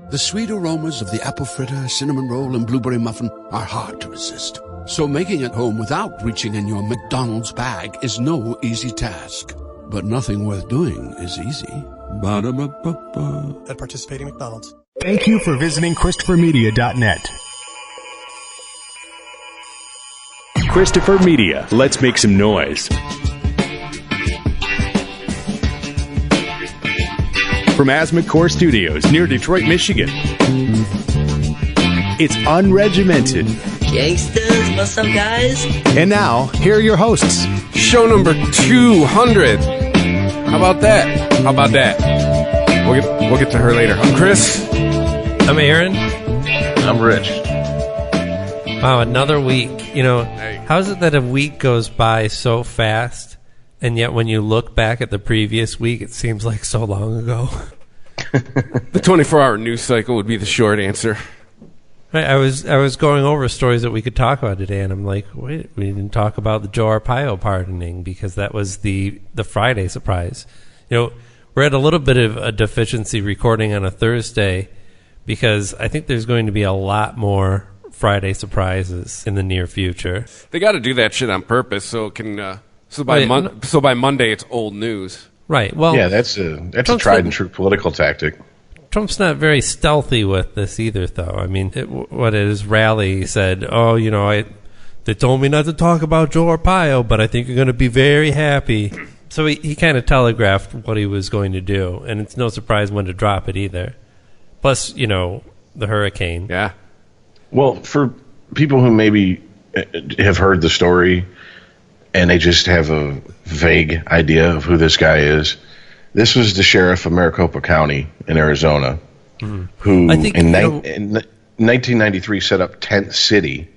The sweet aromas of the apple fritter, cinnamon roll, and blueberry muffin are hard to resist. So making it home without reaching in your McDonald's bag is no easy task. But nothing worth doing is easy. Ba-da-ba-ba-ba. At participating McDonald's. Thank you for visiting ChristopherMedia.net. Christopher Media. Let's make some noise. From Asthmacore Studios near Detroit, Michigan. It's unregimented. Gangsters, what's up, guys? And now, here are your hosts. Show number 200. How about that? How about that? We'll get to her later. I'm Chris. I'm Aaron. I'm Rich. Wow, another week. You know, how is it that a week goes by so fast, and yet when you look back at the previous week, it seems like so long ago? The 24-hour news cycle would be the short answer. Right, I was going over stories that we could talk about today, and I'm like, wait, we didn't talk about the Joe Arpaio pardoning because that was the Friday surprise. You know, we're at a little bit of a deficiency recording on a Thursday because I think there's going to be a lot more Friday surprises in the near future. They got to do that shit on purpose so it can so by Monday it's old news. Right. Well, yeah, that's a tried and true political tactic. Trump's not very stealthy with this either, though. I mean, what his rally said, they told me not to talk about Joe Arpaio, but I think you're going to be very happy. So he kind of telegraphed what he was going to do, and it's no surprise when to drop it either. Plus, the hurricane. Yeah. Well, for people who maybe have heard the story and they just have a vague idea of who this guy is, this was the sheriff of Maricopa County in Arizona, who in 1993 set up Tent City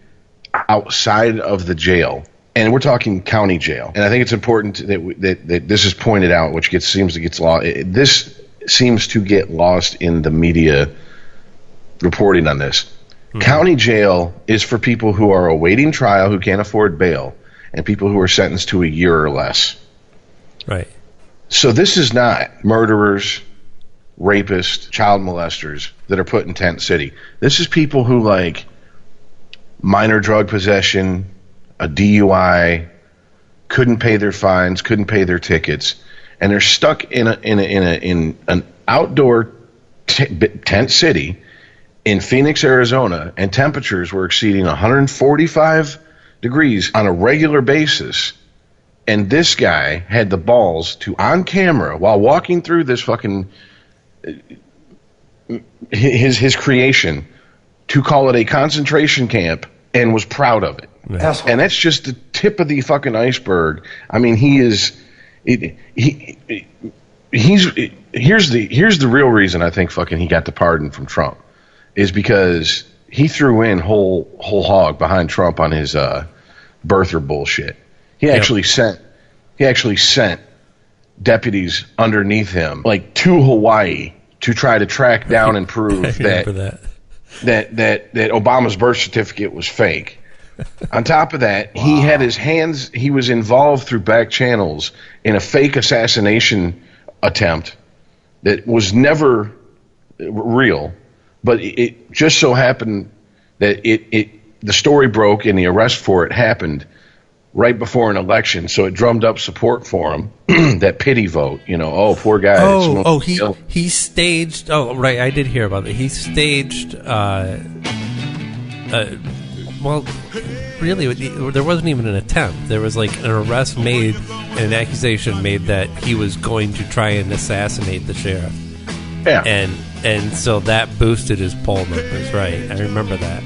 outside of the jail. And we're talking county jail. And I think it's important that this is pointed out, which seems to get lost. This seems to get lost in the media reporting on this. Mm-hmm. County jail is for people who are awaiting trial, who can't afford bail, and people who are sentenced to a year or less. Right. So this is not murderers, rapists, child molesters that are put in Tent City. This is people who, like, minor drug possession, a DUI, couldn't pay their fines, couldn't pay their tickets, and they're stuck in an outdoor tent city in Phoenix, Arizona, and temperatures were exceeding 145 degrees on a regular basis. And this guy had the balls to, on camera, while walking through this fucking his creation, to call it a concentration camp, and was proud of it. Nice. And that's just the tip of the fucking iceberg. I mean, here's the real reason I think fucking he got the pardon from Trump is because he threw in whole hog behind Trump on his birther bullshit. He actually sent deputies underneath him, like, to Hawaii to try to track down and prove that Obama's birth certificate was fake. On top of that, he had his hands, he was involved through back channels in a fake assassination attempt that was never real, but it just so happened that the story broke and the arrest for it happened right before an election, so it drummed up support for him. That pity vote, poor guy. He staged. Oh, right, I did hear about it. He staged. Well, really, there wasn't even an attempt. There was like an arrest made and an accusation made that he was going to try and assassinate the sheriff. Yeah, and so that boosted his poll numbers. Right, I remember that.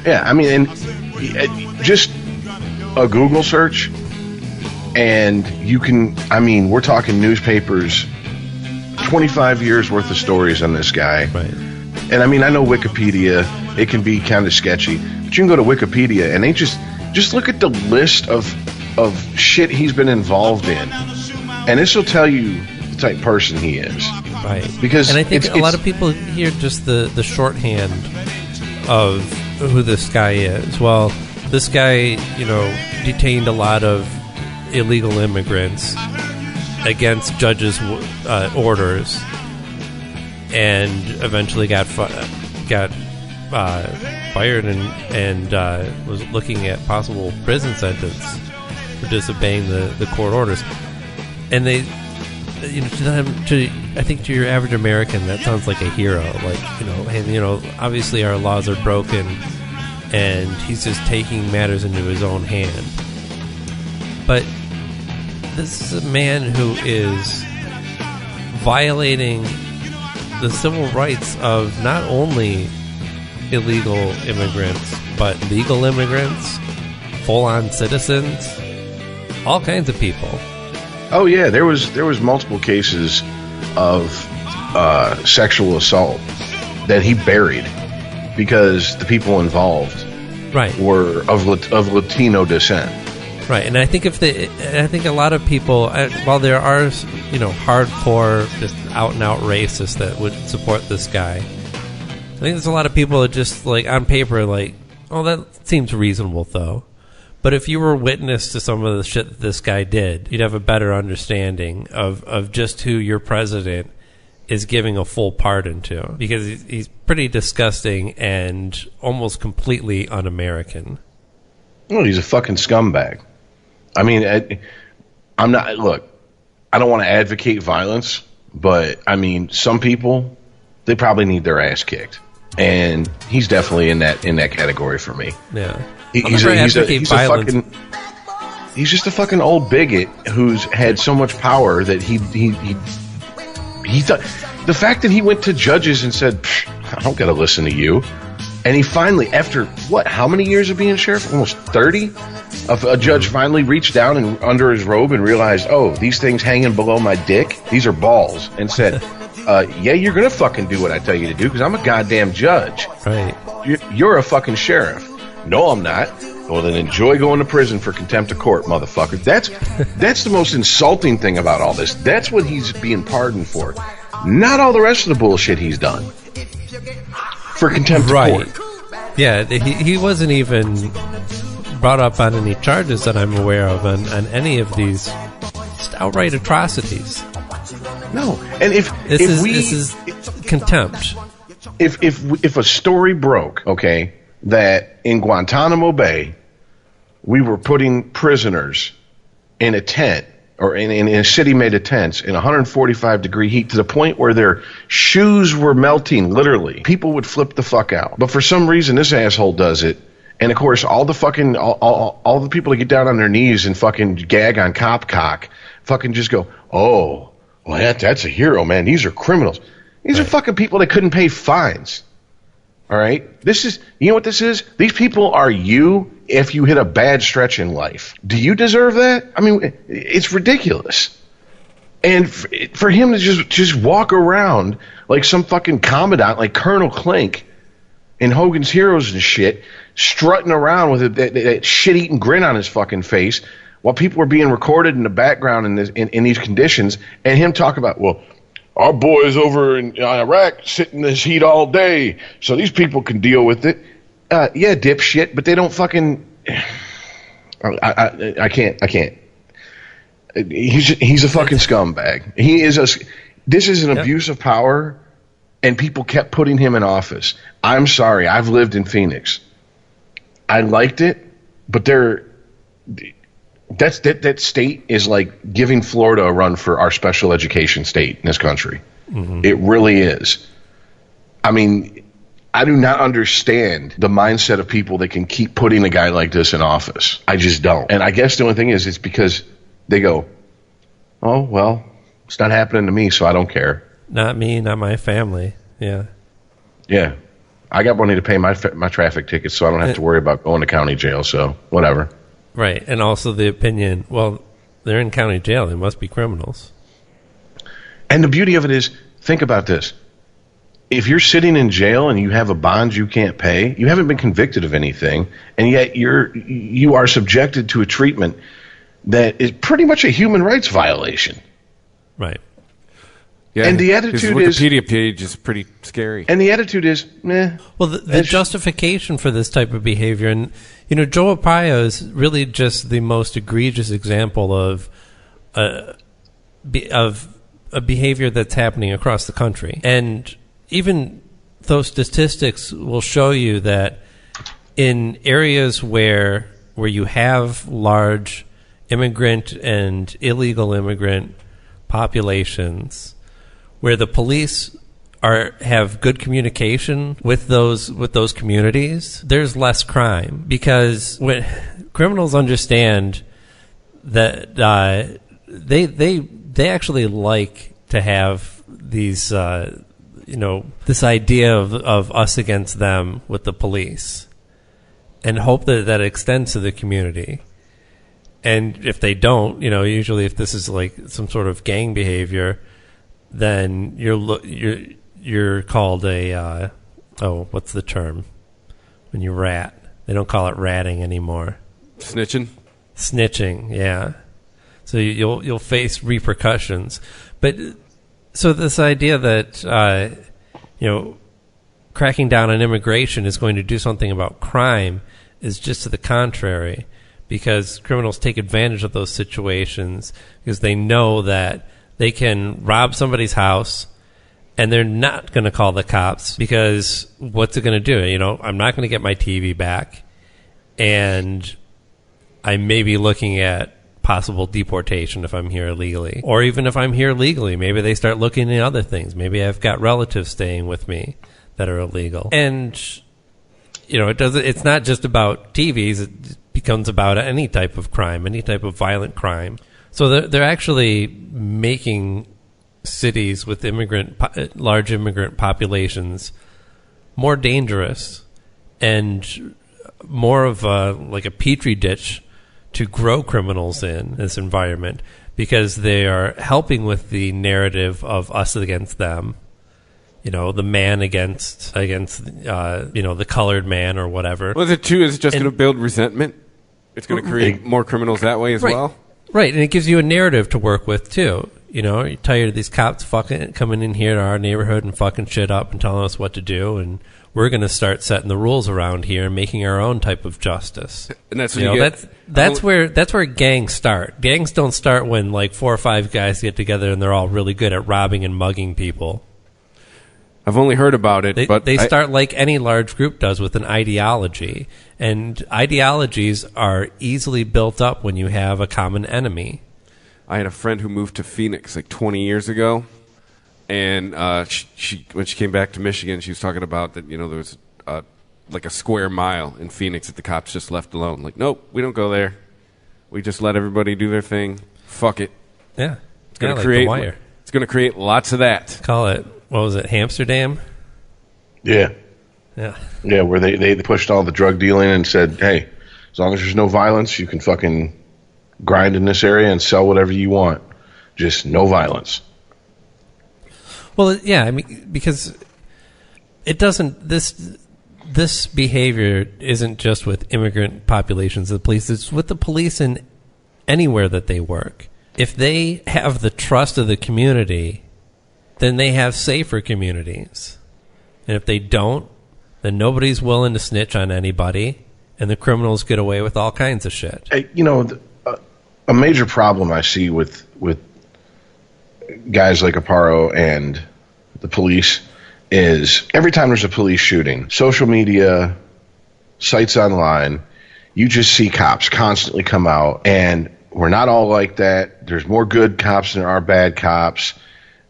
Yeah, I mean, and just a Google search, and you can, I mean, we're talking newspapers, 25 years worth of stories on this guy. Right. And I mean, I know Wikipedia, it can be kind of sketchy, but you can go to Wikipedia and they just look at the list of shit he's been involved in, and this will tell you the type of person he is. Right. Because and I think a lot of people hear just the shorthand of who this guy is. Well, this guy, detained a lot of illegal immigrants against judges' orders. and eventually got fired and was looking at possible prison sentence for disobeying the court orders. And they, I think to your average American, that sounds like a hero. Like, obviously our laws are broken, and he's just taking matters into his own hand. But this is a man who is violating the civil rights of not only illegal immigrants, but legal immigrants, full-on citizens, all kinds of people. Oh yeah, there was multiple cases of sexual assault that he buried because the people involved were of Latino descent. Right, and I think I think a lot of people, while there are hardcore, just out and out racists that would support this guy, I think there's a lot of people that just on paper oh, that seems reasonable though. But if you were witness to some of the shit that this guy did, you'd have a better understanding of just who your president is giving a full pardon to, because he's pretty disgusting and almost completely un-American. Well, he's a fucking scumbag. I mean, I'm not. Look, I don't want to advocate violence, but I mean, some people, they probably need their ass kicked, and he's definitely in that category for me. Yeah, he's just a fucking old bigot who's had so much power that he thought. The fact that he went to judges and said, "I don't got to listen to you," and he finally, after how many years of being sheriff? Almost 30. A judge finally reached down and under his robe and realized, oh, these things hanging below my dick, these are balls, and said, yeah, you're gonna fucking do what I tell you to do because I'm a goddamn judge. Right. You're a fucking sheriff. No, I'm not. Well, then enjoy going to prison for contempt of court, motherfucker. That's the most insulting thing about all this. That's what he's being pardoned for. Not all the rest of the bullshit he's done. For contempt of court. Yeah, he wasn't even brought up on any charges that I'm aware of on any of these just outright atrocities. No, and this is contempt. If a story broke, okay, that in Guantanamo Bay we were putting prisoners in a tent or in a city made of tents in 145 degree heat to the point where their shoes were melting, literally, people would flip the fuck out. But for some reason, this asshole does it. And of course, all the people that get down on their knees and fucking gag on cop cock fucking just go, oh, well, that's a hero, man. These are criminals. These are fucking people that couldn't pay fines. All right? You know what this is? These people are you if you hit a bad stretch in life. Do you deserve that? I mean, it's ridiculous. And for him to just walk around like some fucking commandant, like Colonel Klink in Hogan's Heroes and shit, strutting around with that shit-eating grin on his fucking face while people were being recorded in the background in these conditions, and him talk about, well, our boys over in Iraq sit in this heat all day, so these people can deal with it. Yeah, dipshit, but they don't fucking... I can't. He's a fucking scumbag. This is an abuse of power, and people kept putting him in office. I'm sorry, I've lived in Phoenix. I liked it, but that state is like giving Florida a run for our special education state in this country. Mm-hmm. It really is. I mean, I do not understand the mindset of people that can keep putting a guy like this in office. I just don't. And I guess the only thing is, it's because they go, oh, well, it's not happening to me, so I don't care. Not me, not my family. Yeah. Yeah. I got money to pay my traffic tickets, so I don't have to worry about going to county jail, so whatever. Right, and also the opinion, well, they're in county jail, they must be criminals. And the beauty of it is, think about this. If you're sitting in jail and you have a bond you can't pay, you haven't been convicted of anything, and yet you are subjected to a treatment that is pretty much a human rights violation. Right. Yeah, and the attitude his Wikipedia page is pretty scary. And the attitude is, meh. Well, the justification for this type of behavior, and Joe Arpaio is really just the most egregious example of a behavior that's happening across the country. And even those statistics will show you that in areas where you have large immigrant and illegal immigrant populations, where the police have good communication with those communities, there's less crime, because when criminals understand that they actually like to have these this idea of us against them with the police, and hope that extends to the community. And if they don't, usually if this is like some sort of gang behavior, then you're called a what's the term when you rat? They don't call it ratting anymore. Snitching, yeah. So you'll face repercussions. But so this idea that cracking down on immigration is going to do something about crime is just to the contrary, because criminals take advantage of those situations because they know that they can rob somebody's house and they're not going to call the cops, because what's it going to do? I'm not going to get my TV back, and I may be looking at possible deportation if I'm here illegally. Or even if I'm here legally, maybe they start looking at other things. Maybe I've got relatives staying with me that are illegal. And, it's not just about TVs. It becomes about any type of crime, any type of violent crime. So they're actually making cities with large immigrant populations more dangerous and more of a petri dish to grow criminals in this environment, because they are helping with the narrative of us against them. The man against the colored man or whatever. Well, the two is just going to build resentment. It's going to create more criminals that way as well. Right, and it gives you a narrative to work with too. You're tired of these cops fucking coming in here to our neighborhood and fucking shit up and telling us what to do, and we're going to start setting the rules around here and making our own type of justice. And that's what that's where gangs start. Gangs don't start when like 4 or 5 guys get together and they're all really good at robbing and mugging people. I've only heard about it, but they start like any large group does, with an ideology. And ideologies are easily built up when you have a common enemy. I had a friend who moved to Phoenix like 20 years ago, and she when she came back to Michigan, she was talking about that there was like a square mile in Phoenix that the cops just left alone. Like, nope, we don't go there. We just let everybody do their thing. Fuck it. Yeah, it's going to create. The Wire. It's going to create lots of that. Call it. What was it, Amsterdam? Yeah. Yeah, where they pushed all the drug dealing and said, hey, as long as there's no violence, you can fucking grind in this area and sell whatever you want. Just no violence. Well, yeah, I mean, because it doesn't, this behavior isn't just with immigrant populations of the police, it's with the police in anywhere that they work. If they have the trust of the community, then they have safer communities. And if they don't, then nobody's willing to snitch on anybody, and the criminals get away with all kinds of shit. A major problem I see with guys like Arpaio and the police is every time there's a police shooting, social media, sites online, you just see cops constantly come out, and we're not all like that. There's more good cops than there are bad cops.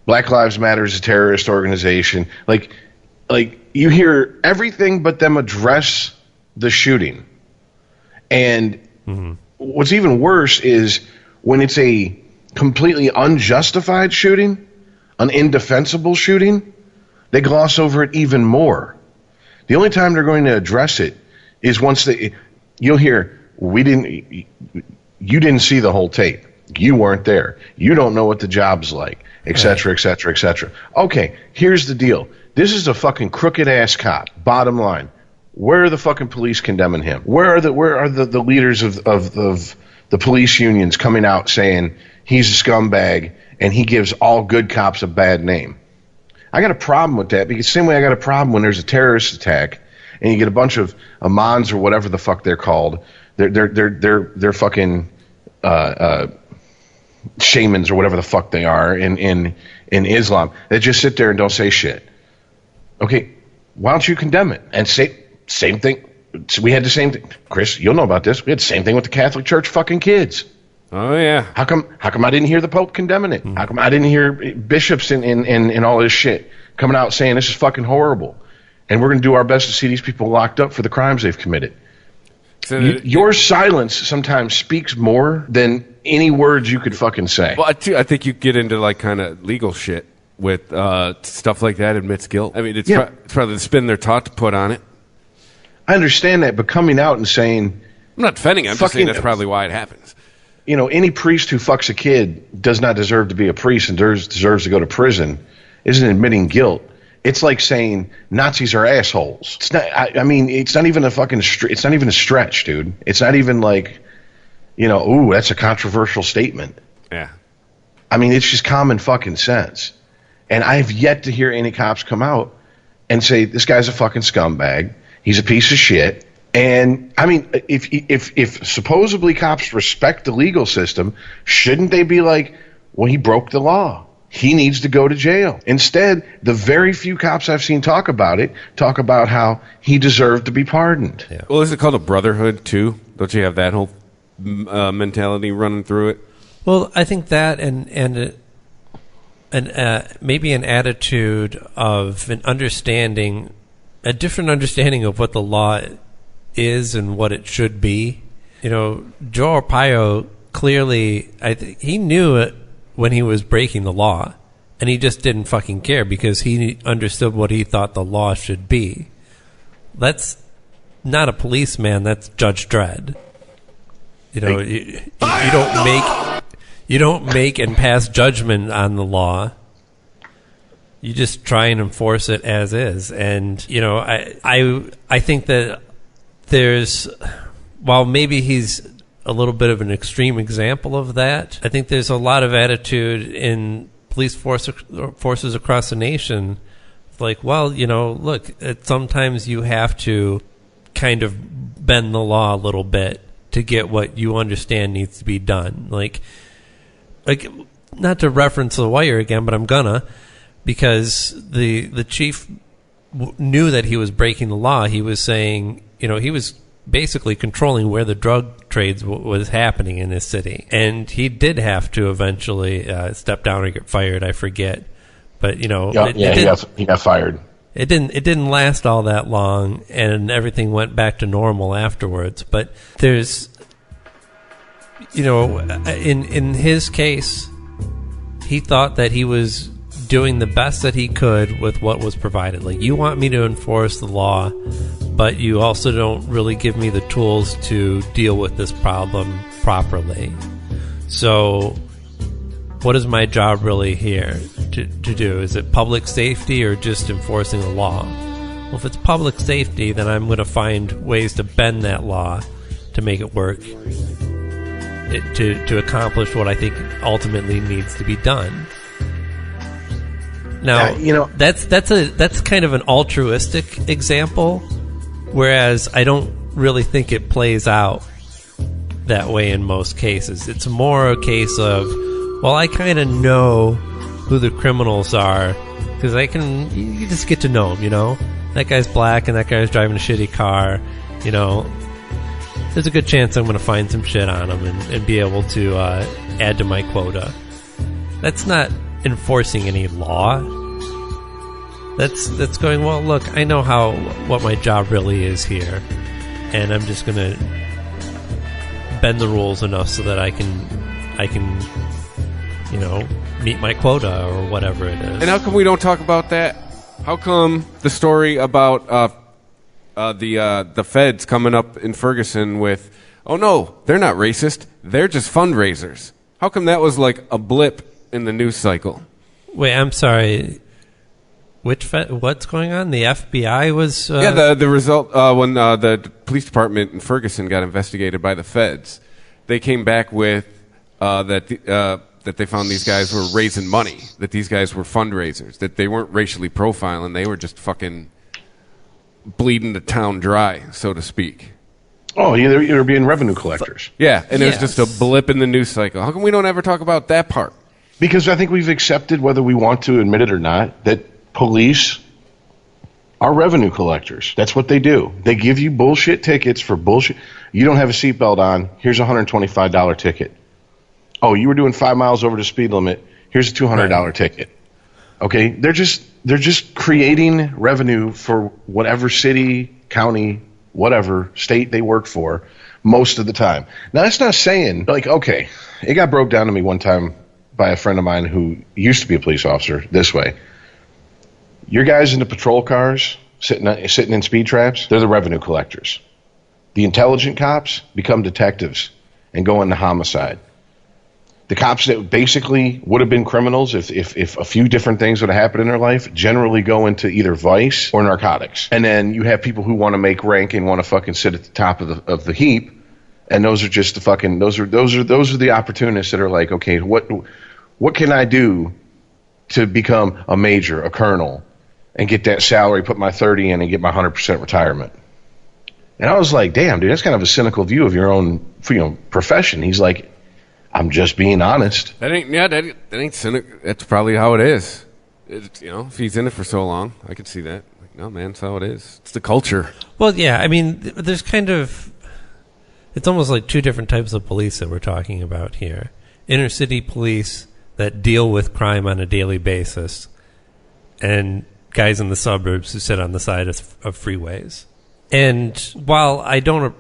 Black Lives Matter is a terrorist organization. Like you hear everything but them address the shooting. And what's even worse is when it's a completely unjustified shooting, an indefensible shooting, they gloss over it even more. The only time they're going to address it is once you'll hear, you didn't see the whole tape. You weren't there. You don't know what the job's like, et cetera, et cetera, et cetera. Okay, here's the deal. This is a fucking crooked-ass cop, bottom line. Where are the fucking police condemning him? Where are the leaders of the police unions coming out saying he's a scumbag and he gives all good cops a bad name? I got a problem with that, because the same way I got a problem when there's a terrorist attack and you get a bunch of Amans or whatever the fuck they're called. They're fucking shamans or whatever the fuck they are in Islam that just sit there and don't say shit. Okay, why don't you condemn it and say same thing? We had the same thing, Chris. You'll know about this. We had the same thing with the Catholic Church fucking kids. Oh yeah. How come I didn't hear the Pope condemning it? How come I didn't hear bishops and all this shit coming out saying this is fucking horrible, and we're going to do our best to see these people locked up for the crimes they've committed? So your silence sometimes speaks more than any words you could fucking say. Well, I think you get into like kind of legal shit with stuff like that. Admits guilt. I mean, it's probably the spin they're taught to put on it. I understand that, but coming out and saying, I'm not defending it. I'm just saying that's probably why it happens. You know, any priest who fucks a kid does not deserve to be a priest and deserves to go to prison. Isn't admitting guilt. It's like saying Nazis are assholes. It's not. I mean, it's not even a fucking. It's not even a stretch, dude. It's not even like, ooh, that's a controversial statement. Yeah. I mean, it's just common fucking sense. And I have yet to hear any cops come out and say this guy's a fucking scumbag. He's a piece of shit. And I mean, if supposedly cops respect the legal system, shouldn't they be like, well, he broke the law, he needs to go to jail? Instead, the very few cops I've seen talk about how he deserved to be pardoned. Yeah. Well, is it called a brotherhood too? Don't you have that whole mentality running through it? Well, I think that and maybe an attitude of an understanding, a different understanding of what the law is and what it should be. Joe Arpaio clearly, he knew it when he was breaking the law, and he just didn't fucking care because he understood what he thought the law should be. That's not a policeman. That's Judge Dredd. You don't make and pass judgment on the law. You just try and enforce it as is. And I think that while maybe he's a little bit of an extreme example of that, I think there's a lot of attitude in police forces across the nation. Like, well, look, sometimes you have to kind of bend the law a little bit to get what you understand needs to be done. Like not to reference The Wire again, but I'm gonna, because the chief knew that he was breaking the law. He was saying, he was basically controlling where the drug trades was happening in this city, and he did have to eventually step down or get fired. I forget, but he got fired. It didn't last all that long, and everything went back to normal afterwards. But there's, in his case, he thought that he was doing the best that he could with what was provided. Like, you want me to enforce the law, but you also don't really give me the tools to deal with this problem properly. So what is my job really here to do? Is it public safety or just enforcing the law? Well, if it's public safety, then I'm going to find ways to bend that law to make it work, to accomplish what I think ultimately needs to be done. Now, that's kind of an altruistic example, whereas I don't really think it plays out that way in most cases. It's more a case of, well, I kind of know who the criminals are because you just get to know them, That guy's black and that guy's driving a shitty car, There's a good chance I'm going to find some shit on him and be able to add to my quota. That's not enforcing any law. That's going, well, look, I know what my job really is here, and I'm just going to bend the rules enough so that I can meet my quota or whatever it is. And how come we don't talk about that? How come the story about the feds coming up in Ferguson with, oh no, they're not racist, they're just fundraisers? How come that was like a blip in the news cycle? Wait, I'm sorry. What's going on? The FBI was... the result, when the police department in Ferguson got investigated by the feds, they came back with that they found these guys were raising money, that these guys were fundraisers, that they weren't racially profiling, they were just fucking bleeding the town dry, so to speak. Oh, you're being revenue collectors. Yeah, and it was Yes. just a blip in the news cycle. How come we don't ever talk about that part? Because I think we've accepted, whether we want to admit it or not, that police are revenue collectors. That's what they do. They give you bullshit tickets for bullshit. You don't have a seatbelt on. Here's a $125 ticket. Oh, you were doing 5 miles over the speed limit. Here's a $200 ticket. Okay, they're just creating revenue for whatever city, county, whatever state they work for most of the time. Now, that's not saying, like, okay, it got broke down to me one time by a friend of mine who used to be a police officer this way. Your guys in the patrol cars sitting in speed traps, they're the revenue collectors. The intelligent cops become detectives and go into homicide. The cops that basically would have been criminals if a few different things would have happened in their life generally go into either vice or narcotics. And then you have people who want to make rank and want to fucking sit at the top of the heap. And those are just the fucking those are the opportunists that are like, okay, what can I do to become a major, a colonel, and get that salary, put my 30 in, and get my 100% retirement? And I was like, damn, dude, that's kind of a cynical view of your own, profession. He's like, I'm just being honest. That ain't cynical. That's probably how it is. If he's in it for so long, I could see that. Like, no, man, that's how it is. It's the culture. Well, yeah, I mean, there's kind of, it's almost like two different types of police that we're talking about here. Inner city police that deal with crime on a daily basis, and guys in the suburbs who sit on the side of freeways. And while I don't...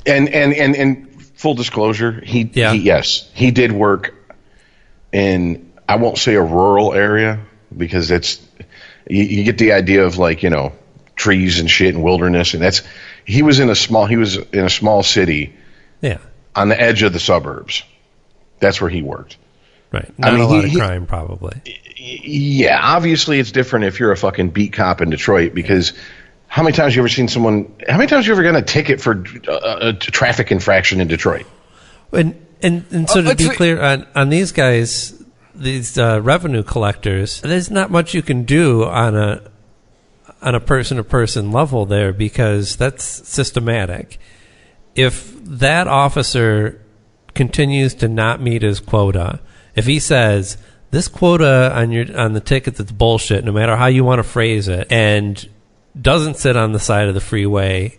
and full disclosure, he did work in, I won't say a rural area, because that's, you get the idea of, like, trees and shit and wilderness, and he was in a small city, on the edge of the suburbs. That's where he worked. Right. Not a lot of crime, probably. Yeah, obviously it's different if you're a fucking beat cop in Detroit, because how many times have you ever gotten a ticket for a traffic infraction in Detroit? And so to be clear, on these guys, these revenue collectors, there's not much you can do on a person-to-person level there, because that's systematic. If that officer continues to not meet his quota, if he says, this quota on the ticket that's bullshit, no matter how you want to phrase it, and doesn't sit on the side of the freeway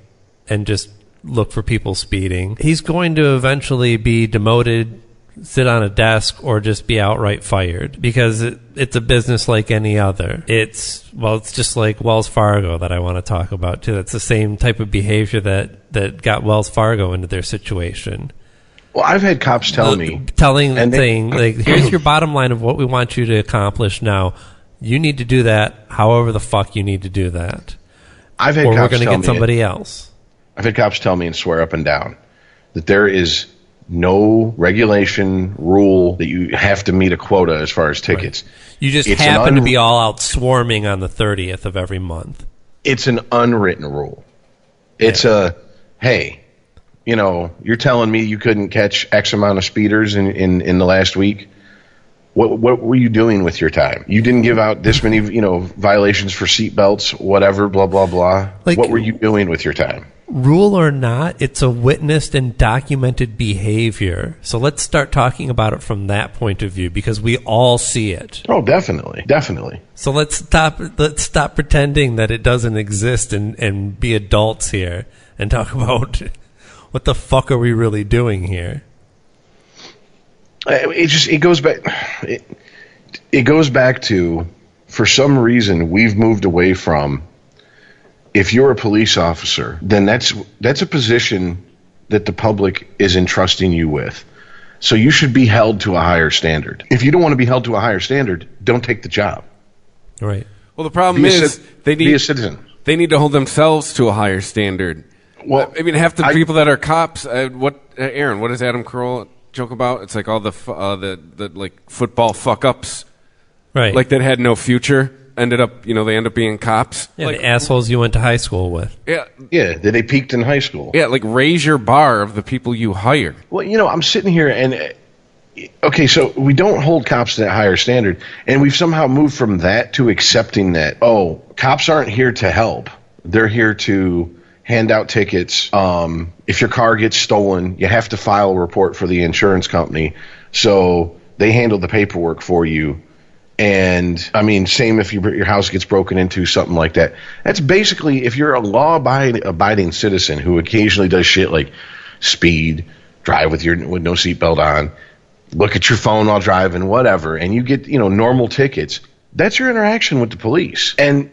and just look for people speeding, he's going to eventually be demoted, sit on a desk, or just be outright fired, because it's a business like any other. It's just like Wells Fargo that I want to talk about too. It's the same type of behavior that got Wells Fargo into their situation. Well, I've had cops saying, like, here's your bottom line of what we want you to accomplish now. You need to do that however the fuck you need to do that. I've had or cops we're going to get somebody else. I've had cops tell me and swear up and down that there is no regulation rule that you have to meet a quota as far as tickets. Right. You just happen to be all out swarming on the 30th of every month. It's an unwritten rule. It's hey, you're telling me you couldn't catch X amount of speeders in the last week. What were you doing with your time? You didn't give out this many, violations for seatbelts, whatever, blah, blah, blah. Like, what were you doing with your time? Rule or not, it's a witnessed and documented behavior. So let's start talking about it from that point of view, because we all see it. Oh, definitely. Definitely. So let's stop pretending that it doesn't exist and be adults here and talk about what the fuck are we really doing here? It goes back to, for some reason, we've moved away from, if you're a police officer, then that's a position that the public is entrusting you with. So you should be held to a higher standard. If you don't want to be held to a higher standard, don't take the job. Right. Well, the problem is be a citizen. They need to hold themselves to a higher standard. Well, I mean, half the people that are cops. Aaron, what does Adam Carolla joke about? It's like all the like football fuck ups, right? Like that had no future. Ended up, they end up being cops. Yeah, like, the assholes you went to high school with. Yeah, they peaked in high school. Yeah, like raise your bar of the people you hire. Well, I'm sitting here and okay, so we don't hold cops to that higher standard, and we've somehow moved from that to accepting that, cops aren't here to help. They're here to hand out tickets. If your car gets stolen, you have to file a report for the insurance company. So they handle the paperwork for you. And, I mean, same if your house gets broken into, something like that. That's basically, if you're a law-abiding citizen who occasionally does shit like speed, drive with no seatbelt on, look at your phone while driving, whatever, and you get, normal tickets, that's your interaction with the police. And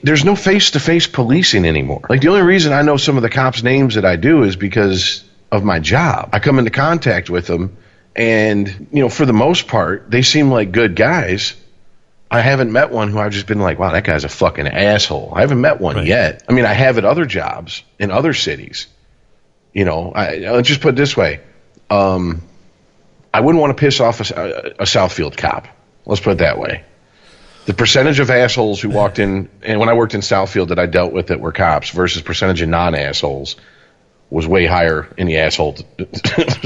there's no face-to-face policing anymore. Like, the only reason I know some of the cops' names that I do is because of my job. I come into contact with them, and, for the most part, they seem like good guys. I haven't met one who I've just been like, wow, that guy's a fucking asshole. I haven't met one yet. I mean, I have at other jobs in other cities. Let's just put it this way. I wouldn't want to piss off a Southfield cop. Let's put it that way. The percentage of assholes who walked in, and when I worked in Southfield that I dealt with that were cops versus percentage of non-assholes was way higher in the asshole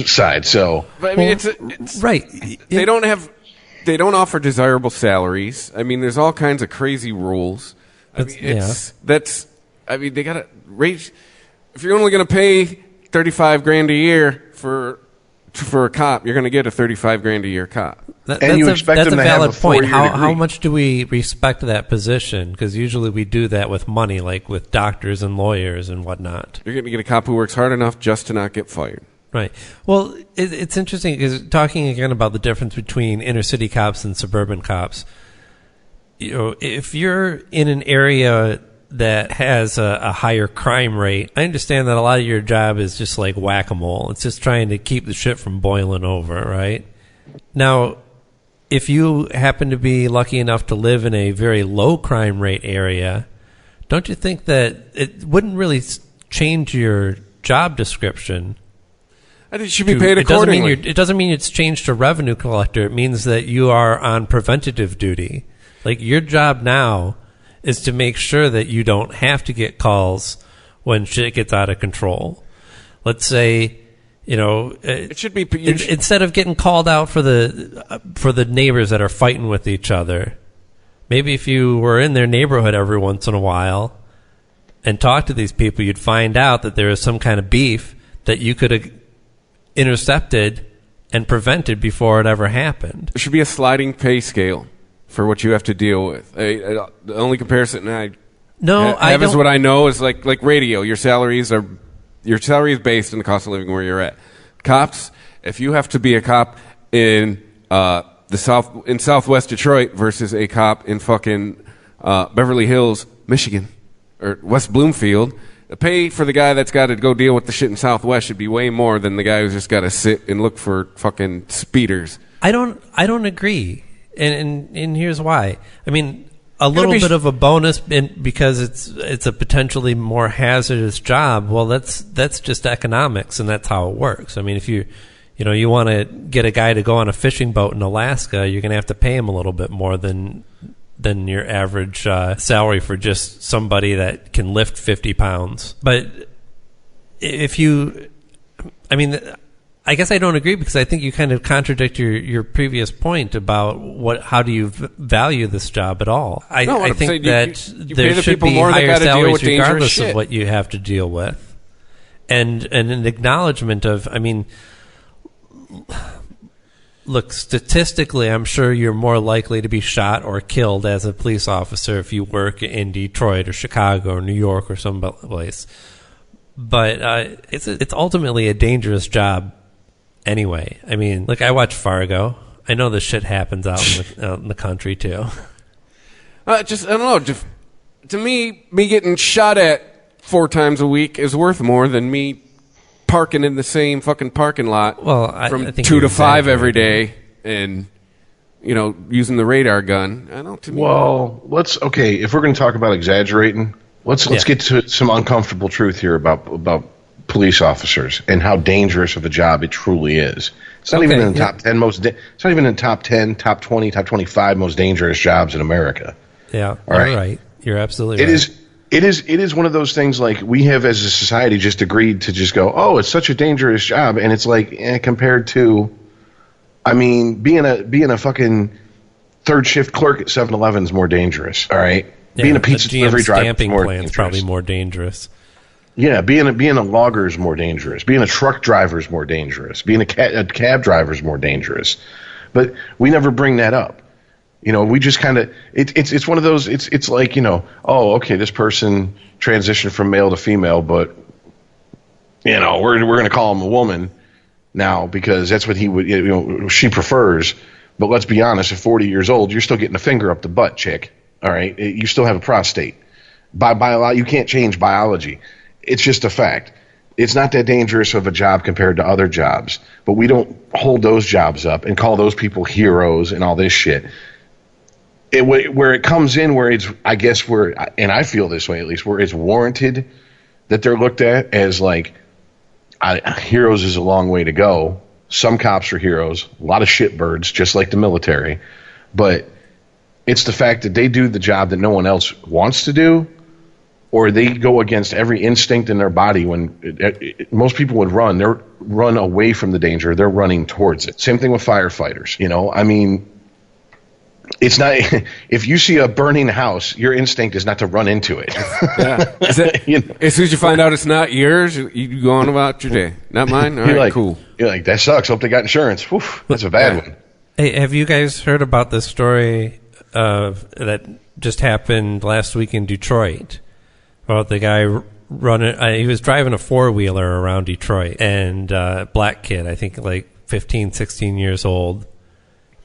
side. So, but I mean, it's right. They don't offer desirable salaries. I mean, there's all kinds of crazy rules. I mean, they gotta raise. If you're only gonna pay $35,000 a year for a cop, you're gonna get a $35,000 a year cop. And you expect them to have a 4-year point. How degree. much do we respect that position? Because usually we do that with money, like with doctors and lawyers and whatnot. You're going to get a cop who works hard enough just to not get fired. Right. Well, it's interesting because talking again about the difference between inner city cops and suburban cops. If you're in an area that has a higher crime rate, I understand that a lot of your job is just like whack-a-mole. It's just trying to keep the shit from boiling over, right? Now, if you happen to be lucky enough to live in a very low crime rate area, don't you think that it wouldn't really change your job description? I think you should be paid accordingly. It doesn't mean it's changed to revenue collector. It means that you are on preventative duty. Like, your job now is to make sure that you don't have to get calls when shit gets out of control. Let's say, it should be instead of getting called out for the neighbors that are fighting with each other. Maybe if you were in their neighborhood every once in a while and talked to these people, you'd find out that there is some kind of beef that you could have intercepted and prevented before it ever happened. There should be a sliding pay scale for what you have to deal with. The only comparison I have is what I know is like radio. Your salary is based on the cost of living where you're at. Cops, if you have to be a cop in Southwest Detroit versus a cop in fucking Beverly Hills, Michigan, or West Bloomfield, the pay for the guy that's got to go deal with the shit in Southwest should be way more than the guy who's just got to sit and look for fucking speeders. I don't agree, and here's why. I mean, a little bit of a bonus because it's a potentially more hazardous job. Well, that's just economics, and that's how it works. I mean, if you want to get a guy to go on a fishing boat in Alaska, you're going to have to pay him a little bit more than your average salary for just somebody that can lift 50 pounds. But I guess I don't agree because I think you kind of contradict your previous point about how do you value this job at all. I think that there should be higher salaries regardless of what you have to deal with, and an acknowledgement of. I mean, look, statistically, I'm sure you're more likely to be shot or killed as a police officer if you work in Detroit or Chicago or New York or some place. But it's ultimately a dangerous job. Anyway, I mean, look, I watch Fargo. I know this shit happens out in the country too. I don't know. To me getting shot at 4 times a week is worth more than me parking in the same fucking parking lot from I think 2 to 5 every day and using the radar gun. I don't. To me, well, if we're going to talk about exaggerating, let's get to some uncomfortable truth here about police officers and how dangerous of a job it truly is. It's not even in the top 10 it's not even in the top 10, top 20, top 25 most dangerous jobs in America. Yeah. All right. You're absolutely right. It is one of those things like we have as a society just agreed to just go, oh, it's such a dangerous job, and it's like compared to, I mean, being a fucking third shift clerk at 7-Eleven is more dangerous. All right. being a pizza delivery driver stamping is more plant's dangerous. probably more dangerous. Yeah, being a logger is more dangerous. Being a truck driver is more dangerous. Being a cab driver is more dangerous. But we never bring that up. We just kind of it's one of those. It's like oh, okay, this person transitioned from male to female, but we're going to call him a woman now because that's what he would she prefers. But let's be honest, at 40 years old, you're still getting a finger up the butt, chick. All right, you still have a prostate. You can't change biology. It's just a fact. It's not that dangerous of a job compared to other jobs, but we don't hold those jobs up and call those people heroes and all this shit. Where it comes in, where it's, I guess, and I feel this way at least, where it's warranted that they're looked at as like heroes is a long way to go. Some cops are heroes, a lot of shitbirds, just like the military, but it's the fact that they do the job that no one else wants to do, or they go against every instinct in their body. When most people would run, they run away from the danger. They're running towards it. Same thing with firefighters. It's not. If you see a burning house, your instinct is not to run into it. Yeah. As soon as you find out it's not yours, you go on about your day. Not mine? All right, cool. You're like, that sucks. Hope they got insurance. Whew, that's a bad one. Hey, have you guys heard about this story that just happened last week in Detroit? About the guy he was driving a four-wheeler around Detroit, and black kid, I think like 15, 16 years old,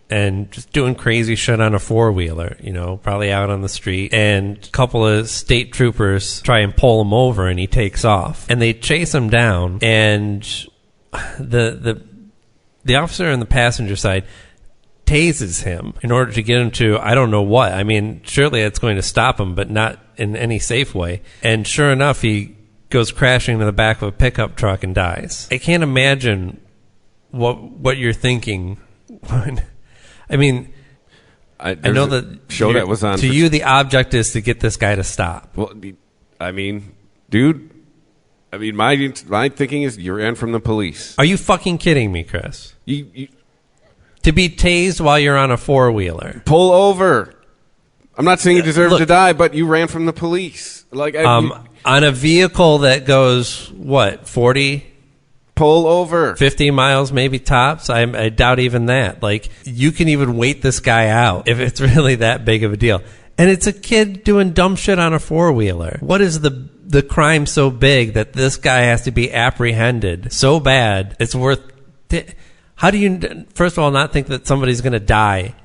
and just doing crazy shit on a four-wheeler, probably out on the street. And a couple of state troopers try and pull him over, and he takes off. And they chase him down, and the officer on the passenger side tases him in order to get him to, I don't know what. I mean, surely it's going to stop him, but not in any safe way. And sure enough, he goes crashing into the back of a pickup truck and dies. I can't imagine what you're thinking. I mean, I know that show that was on. To you, the object is to get this guy to stop. Well, I mean, dude. I mean, my thinking is you ran from the police. Are you fucking kidding me, Chris? You to be tased while you're on a four-wheeler. Pull over. I'm not saying you deserve to die, but you ran from the police. On a vehicle that goes, 40? Pull over. 50 miles, maybe tops. I doubt even that. Like, you can even wait this guy out if it's really that big of a deal. And it's a kid doing dumb shit on a four-wheeler. What is the crime so big that this guy has to be apprehended so bad it's worth... How do you, first of all, not think that somebody's going to die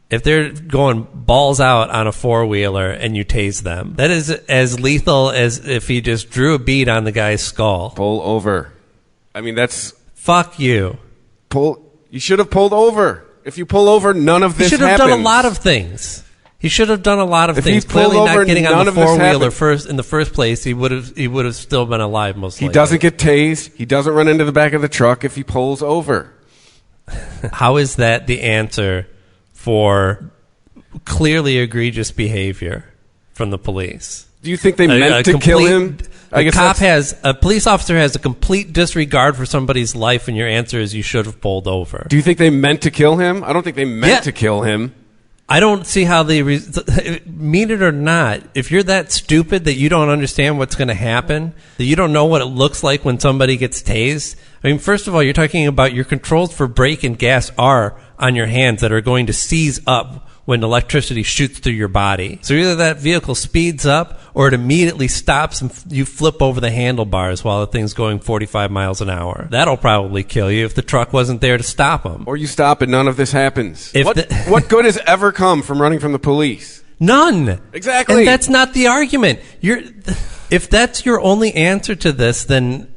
if they're going balls out on a four-wheeler and you tase them? That is as lethal as if he just drew a bead on the guy's skull. Pull over. I mean, that's... Fuck you. You should have pulled over. If you pull over, none of this happens. He should have done a lot of things. He should have done a lot of things. Clearly not getting on the four-wheeler in the first place, he would have still been alive most likely. He doesn't get tased. He doesn't run into the back of the truck if he pulls over. How is that the answer for clearly egregious behavior from the police? Do you think they meant to kill him? A police officer has a complete disregard for somebody's life, and your answer is you should have pulled over. Do you think they meant to kill him? I don't think they meant to kill him. I don't see how they mean it or not. If you're that stupid that you don't understand what's going to happen, that you don't know what it looks like when somebody gets tased. I mean, first of all, you're talking about your controls for brake and gas are on your hands that are going to seize up when electricity shoots through your body. So either that vehicle speeds up or it immediately stops and you flip over the handlebars while the thing's going 45 miles an hour. That'll probably kill you if the truck wasn't there to stop them. Or you stop and none of this happens. What good has ever come from running from the police? None. Exactly. And that's not the argument. If that's your only answer to this, then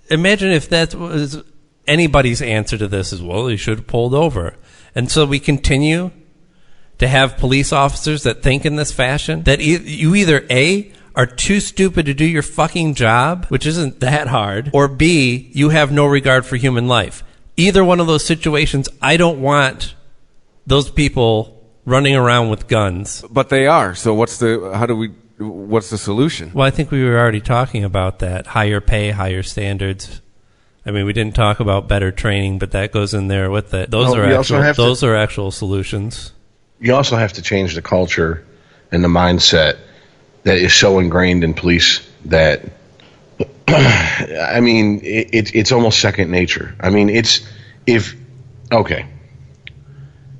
imagine if that was anybody's answer to this as well. You should have pulled over. And so we continue to have police officers that think in this fashion, that you either A, are too stupid to do your fucking job, which isn't that hard, or B, you have no regard for human life. Either one of those situations, I don't want those people running around with guns. But they are. So what's the solution? Well, I think we were already talking about that. Higher pay, higher standards. I mean, we didn't talk about better training, but that goes in there with it. Those are actual solutions. You also have to change the culture and the mindset that is so ingrained in police that, I mean, it's almost second nature. I mean,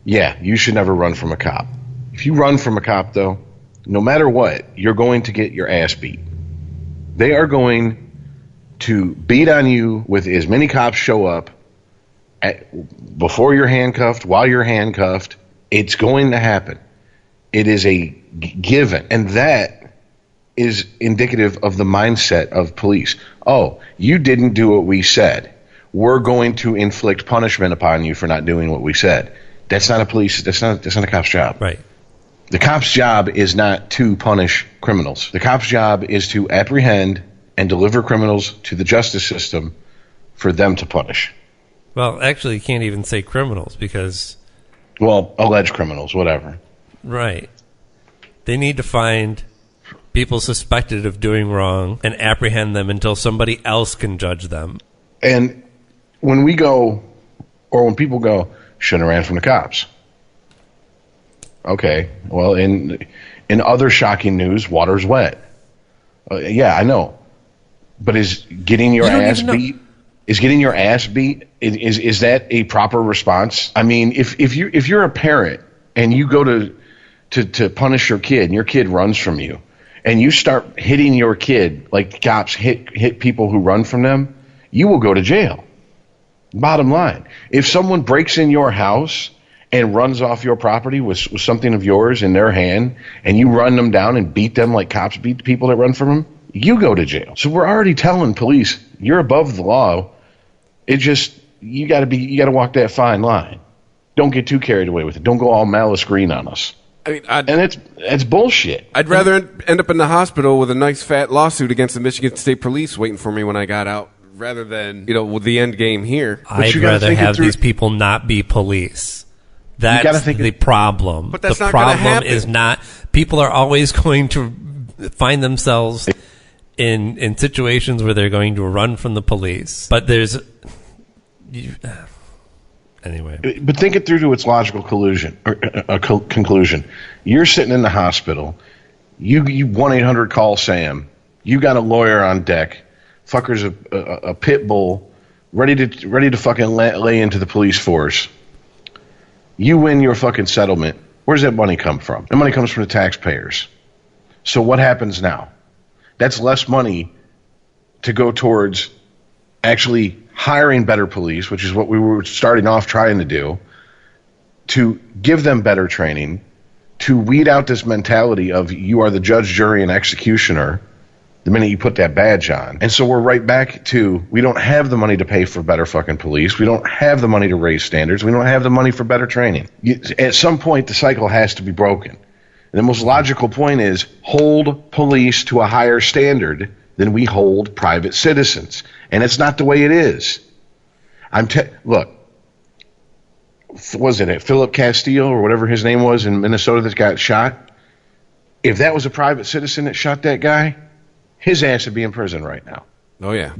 yeah, you should never run from a cop. If you run from a cop, though, no matter what, you're going to get your ass beat. They are going to beat on you with as many cops show up before you're handcuffed, while you're handcuffed. It's going to happen. It is a given. And that is indicative of the mindset of police. Oh, you didn't do what we said. We're going to inflict punishment upon you for not doing what we said. That's not that's not a cop's job. Right. The cop's job is not to punish criminals. The cop's job is to apprehend and deliver criminals to the justice system for them to punish. Well, actually, you can't even say criminals because... Well, alleged criminals, whatever. Right. They need to find people suspected of doing wrong and apprehend them until somebody else can judge them. And when people go, shouldn't have ran from the cops. Okay, well, in other shocking news, water's wet. Yeah, I know. But is getting your ass beat? Is getting your ass beat? Is that a proper response? I mean, if you're a parent and you go to punish your kid and your kid runs from you, and you start hitting your kid like cops hit people who run from them, you will go to jail. Bottom line, if someone breaks in your house and runs off your property with something of yours in their hand, and you run them down and beat them like cops beat the people that run from them, you go to jail. So we're already telling police, you're above the law. It just, you got to walk that fine line. Don't get too carried away with it. Don't go all malice green on us. I mean, it's bullshit. I'd rather end up in the hospital with a nice fat lawsuit against the Michigan State Police waiting for me when I got out, rather than, with the end game here. I'd rather have these people not be police. That's the problem. But that's the not going to problem happen. is not, people are always going to find themselves in situations where they're going to run from the police. But anyway. But think it through to its logical conclusion. You're sitting in the hospital. You 1-800 call Sam. You got a lawyer on deck. Fucker's a pit bull, ready to fucking lay into the police force. You win your fucking settlement. Where's that money come from? That money comes from the taxpayers. So what happens now? That's less money to go towards actually hiring better police, which is what we were starting off trying to do, to give them better training, to weed out this mentality of you are the judge, jury, and executioner the minute you put that badge on. And so we're right back to, we don't have the money to pay for better fucking police. We don't have the money to raise standards. We don't have the money for better training. At some point, the cycle has to be broken. And the most logical point is hold police to a higher standard than we hold private citizens. And it's not the way it is. Look, was it Philip Castillo or whatever his name was in Minnesota that got shot? If that was a private citizen that shot that guy, his ass would be in prison right now. Oh, yeah.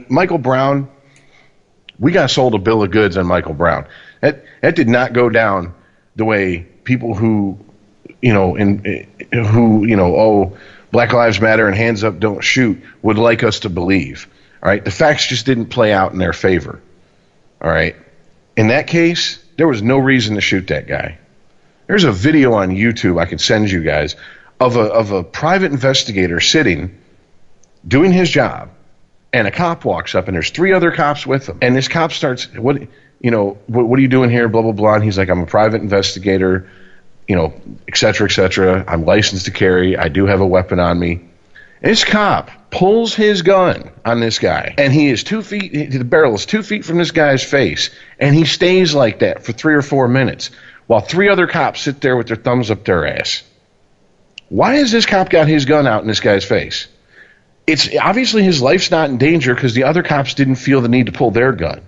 Michael Brown, we got sold a bill of goods on Michael Brown. That did not go down the way people who, Black Lives Matter and hands up, don't shoot would like us to believe. All right. The facts just didn't play out in their favor. All right. In that case, there was no reason to shoot that guy. There's a video on YouTube I can send you guys of a private investigator sitting, doing his job, and a cop walks up, and there's 3 other cops with him. And this cop starts, what are you doing here, blah, blah, blah. And he's like, I'm a private investigator, et cetera, et cetera. I'm licensed to carry. I do have a weapon on me. And this cop pulls his gun on this guy, and he is 2 feet, the barrel is 2 feet from this guy's face, and he stays like that for 3 or 4 minutes while 3 other cops sit there with their thumbs up their ass. Why has this cop got his gun out in this guy's face? It's obviously his life's not in danger because the other cops didn't feel the need to pull their gun.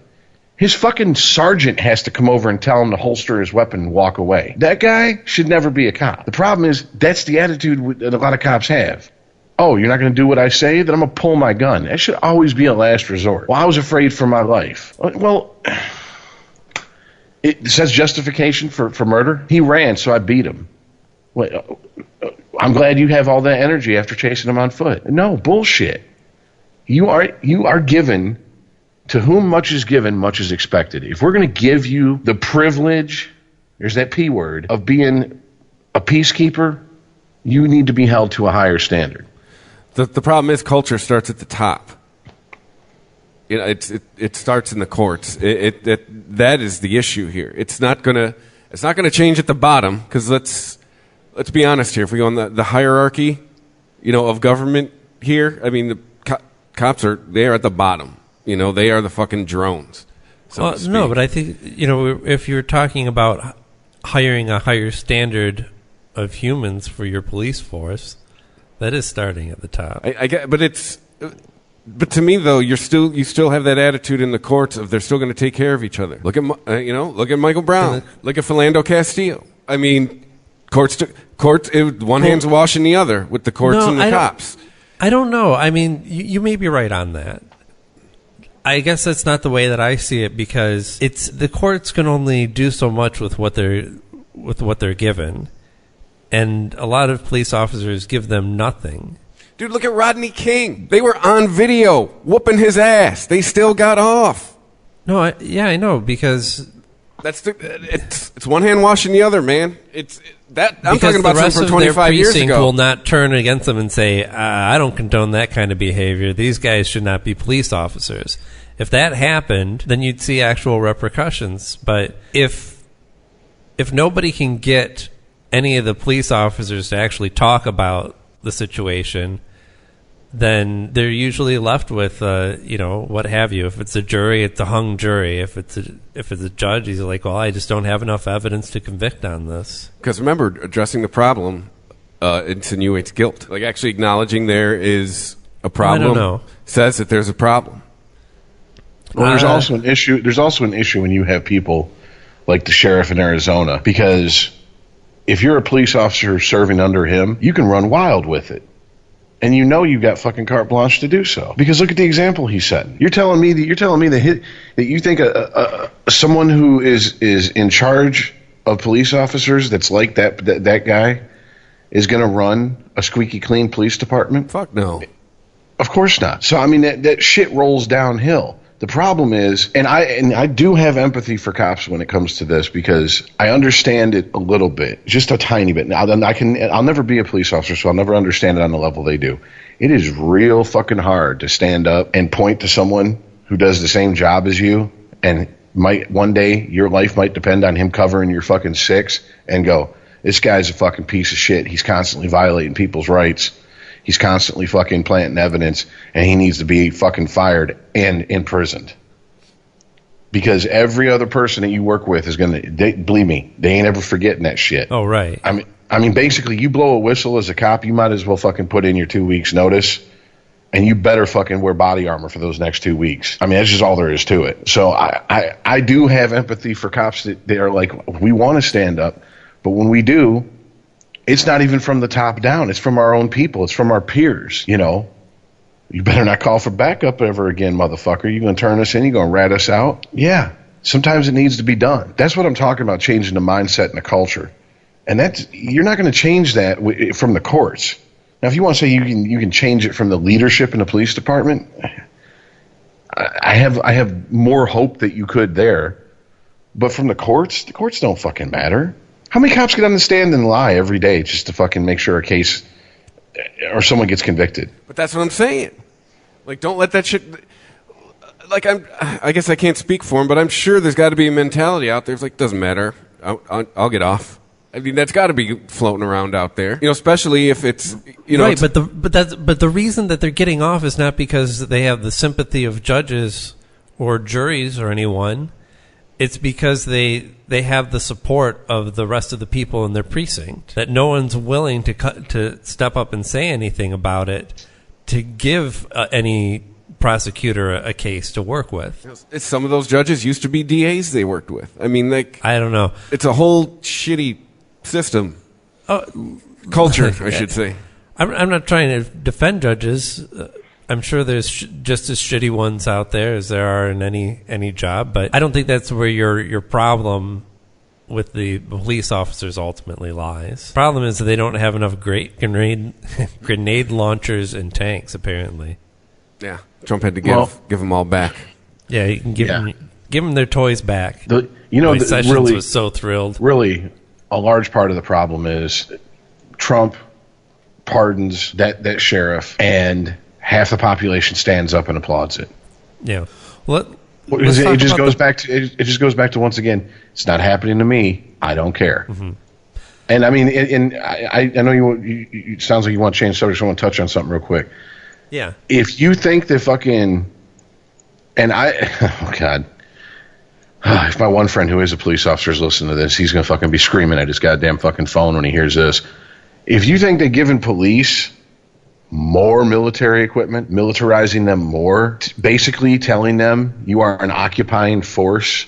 His fucking sergeant has to come over and tell him to holster his weapon and walk away. That guy should never be a cop. The problem is that's the attitude that a lot of cops have. Oh, you're not going to do what I say? Then I'm going to pull my gun. That should always be a last resort. Well, I was afraid for my life. Well, it says justification for murder. He ran, so I beat him. I'm glad you have all that energy after chasing him on foot. No, bullshit. You are given, to whom much is given, much is expected. If we're going to give you the privilege, there's that P word, of being a peacekeeper, you need to be held to a higher standard. The problem is culture starts at the top. It starts in the courts. That is the issue here. It's not gonna change at the bottom, because let's be honest here. If we go on the hierarchy, of government here, I mean, the cops are at the bottom. They are the fucking drones. No, but I think if you're talking about hiring a higher standard of humans for your police force, that is starting at the top. I get, but to me though, you still have that attitude in the courts of they're still going to take care of each other. Look at look at Michael Brown, look at Philando Castillo. I mean, courts, one hand's washing the other with the courts and the cops. I don't know. I mean, you may be right on that. I guess that's not the way that I see it, because the courts can only do so much with what they're given, and a lot of police officers give them nothing. Dude, look at Rodney King. They were on video whooping his ass. They still got off. No, I know, because it's one hand washing the other, man. I'm talking about something from 25 years ago. The rest of their precinct will not turn against them and say, I don't condone that kind of behavior. These guys should not be police officers. If that happened, then you'd see actual repercussions. But if nobody can get any of the police officers to actually talk about the situation, then they're usually left with, what have you. If it's a jury, it's a hung jury. If it's a judge, he's like, well, I just don't have enough evidence to convict on this. Because remember, addressing the problem insinuates guilt. Like, actually acknowledging there is a problem, I don't know, says that there's a problem. Well, there's also an issue. There's also an issue when you have people like the sheriff in Arizona, because if you're a police officer serving under him, you can run wild with it. And you've got fucking carte blanche to do so. Because look at the example he set. You're telling me that you think someone who is in charge of police officers that's like that guy is going to run a squeaky clean police department? Fuck no. Of course not. So I mean that shit rolls downhill. The problem is, and I do have empathy for cops when it comes to this, because I understand it a little bit, just a tiny bit. Now, I'll never be a police officer, so I'll never understand it on the level they do. It is real fucking hard to stand up and point to someone who does the same job as you, and one day your life might depend on him covering your fucking six, and go, this guy's a fucking piece of shit. He's constantly violating people's rights. He's constantly fucking planting evidence, and he needs to be fucking fired and imprisoned. Because every other person that you work with is believe me, they ain't ever forgetting that shit. Oh, right. I mean, basically, you blow a whistle as a cop, you might as well fucking put in your 2 weeks notice, and you better fucking wear body armor for those next 2 weeks. I mean, that's just all there is to it. So I do have empathy for cops that they are like, we want to stand up, but when we do, it's not even from the top down. It's from our own people. It's from our peers, You better not call for backup ever again, motherfucker. You going to turn us in? You going to rat us out? Yeah. Sometimes it needs to be done. That's what I'm talking about, changing the mindset and the culture. And you're not going to change that from the courts. Now, if you want to say you can change it from the leadership in the police department, I have more hope that you could there. But from the courts don't fucking matter. How many cops get on the stand and lie every day just to fucking make sure a case or someone gets convicted? But that's what I'm saying. Like, don't let that shit. Like, I guess I can't speak for him, but I'm sure there's got to be a mentality out there. It's like, doesn't matter. I'll get off. I mean, that's got to be floating around out there. Especially if it's right. But the reason that they're getting off is not because they have the sympathy of judges or juries or anyone. It's because they have the support of the rest of the people in their precinct, that no one's willing to step up and say anything about it, to give any prosecutor a case to work with. Some of those judges used to be DAs they worked with. I mean, I don't know. It's a whole shitty system. Culture, I should say. I'm not trying to defend judges. I'm sure there's just as shitty ones out there as there are in any job, but I don't think that's where your problem with the police officers ultimately lies. Problem is that they don't have enough great grenade launchers and tanks, apparently. Yeah, Trump had to give them all back. Yeah, you can give them their toys back. Sessions really, was so thrilled. Really, a large part of the problem is Trump pardons that sheriff, and half the population stands up and applauds it. Yeah. It just goes back to once again, it's not happening to me. I don't care. Mm-hmm. And I mean, I know you. It sounds like you want to change subject. So I want to touch on something real quick. Yeah. If you think that fucking, oh God, if my one friend who is a police officer is listening to this, he's gonna fucking be screaming at his goddamn fucking phone when he hears this. If you think that giving police more military equipment, militarizing them more, basically telling them you are an occupying force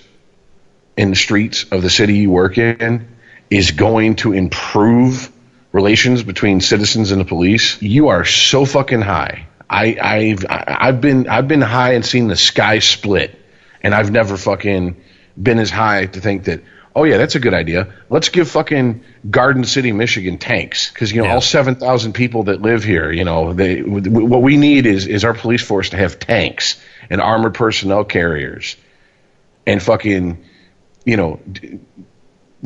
in the streets of the city you work in is going to improve relations between citizens and the police, you are so fucking high. I've been high and seen the sky split, and I've never fucking been as high to think that, oh yeah, that's a good idea. Let's give fucking Garden City, Michigan tanks, because all 7,000 people that live here, what we need is our police force to have tanks and armored personnel carriers and fucking,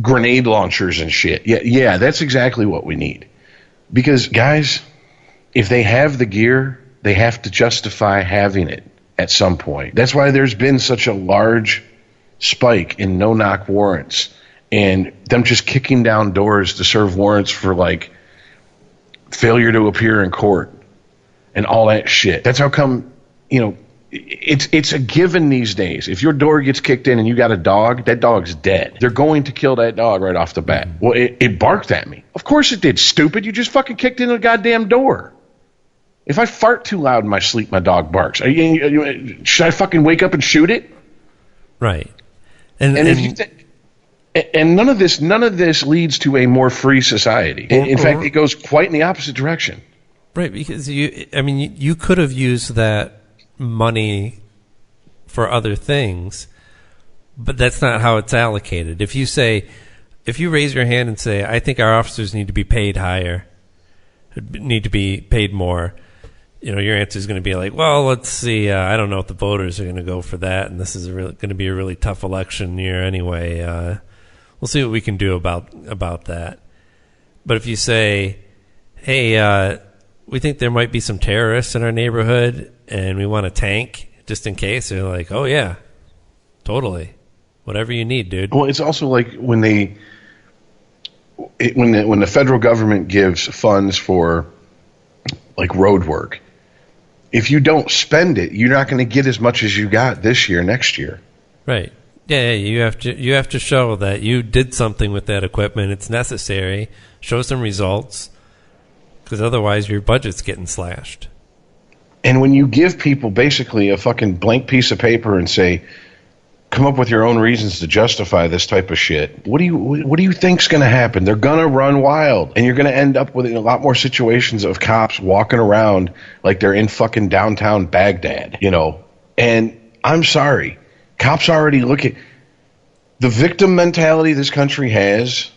grenade launchers and shit. Yeah, that's exactly what we need. Because guys, if they have the gear, they have to justify having it at some point. That's why there's been such a large spike in no-knock warrants and them just kicking down doors to serve warrants for like failure to appear in court and all that shit. That's how come, it's a given these days. If your door gets kicked in and you got a dog, that dog's dead. They're going to kill that dog right off the bat. Well, it barked at me. Of course it did, stupid. You just fucking kicked in a goddamn door. If I fart too loud in my sleep, my dog barks. Should I fucking wake up and shoot it? Right. And none of this leads to a more free society. In fact, it goes quite in the opposite direction. Right, because you could have used that money for other things, but that's not how it's allocated. If you raise your hand and say, I think our officers need to be paid higher, need to be paid more, your answer is going to be like, well, let's see. I don't know if the voters are going to go for that, and this is going to be a really tough election year anyway. We'll see what we can do about that. But if you say, hey, we think there might be some terrorists in our neighborhood, and we want a tank just in case, they're like, oh yeah, totally, whatever you need, dude. Well, it's also like when the federal government gives funds for like road work. If you don't spend it, you're not going to get as much as you got this year, next year. Right. Yeah, you have to show that you did something with that equipment. It's necessary. Show some results, because otherwise your budget's getting slashed. And when you give people basically a fucking blank piece of paper and say, come up with your own reasons to justify this type of shit, what do you think's going to happen? They're going to run wild, and you're going to end up with a lot more situations of cops walking around like they're in fucking downtown Baghdad, And I'm sorry, cops already look at the victim mentality this country has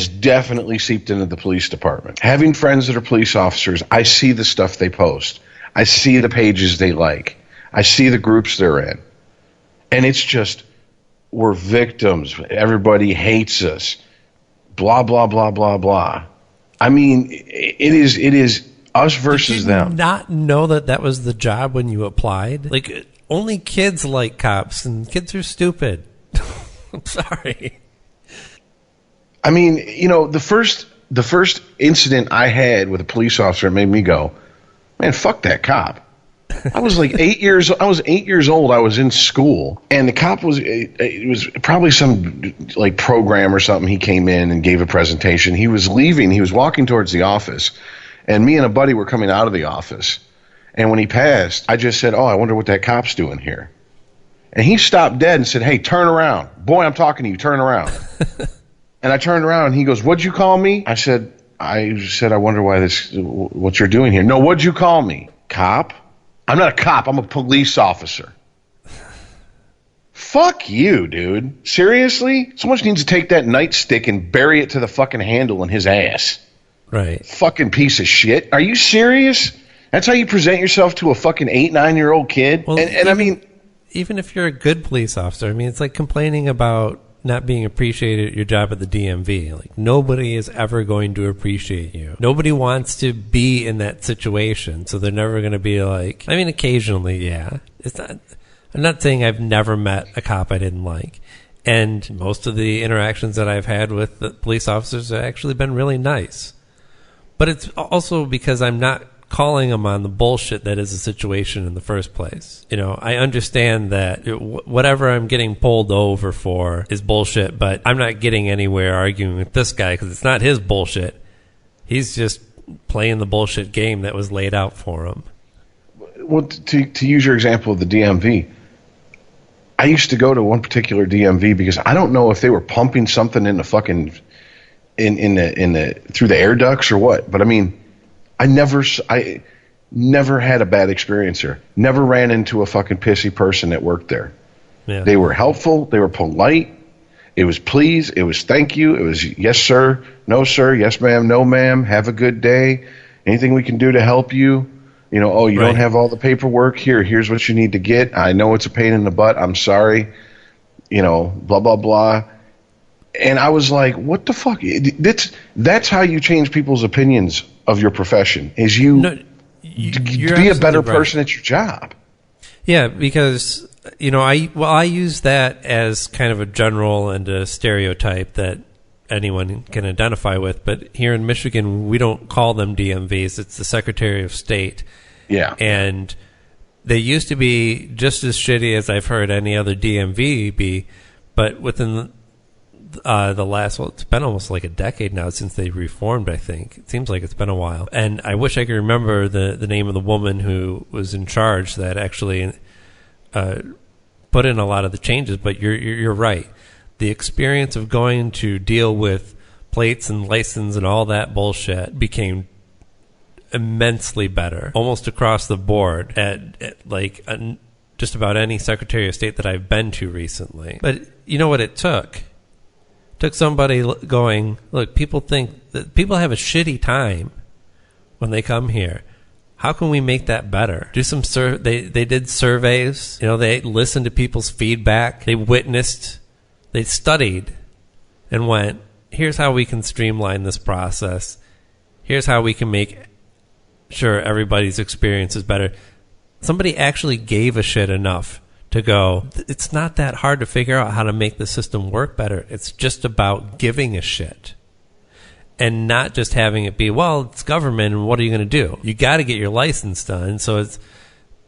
definitely seeped into the police department. Having friends that are police officers, I see the stuff they post. I see the pages they like. I see the groups they're in. And it's just, we're victims. Everybody hates us. Blah, blah, blah, blah, blah. I mean, it is us versus them. Did you not know that was the job when you applied? Like, only kids like cops, and kids are stupid. I'm sorry. I mean, the first incident I had with a police officer made me go, man, fuck that cop. I was 8 years old. I was in school, and the cop it was probably some like program or something. He came in and gave a presentation. He was leaving. He was walking towards the office, and me and a buddy were coming out of the office. And when he passed, I just said, oh, I wonder what that cop's doing here. And he stopped dead and said, hey, turn around. Boy, I'm talking to you. Turn around. And I turned around, and he goes, what'd you call me? I said, I wonder what you're doing here. No, what'd you call me? Cop? I'm not a cop. I'm a police officer. Fuck you, dude. Seriously? Someone needs to take that nightstick and bury it to the fucking handle in his ass. Right. Fucking piece of shit. Are you serious? That's how you present yourself to a fucking 8-9-year-old kid? Well, and I mean... Even if you're a good police officer, I mean, it's like complaining about not being appreciated at your job at the DMV. Like, nobody is ever going to appreciate you. Nobody wants to be in that situation, so they're never going to be like... I mean, occasionally, yeah. It's not... I'm not saying I've never met a cop I didn't like. And most of the interactions that I've had with the police officers have actually been really nice. But it's also because I'm not calling them on the bullshit that is the situation in the first place. You know, I understand that whatever I'm getting pulled over for is bullshit, but I'm not getting anywhere arguing with this guy because it's not his bullshit. He's just playing the bullshit game that was laid out for him. Well, to use your example of the DMV, I used to go to one particular DMV because I don't know if they were pumping something in the fucking in the through the air ducts or what, but I mean, I never had a bad experience there. Never ran into a fucking pissy person that worked there. Yeah. They were helpful. They were polite. It was please. It was thank you. It was yes sir, no sir, yes ma'am, no ma'am. Have a good day. Anything we can do to help you? You know, oh, you don't have all the paperwork here. Here's what you need to get. I know it's a pain in the butt. I'm sorry. You know, blah, blah, blah. And I was like, what the fuck? That's how you change people's opinions of your profession, is you be a better person at your job. Yeah, because, you know, I use that as kind of a general and a stereotype that anyone can identify with, but here in Michigan, we don't call them DMVs. It's the Secretary of State. Yeah. And they used to be just as shitty as I've heard any other DMV be, but within the last, well, it's been almost like a decade now since they reformed, I think. It seems like it's been a while. And I wish I could remember the name of the woman who was in charge that actually put in a lot of the changes, but you're right. The experience of going to deal with plates and license and all that bullshit became immensely better, almost across the board at just about any Secretary of State that I've been to recently. But you know what it took? It took somebody going, look, people think that people have a shitty time when they come here. How can we make that better? Do some they did surveys. You know, they listened to people's feedback. They witnessed. They studied and went, here's how we can streamline this process. Here's how we can make sure everybody's experience is better. Somebody actually gave a shit enough to go, it's not that hard to figure out how to make the system work better. It's just about giving a shit. And not just having it be, well, it's government, and what are you going to do? You got to get your license done, so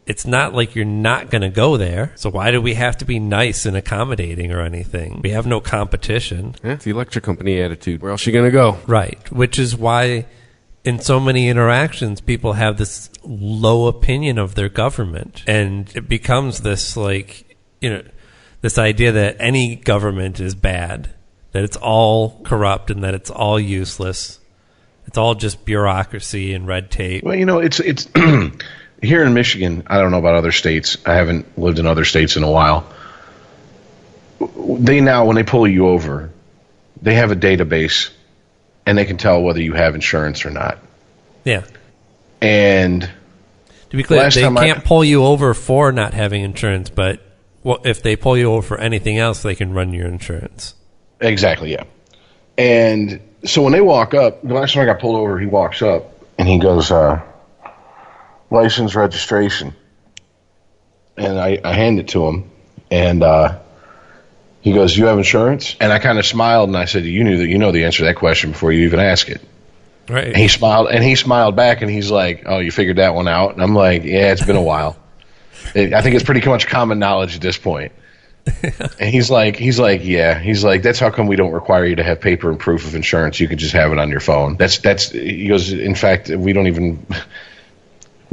it's not like you're not going to go there. So why do we have to be nice and accommodating or anything? We have no competition. Yeah, it's the electric company attitude. Where else are you going to go? Right, which is why in so many interactions, people have this low opinion of their government. And it becomes this, like, you know, this idea that any government is bad, that it's all corrupt and that it's all useless. It's all just bureaucracy and red tape. Well, you know, it's here in Michigan, I don't know about other states. I haven't lived in other states in a while. They now, when they pull you over, they have a database, and they can tell whether you have insurance or not. Yeah. And to be clear, they can't pull you over for not having insurance, but if they pull you over for anything else, they can run your insurance. Exactly, yeah. And so when they walk up, the last time I got pulled over, he walks up, and he goes, license, registration. And I hand it to him, and he goes, you have insurance? And I kind of smiled, and I said, you know the answer to that question before you even ask it. Right. And he smiled back, and he's like, oh, you figured that one out? And I'm like, yeah, it's been a while. I think it's pretty much common knowledge at this point. And he's like, yeah. He's like, that's how come we don't require you to have paper and proof of insurance. You can just have it on your phone. He goes, in fact, we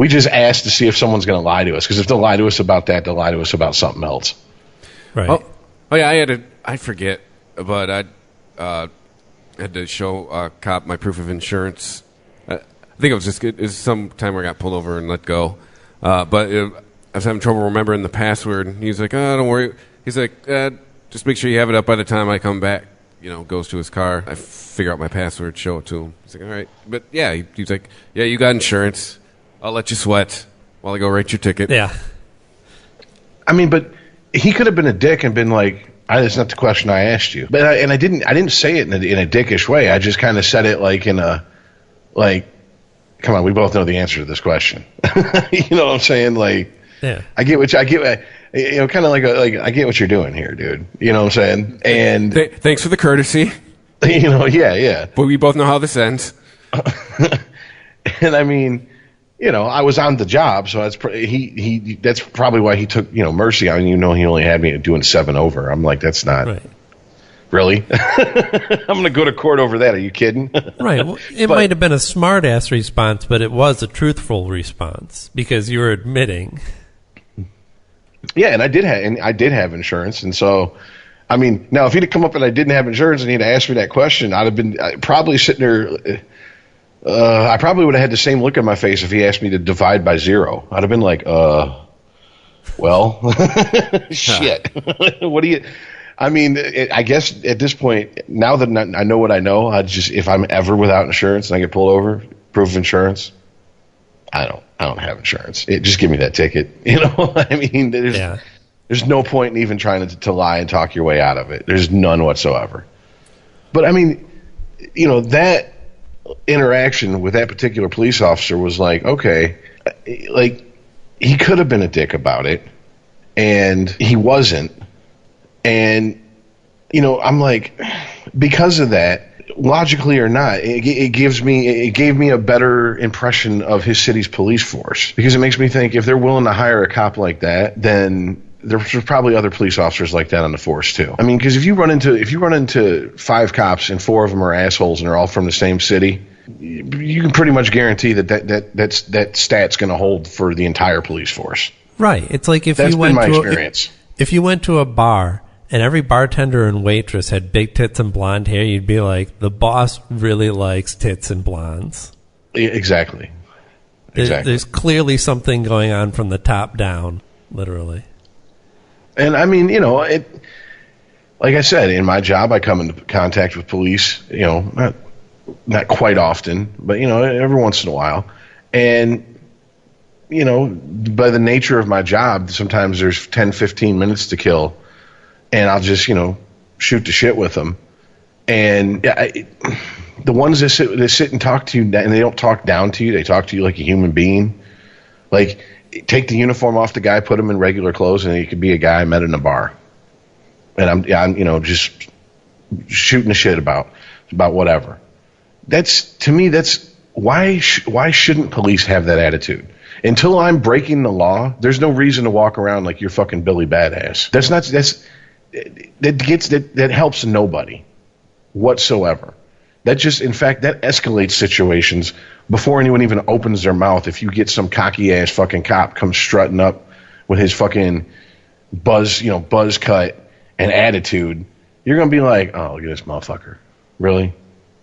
just ask to see if someone's going to lie to us. Because if they'll lie to us about that, they'll lie to us about something else. Right. Oh yeah, I forget, but I had to show a cop my proof of insurance. I think it was some time where I got pulled over and let go. But I was having trouble remembering the password. And he was like, oh, don't worry. He's like, just make sure you have it up by the time I come back. Goes to his car. I figure out my password, show it to him. He's like, all right. But yeah, he's like, yeah, you got insurance. I'll let you sweat while I go write your ticket. Yeah. I mean, but he could have been a dick and been like, that's not the question I asked you. But I didn't say it in a dickish way. I just kind of said it like in a, like, come on, we both know the answer to this question. You know what I'm saying? Like, yeah. I get, kind of like I get what you're doing here, dude. You know what I'm saying? And thanks for the courtesy. Yeah. But we both know how this ends. And I mean, I was on the job, so that's that's probably why he took mercy on. He only had me doing 7 over. I'm like, that's not right. Really. I'm going to go to court over that. Are you kidding? Right. Well, it might have been a smart-ass response, but it was a truthful response because you were admitting. Yeah, and I did have insurance, and so, I mean, now if he'd have come up and I didn't have insurance and he'd asked me that question, I'd have been probably sitting there. I probably would have had the same look on my face if he asked me to divide by 0. I'd have been like, well, shit. What do you? I mean, I guess at this point, now that I know what I know, if I'm ever without insurance and I get pulled over, proof of insurance, I don't have insurance. Just give me that ticket. I mean, there's no point in even trying to lie and talk your way out of it. There's none whatsoever. But I mean, that interaction with that particular police officer was like, okay, like he could have been a dick about it, and he wasn't. And, I'm like, because of that, logically or not, it gave me a better impression of his city's police force, because it makes me think if they're willing to hire a cop like that, then there's probably other police officers like that on the force too. I mean, because if you run into 5 cops and 4 of them are assholes and they're all from the same city, you can pretty much guarantee that stat's going to hold for the entire police force. Right. It's like if you went to a bar and every bartender and waitress had big tits and blonde hair, you'd be like, the boss really likes tits and blondes. Exactly. There's clearly something going on from the top down, literally. And I mean, like I said, in my job, I come into contact with police, not quite often, but, every once in a while. And, by the nature of my job, sometimes there's 10, 15 minutes to kill. And I'll just, shoot the shit with them. And the ones that sit and talk to you, and they don't talk down to you. They talk to you like a human being. Like, take the uniform off the guy, put him in regular clothes, and he could be a guy I met in a bar. And I'm just shooting the shit about whatever. To me, why shouldn't police have that attitude? Until I'm breaking the law, there's no reason to walk around like you're fucking Billy Badass. That helps nobody whatsoever. That escalates situations before anyone even opens their mouth. If you get some cocky ass fucking cop come strutting up with his fucking buzz cut and attitude, you're gonna be like, oh, look at this motherfucker. Really?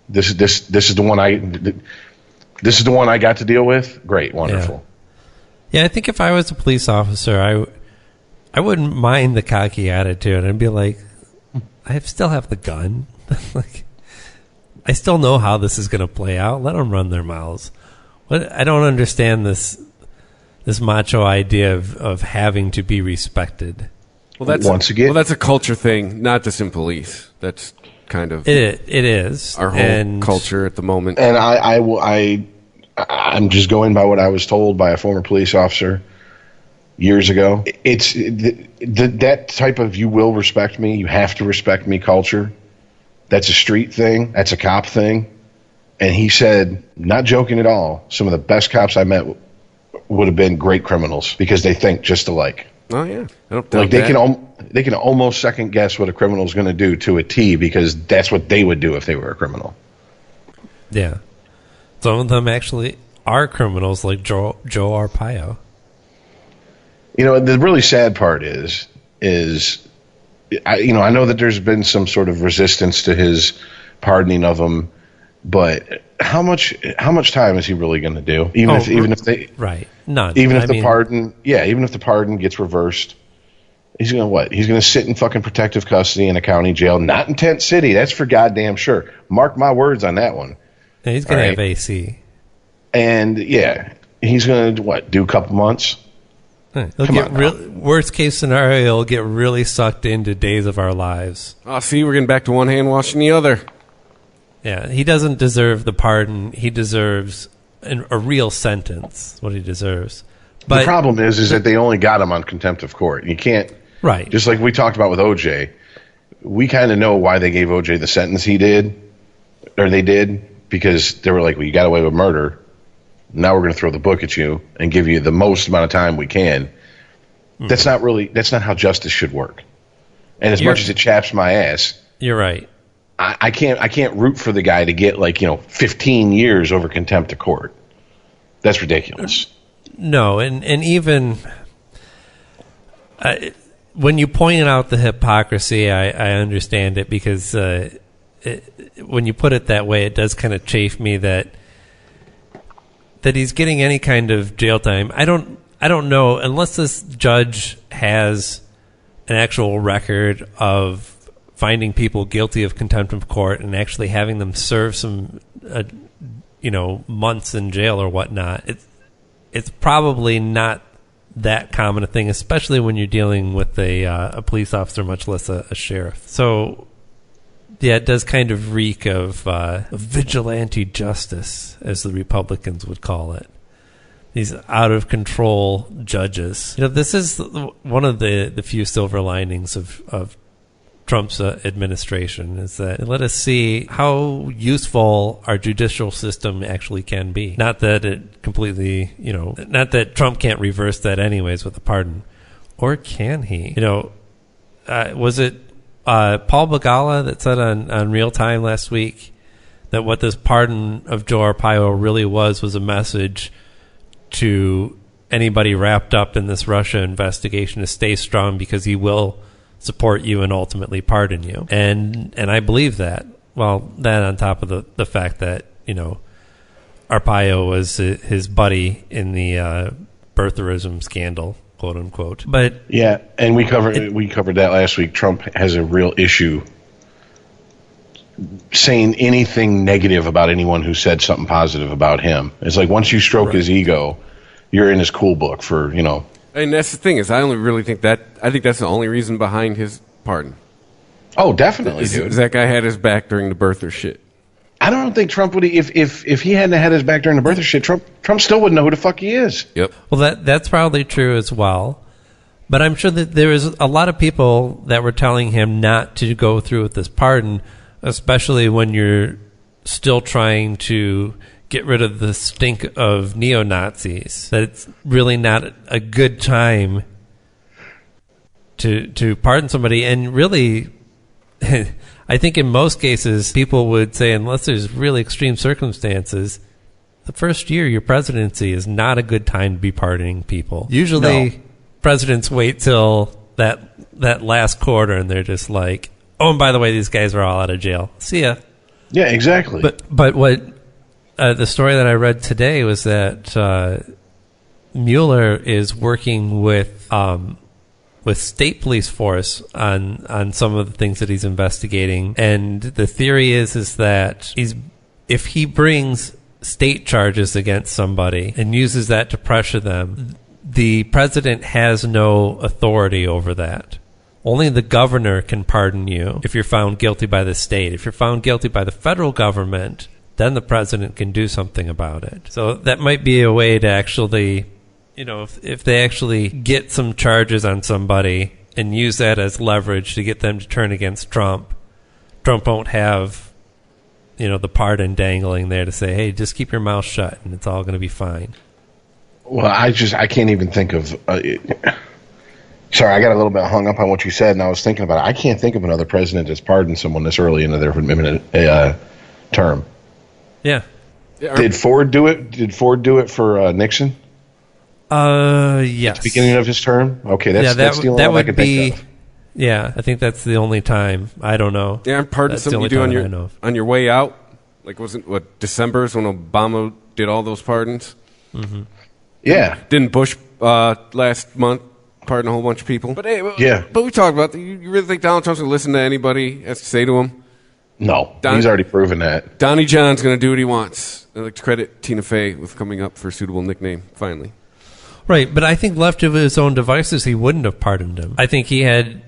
This is the one I got to deal with? Great, wonderful. Yeah, I think if I was a police officer, I wouldn't mind the cocky attitude. I'd be like, I still have the gun. Like, I still know how this is going to play out. Let them run their mouths. I don't understand this macho idea of having to be respected. Well, that's a culture thing, not just in police. That's kind of it is our whole culture at the moment. And I'm just going by what I was told by a former police officer years ago. It's that type of "you will respect me, you have to respect me" culture. That's a street thing. That's a cop thing. And he said, not joking at all, some of the best cops I met would have been great criminals because they think just alike. Oh yeah, they can almost second guess what a criminal is going to do to a T because that's what they would do if they were a criminal. Yeah, some of them actually are criminals, like Joe Arpaio. The really sad part is I know that there's been some sort of resistance to his pardoning of him, but how much time is he really going to do? Even if the pardon gets reversed, He's going to what? He's going to sit in fucking protective custody in a county jail, not in Tent City. That's for goddamn sure. Mark my words on that one. Yeah, he's going to have AC. And, yeah, he's going to, what, do a couple months? Worst case scenario, he'll get really sucked into Days of Our Lives. Oh, see, we're getting back to one hand washing the other. Yeah, he doesn't deserve the pardon. He deserves a real sentence, what he deserves. But the problem is that they only got him on contempt of court. You can't, right? Just like we talked about with OJ, we kind of know why they gave OJ the sentence he did, or they did, because they were like, well, you got away with murder. Now we're going to throw the book at you and give you the most amount of time we can. Mm-hmm. That's not how justice should work. And as much as it chaps my ass, you're right. I can't root for the guy to get 15 years over contempt of court. That's ridiculous. No, and even when you pointed out the hypocrisy, I understand it, because when you put it that way, it does kind of chafe me that he's getting any kind of jail time. I don't know, unless this judge has an actual record of finding people guilty of contempt of court and actually having them serve some months in jail or whatnot. It's probably not that common a thing, especially when you're dealing with a police officer, much less a sheriff. So, yeah, it does kind of reek of vigilante justice, as the Republicans would call it. These out-of-control judges. This is one of the few silver linings of Trump's administration, is that let us see how useful our judicial system actually can be. Not that it completely, not that Trump can't reverse that anyways with a pardon. Or can he? Was it Paul Begala that said on Real Time last week that what this pardon of Joe Arpaio really was a message to anybody wrapped up in this Russia investigation to stay strong, because he will support you and ultimately pardon you. And I believe that. Well, that on top of the fact that, Arpaio was his buddy in the birtherism scandal, quote unquote. But yeah, and we covered that last week. Trump has a real issue saying anything negative about anyone who said something positive about him. It's like once you stroke his ego, you're in his cool book for, And that's the thing, is I think that's the only reason behind his pardon. Oh, definitely, dude. That guy had his back during the birther shit. I don't think Trump would, if he hadn't had his back during the birther shit, Trump still wouldn't know who the fuck he is. Yep. Well, that's probably true as well. But I'm sure that there was a lot of people that were telling him not to go through with this pardon, especially when you're still trying to get rid of the stink of neo-Nazis, that it's really not a good time to pardon somebody. And really, I think in most cases, people would say, unless there's really extreme circumstances, the first year of your presidency is not a good time to be pardoning people. Usually, presidents wait till that last quarter, and they're just like, oh, and by the way, these guys are all out of jail. See ya. Yeah, exactly. But what the story that I read today was that Mueller is working with state police force on some of the things that he's investigating, and the theory is that if he brings state charges against somebody and uses that to pressure them, the president has no authority over that. Only the governor can pardon you if you're found guilty by the state. If you're found guilty by the federal government, then the president can do something about it. So that might be a way to actually, if they actually get some charges on somebody and use that as leverage to get them to turn against Trump won't have, the pardon dangling there to say, hey, just keep your mouth shut and it's all going to be fine. Well, I can't even think of... Sorry, I got a little bit hung up on what you said, and I was thinking about it. I can't think of another president that's pardoned someone this early into their term. Yeah. Did Ford do it? Did Ford do it for Nixon? Yes. At the beginning of his term? Okay, that's the only one I can think of. Yeah, I think that's the only time. I don't know. Yeah, pardon something you do on your way out. Like, wasn't December is when Obama did all those pardons? Mm-hmm. Yeah. Didn't Bush last month pardon a whole bunch of people. But hey, Yeah. But we talked about you really think Donald Trump's going to listen to anybody has to say to him? No, he's already proven that. Donnie John's going to do what he wants. I'd like to credit Tina Fey with coming up for a suitable nickname, finally. Right, but I think left to his own devices, he wouldn't have pardoned him. I think he had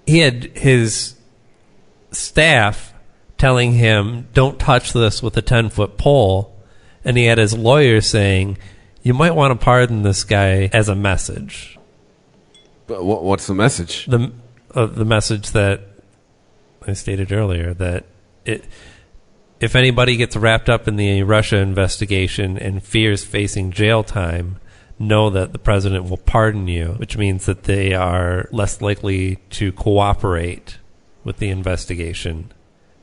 his staff telling him, don't touch this with a 10-foot pole, and he had his lawyer saying, you might want to pardon this guy as a message. But what's the message? The message that I stated earlier, that if anybody gets wrapped up in the Russia investigation and fears facing jail time, know that the president will pardon you, which means that they are less likely to cooperate with the investigation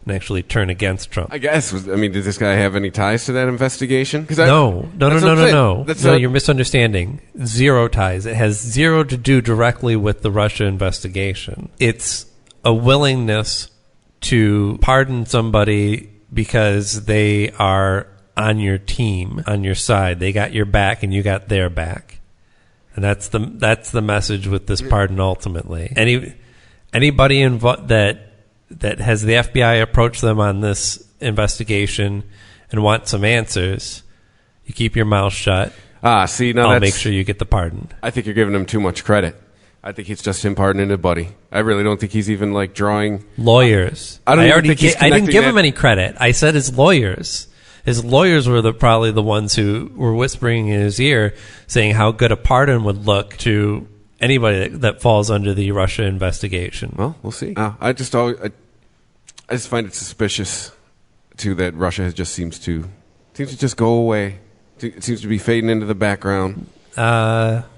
and actually turn against Trump. I guess. Did this guy have any ties to that investigation? No, No, you're misunderstanding. Zero ties. It has zero to do directly with the Russia investigation. It's a willingness to pardon somebody because they are on your team, on your side. They got your back and you got their back. And that's the message with this pardon ultimately. Anybody that has the FBI approach them on this investigation and want some answers, you keep your mouth shut. I'll make sure you get the pardon. I think you're giving him too much credit. I think it's just him pardoning a buddy. I really don't think he's even drawing lawyers. I didn't give him any credit. I said his lawyers. His lawyers were probably the ones who were whispering in his ear, saying how good a pardon would look to anybody that falls under the Russia investigation. Well, we'll see. I just find it suspicious too that Russia just seems to just go away. It seems to be fading into the background. Well,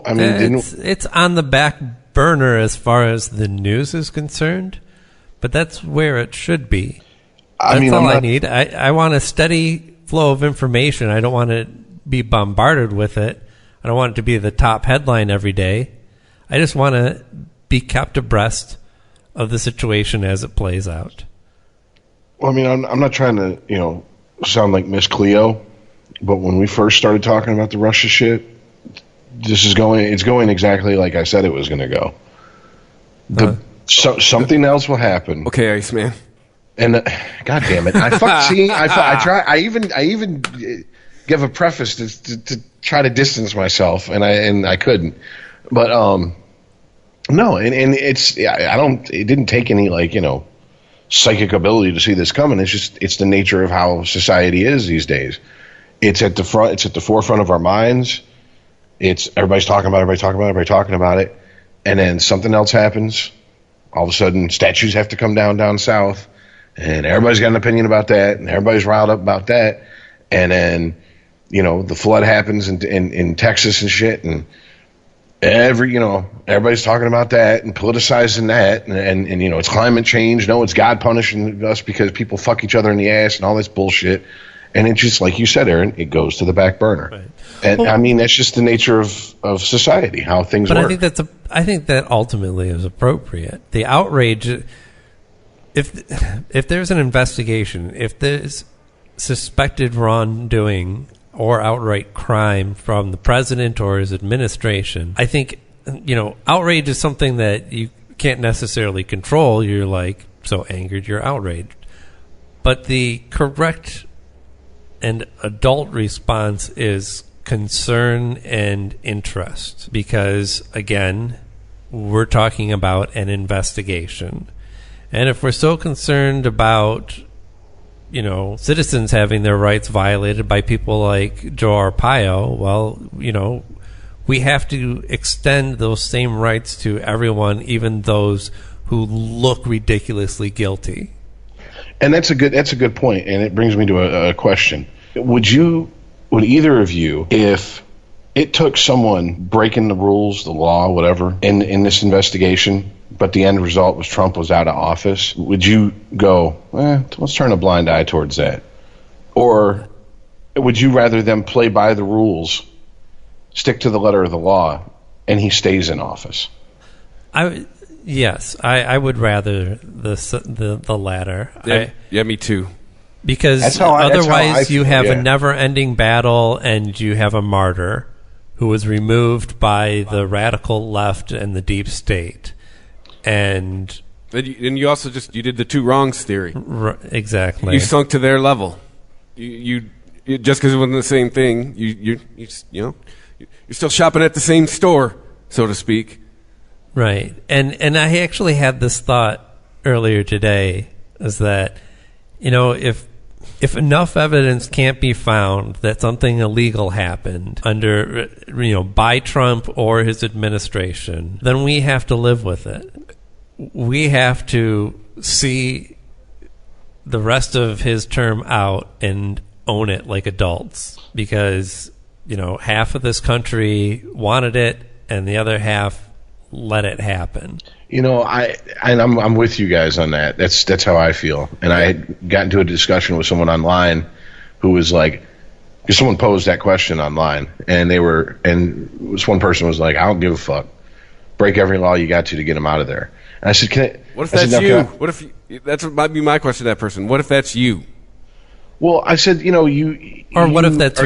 it's on the back burner as far as the news is concerned, but that's where it should be. That's all I need. I want a steady flow of information. I don't want to be bombarded with it. I don't want it to be the top headline every day. I just want to be kept abreast of the situation as it plays out. Well, I'm not trying to, sound like Miss Cleo, but when we first started talking about the Russia shit, it's going exactly like I said it was going to go. Something else will happen. Okay, Iceman. And God damn it! I even give a preface to try to distance myself, and I couldn't. But no, and it didn't take any psychic ability to see this coming. It's the nature of how society is these days. It's at the forefront of our minds. It's everybody's talking about it, and then something else happens. All of a sudden, statues have to come down south. And everybody's got an opinion about that, and everybody's riled up about that. And then, the flood happens in Texas and shit, and everybody's talking about that and politicizing that, and it's climate change. No, it's God punishing us because people fuck each other in the ass and all this bullshit. And it's just like you said, Aaron, it goes to the back burner. Right. And that's just the nature of society, how things work. But I think that ultimately is appropriate. The outrage. If there's an investigation, if there's suspected wrongdoing or outright crime from the president or his administration, I think, outrage is something that you can't necessarily control. You're so angered, you're outraged. But the correct and adult response is concern and interest. Because, again, we're talking about an investigation. And if we're so concerned about, citizens having their rights violated by people like Joe Arpaio, well, we have to extend those same rights to everyone, even those who look ridiculously guilty. And that's a good point, and it brings me to a question. Would either of you, if it took someone breaking the rules, the law, whatever, in this investigation, but the end result was Trump was out of office, would you go, let's turn a blind eye towards that? Or would you rather them play by the rules, stick to the letter of the law, and he stays in office? Yes, I would rather the latter. Yeah, me too. Because otherwise you have a never-ending battle and you have a martyr who was removed by the radical left and the deep state. And you also you did the two wrongs theory. Exactly. You sunk to their level. You just because it wasn't the same thing, you're still shopping at the same store, so to speak. Right. And I actually had this thought earlier today, is that, if enough evidence can't be found that something illegal happened under, by Trump or his administration, then we have to live with it. We have to see the rest of his term out and own it like adults, because, half of this country wanted it and the other half let it happen. I'm with you guys on that. That's how I feel. And I had gotten into a discussion with someone online who was like, because someone posed that question online, and this one person was like, I don't give a fuck. Break every law you got to get him out of there. And I said, what if that's you? What if that's what might be my question to that person? What if that's you? Well, I said, what if that's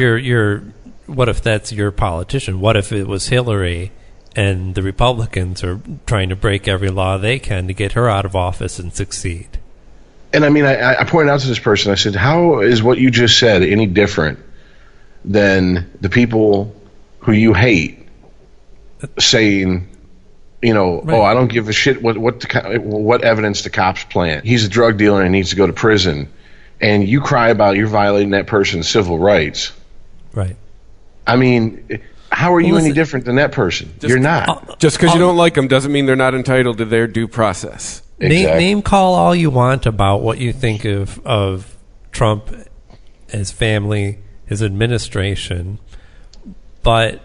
what if that's your politician? What if it was Hillary and the Republicans are trying to break every law they can to get her out of office and succeed? And I pointed out to this person, I said, how is what you just said any different than the people who you hate saying, right. Oh, I don't give a shit what evidence the cops plant. He's a drug dealer and needs to go to prison. And you cry about you're violating that person's civil rights. Right. I mean, how are you any different than that person? You're not. Just because you don't like them doesn't mean they're not entitled to their due process. Exactly. Name call all you want about what you think of Trump, his family, his administration, but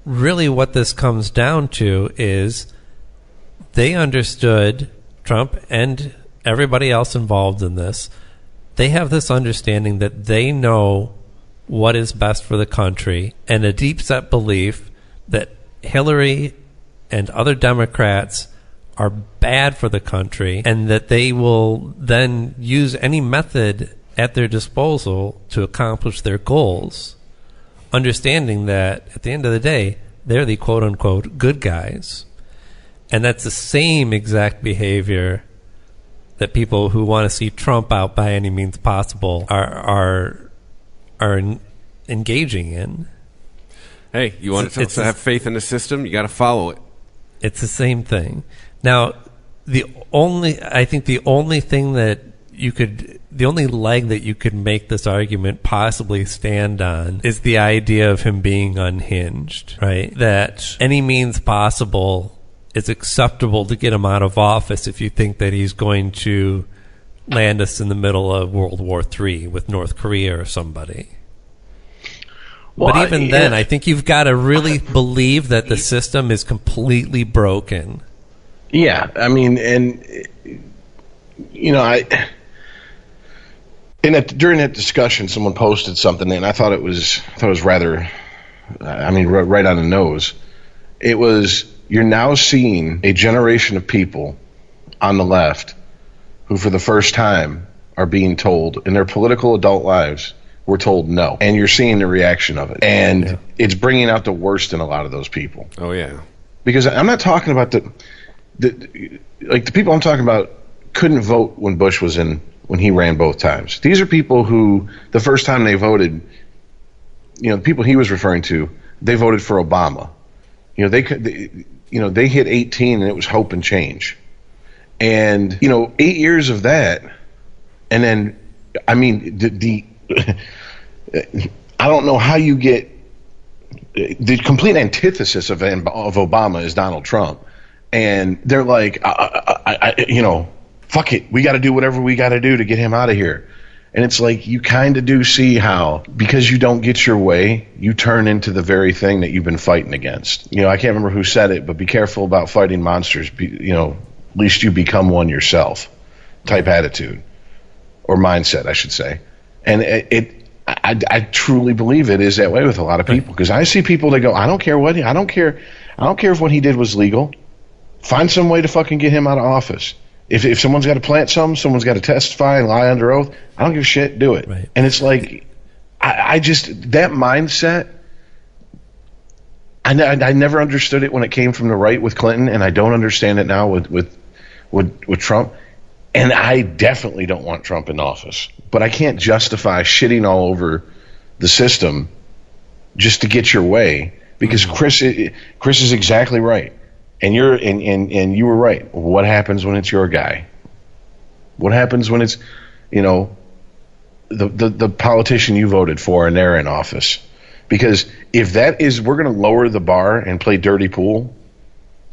really what this comes down to is they understood, Trump and everybody else involved in this, they have this understanding that they know what is best for the country, and a deep-set belief that Hillary and other Democrats are bad for the country, and that they will then use any method at their disposal to accomplish their goals, understanding that at the end of the day, they're the quote-unquote good guys. And that's the same exact behavior that people who want to see Trump out by any means possible are engaging in. Hey, you want to have faith in the system, you got to follow it. It's the same thing. Now, the only leg that you could make this argument possibly stand on is the idea of him being unhinged, right? That any means possible is acceptable to get him out of office if you think that he's going to land us in the middle of World War III with North Korea or somebody. Well, but even then, I think you've got to really believe that the system is completely broken. Yeah, I mean, and during that discussion, someone posted something, and I thought it was rather, right on the nose. It was, you're now seeing a generation of people on the left who, for the first time, are being told in their political adult lives, we're told no. And you're seeing the reaction of it. And it's bringing out the worst in a lot of those people. Oh, yeah. Because I'm not talking about the people I'm talking about couldn't vote when Bush was when he ran both times. These are people who, the first time they voted, the people he was referring to, they voted for Obama. They hit 18 and it was hope and change. And, 8 years of that. And then, I don't know how you get the complete antithesis of Obama is Donald Trump. And they're like, fuck it. We got to do whatever we got to do to get him out of here. And it's like, you kind of do see how, because you don't get your way, you turn into the very thing that you've been fighting against. I can't remember who said it, but be careful about fighting monsters. At least you become one yourself type attitude or mindset, I should say. And I truly believe it is that way with a lot of people, because I see people that go, I don't care if what he did was legal. Find some way to fucking get him out of office. If someone's got to plant something, someone's got to testify and lie under oath, I don't give a shit, do it. Right. And it's like, I just, that mindset I never understood it when it came from the right with Clinton, and I don't understand it now with Trump. And I definitely don't want Trump in office. But I can't justify shitting all over the system just to get your way, because Chris is exactly right. And you were right. What happens when it's your guy? What happens when it's, the politician you voted for and they're in office? Because if that is, we're going to lower the bar and play dirty pool,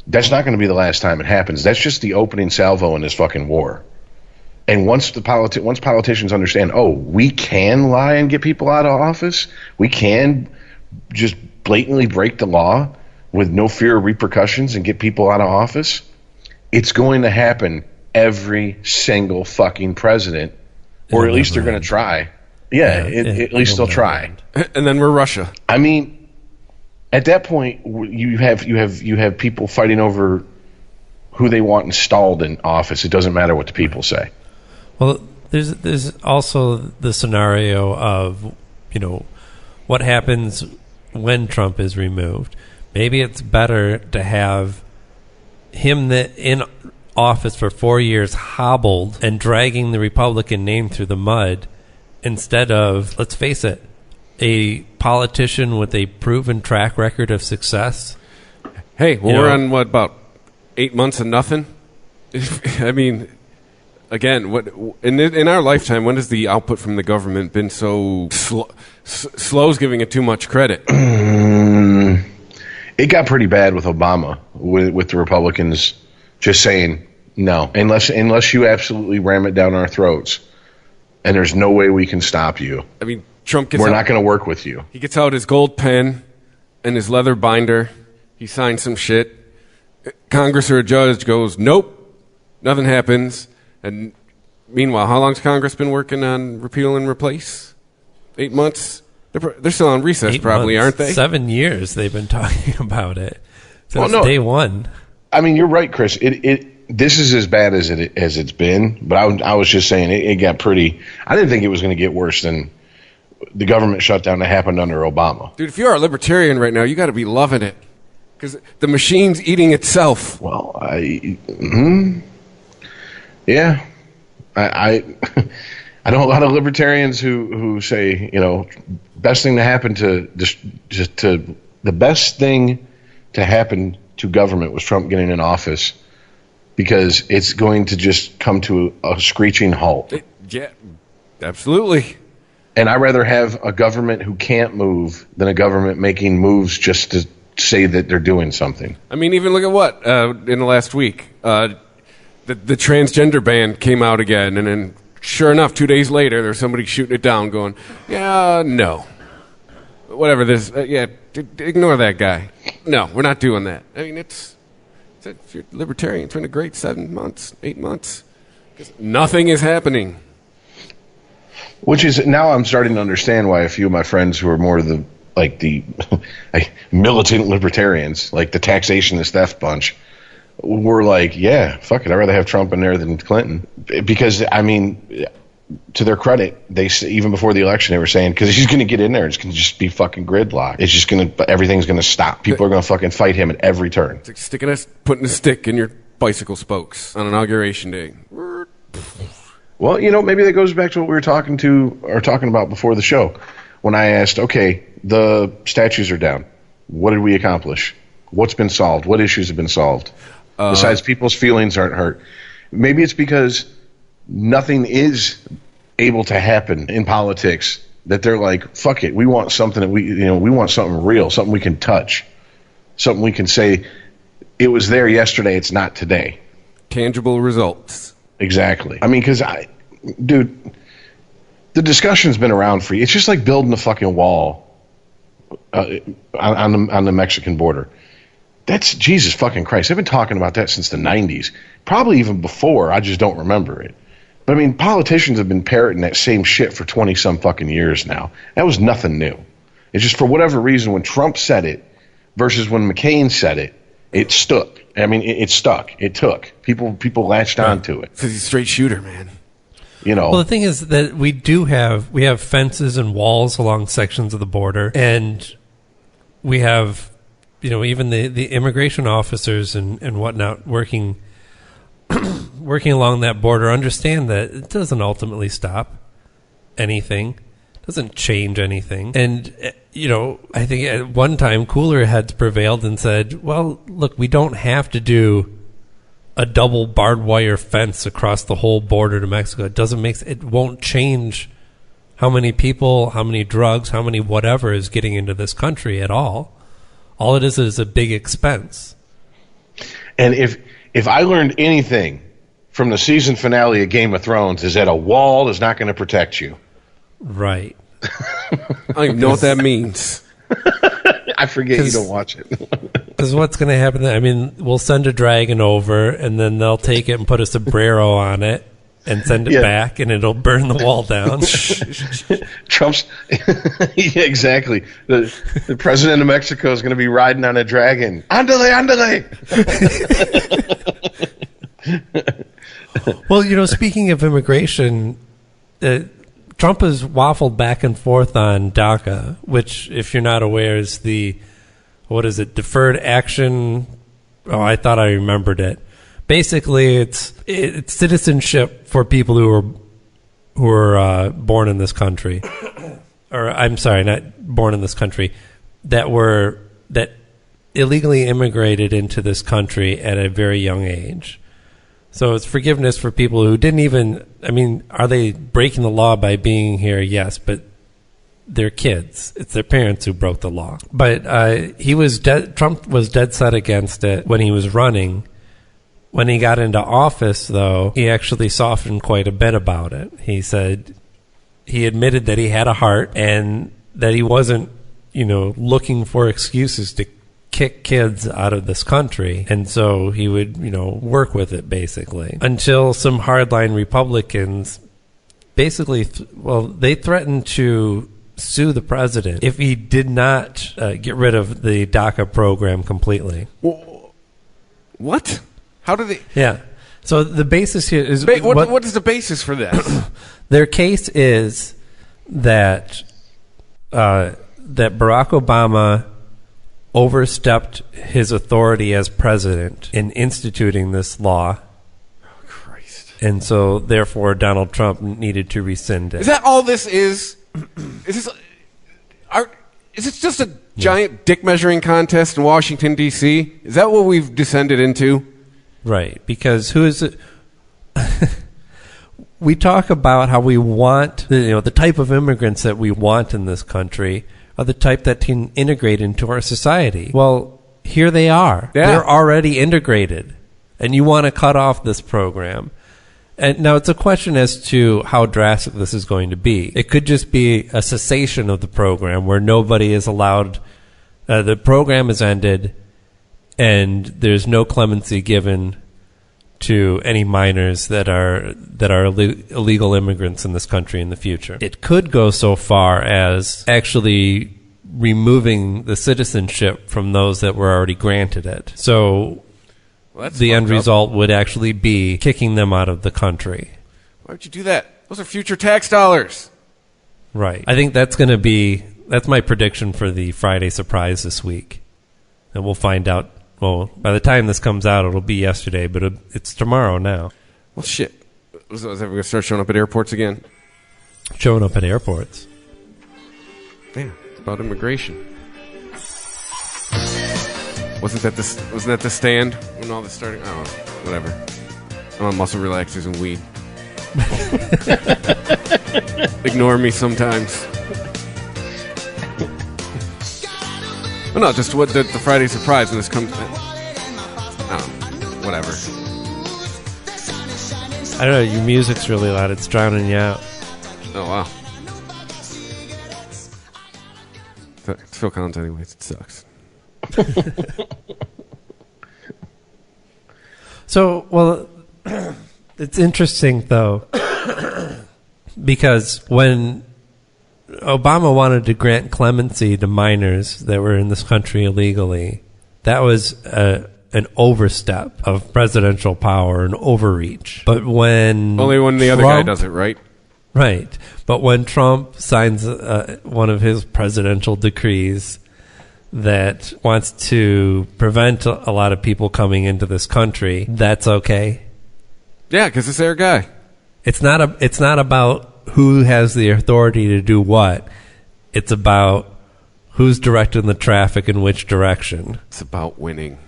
that's not going to be the last time it happens. That's just the opening salvo in this fucking war. And once politicians understand, we can lie and get people out of office, we can just blatantly break the law with no fear of repercussions and get people out of office, it's going to happen every single fucking president, or at least they're going to try. Yeah, at least they'll try. And then we're Russia. I mean, at that point, you have people fighting over who they want installed in office. It doesn't matter what the people say. Well, there's also the scenario of, what happens when Trump is removed. Maybe it's better to have him in office for 4 years hobbled and dragging the Republican name through the mud, instead of, let's face it, a politician with a proven track record of success. Hey, we're on about 8 months of nothing? I mean, again, in our lifetime, when has the output from the government been so slow? Slow's giving it too much credit. It got pretty bad with Obama, with the Republicans just saying no, unless you absolutely ram it down our throats, and there's no way we can stop you. I mean, Trump gets we're not going to work with you. He gets out his gold pen and his leather binder. He signs some shit. Congress or a judge goes, nope, nothing happens. And meanwhile, how long's Congress been working on repeal and replace? 8 months? They're still on recess, probably, aren't they? 7 years they've been talking about it since day one. I mean, you're right, Chris. This is as bad as it's been, but I was just saying it got pretty. I didn't think it was going to get worse than the government shutdown that happened under Obama. Dude, if you're a libertarian right now, you got to be loving it, because the machine's eating itself. Well, yeah, I know a lot of libertarians who say, best thing to happen to the best thing to happen to government was Trump getting in office, because it's going to just come to a screeching halt. Yeah, absolutely. And I'd rather have a government who can't move than a government making moves just to say that they're doing something. I mean, even look at what in the last week, the transgender ban came out again, and then sure enough, 2 days later, there's somebody shooting it down, going, "Yeah, no, whatever this, ignore that guy. No, we're not doing that." I mean, if you're libertarian, it's been a great 7 months, 8 months, because nothing is happening. Which is, now I'm starting to understand why a few of my friends who are more the militant libertarians, like the taxationist theft bunch, were like, yeah, fuck it, I'd rather have Trump in there than Clinton. Because, I mean, to their credit, they even before the election, they were saying, because he's going to get in there, it's going to just be fucking gridlock. It's just everything's going to stop. People are going to fucking fight him at every turn. It's like putting a stick in your bicycle spokes on Inauguration Day. Well, maybe that goes back to what we were talking about before the show, when I asked, okay, the statues are down. What did we accomplish? What's been solved? What issues have been solved? Besides people's feelings aren't hurt. Maybe it's because nothing is able to happen in politics that they're like, fuck it, we want something that we want something real, something we can touch, something we can say, it was there yesterday, it's not today. Tangible results. Exactly. I mean, because dude, the discussion's been around for you. It's just like building a fucking wall on the Mexican border. That's Jesus fucking Christ. They've been talking about that since the 90s, probably even before. I just don't remember it. But I mean, politicians have been parroting that same shit for 20 some fucking years now. That was nothing new. It's just for whatever reason, when Trump said it versus when McCain said it, it stuck. I mean, it stuck. It took. People latched onto it. Because he's a straight shooter, man. Well, the thing is that we have fences and walls along sections of the border, and we have even the immigration officers and whatnot working along that border understand that it doesn't ultimately stop anything, doesn't change anything. And, I think at one time cooler heads prevailed and said, well, look, we don't have to do a double barbed wire fence across the whole border to Mexico. It won't change how many people, how many drugs, how many whatever is getting into this country at all. All it is a big expense. And if I learned anything from the season finale of Game of Thrones, is that a wall is not going to protect you. Right. I don't even know what that means. I forget you don't watch it. Because what's going to happen then? I mean, we'll send a dragon over, and then they'll take it and put a sombrero on it and send it back, and it'll burn the wall down. Trump's... yeah, exactly. The president of Mexico is going to be riding on a dragon. Andale, andale! Well, speaking of immigration... Trump has waffled back and forth on DACA, which, if you're not aware, is deferred action. Oh, I thought I remembered it. Basically, it's citizenship for people who are born in this country, or I'm sorry, not born in this country, that illegally immigrated into this country at a very young age. So it's forgiveness for people who didn't even, are they breaking the law by being here? Yes, but they're kids. It's their parents who broke the law. But Trump was dead set against it when he was running. When he got into office, though, he actually softened quite a bit about it. He admitted that he had a heart and that he wasn't, looking for excuses to kick kids out of this country, and so he would work with it basically until some hardline Republicans basically they threatened to sue the president if he did not get rid of the DACA program completely. What? How do they? Yeah. So the basis here is what is the basis for that? Their case is that that Barack Obama overstepped his authority as president in instituting this law. Oh, Christ. And so, therefore, Donald Trump needed to rescind it. Is that all this is? Is this just a giant dick measuring contest in Washington, D.C.? Is that what we've descended into? Right. Because who is it? We talk about how we want, the type of immigrants that we want in this country are the type that can integrate into our society. Well, here they are. Yeah. They're already integrated. And you want to cut off this program. And now it's a question as to how drastic this is going to be. It could just be a cessation of the program where nobody is allowed, the program is ended and there's no clemency given to any minors that are illegal immigrants in this country in the future. It could go so far as actually removing the citizenship from those that were already granted it. So the end result would actually be kicking them out of the country. Why would you do that? Those are future tax dollars. Right. I think that's my prediction for the Friday surprise this week. And we'll find out. Well, by the time this comes out, it'll be yesterday, but it's tomorrow now. Well, shit. Is everyone going to start showing up at airports again? Showing up at airports. Yeah, it's about immigration. Wasn't that the stand when all this started? I don't know. Whatever. I'm on muscle relaxers and weed. Ignore me sometimes. Well, no, just what the Friday surprise when this comes. I don't know. Whatever. I don't know. Your music's really loud. It's drowning you out. Oh, wow. It's Phil Collins anyways. It sucks. So, well, it's interesting, though, because when Obama wanted to grant clemency to minors that were in this country illegally, that was an overstep of presidential power, an overreach. But when only when the other guy does it, right? Right. But when Trump signs one of his presidential decrees that wants to prevent a lot of people coming into this country, that's okay. Yeah, because it's their guy. It's not about who has the authority to do what. It's about who's directing the traffic in which direction. It's about winning.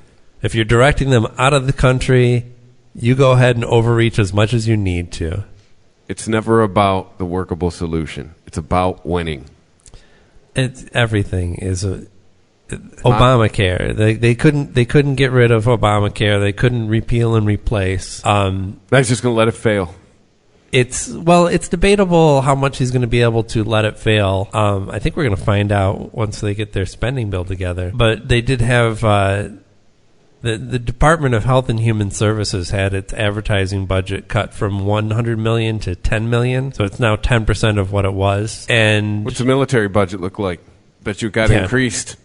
If you're directing them out of the country, you go ahead and overreach as much as you need to. It's never about the workable solution. It's about winning. Everything is Obamacare. They couldn't get rid of Obamacare. They couldn't repeal and replace. That's just going to let it fail. It's debatable how much he's going to be able to let it fail. I think we're going to find out once they get their spending bill together. But they did have the Department of Health and Human Services had its advertising budget cut from $100 million to $10 million. So it's now 10% of what it was. And what's the military budget look like? Bet you got increased.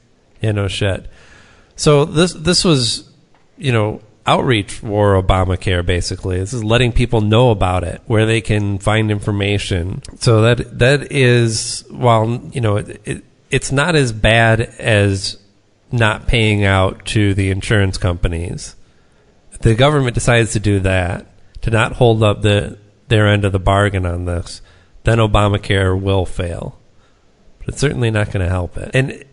Yeah, no shit. So this was, outreach for Obamacare, basically. This is letting people know about it, where they can find information. So that is, while, it's not as bad as not paying out to the insurance companies. If the government decides to do that, to not hold up their end of the bargain on this, then Obamacare will fail. But it's certainly not going to help it. And,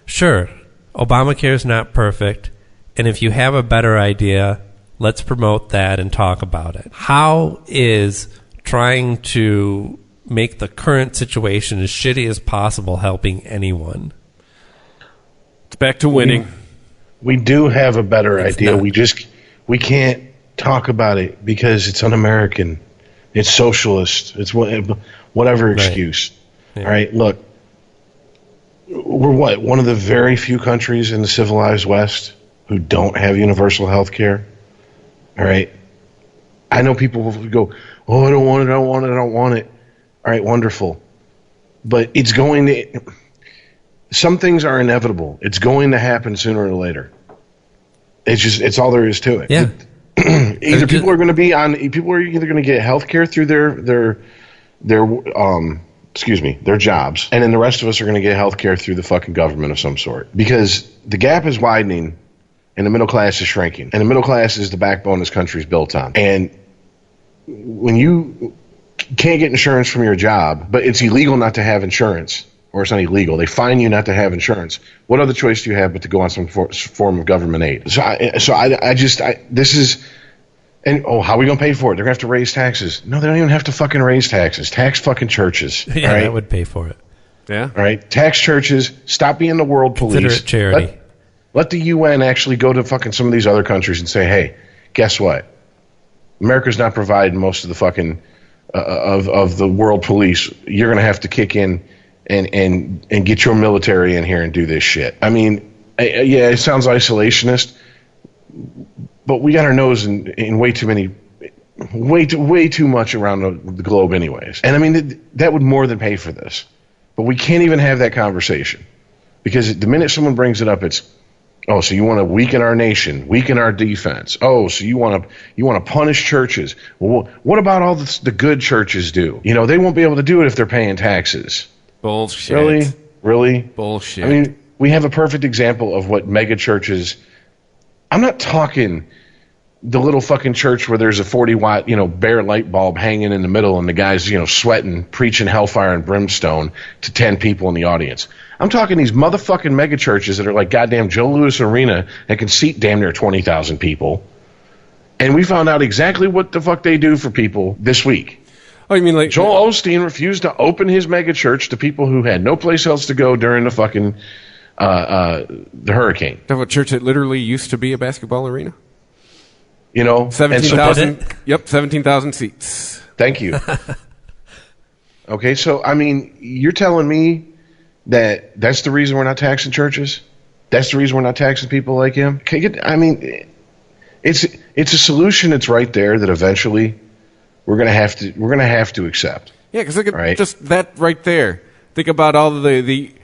sure, Obamacare is not perfect. And if you have a better idea, let's promote that and talk about it. How is trying to make the current situation as shitty as possible helping anyone? It's back to winning. We do have a better idea. We can't talk about it because it's un-American. It's socialist. It's whatever excuse. Right. Yeah. All right, look. We're one of the very few countries in the civilized West who don't have universal health care. All right. I know people will go, oh, I don't want it. All right, wonderful. But it's going to, some things are inevitable. It's going to happen sooner or later. It's all there is to it. Yeah. People are either going to get health care through their jobs, and then the rest of us are going to get health care through the fucking government of some sort. Because the gap is widening, and the middle class is shrinking. And the middle class is the backbone this country is built on. And when you can't get insurance from your job, but it's illegal not to have insurance, or it's not illegal, they fine you not to have insurance, what other choice do you have but to go on some form of government aid? How are we going to pay for it? They're going to have to raise taxes. No, they don't even have to fucking raise taxes. Tax fucking churches. Yeah, right? that would pay for it. Yeah. All right. Tax churches. Stop being the world police. Consider it charity. Let the UN actually go to fucking some of these other countries and say, hey, guess what? America's not providing most of the fucking of the world police. You're going to have to kick in and get your military in here and do this shit. I mean, yeah, it sounds isolationist, but we got our nose in way too much around the globe anyways. And I mean, that would more than pay for this. But we can't even have that conversation. Because the minute someone brings it up, it's, oh, so you want to weaken our nation, weaken our defense. Oh, so you want to punish churches. Well, what about all the good churches do? They won't be able to do it if they're paying taxes. Bullshit. Really? Bullshit. I mean, we have a perfect example of what mega churches. I'm not talking the little fucking church where there's a 40-watt, bare light bulb hanging in the middle and the guy's, sweating, preaching hellfire and brimstone to 10 people in the audience. I'm talking these motherfucking mega churches that are like goddamn Joe Louis Arena that can seat damn near 20,000 people. And we found out exactly what the fuck they do for people this week. Oh, you mean like Joel Osteen refused to open his mega church to people who had no place else to go during the fucking the hurricane. Have a church that literally used to be a basketball arena? 17,000. Yep, 17,000 seats. Thank you. Okay, so I mean, you're telling me that's the reason we're not taxing churches? That's the reason we're not taxing people like him? I mean, it's a solution that's right there that eventually we're gonna have to accept. Yeah, because look at just that right there. Think about all the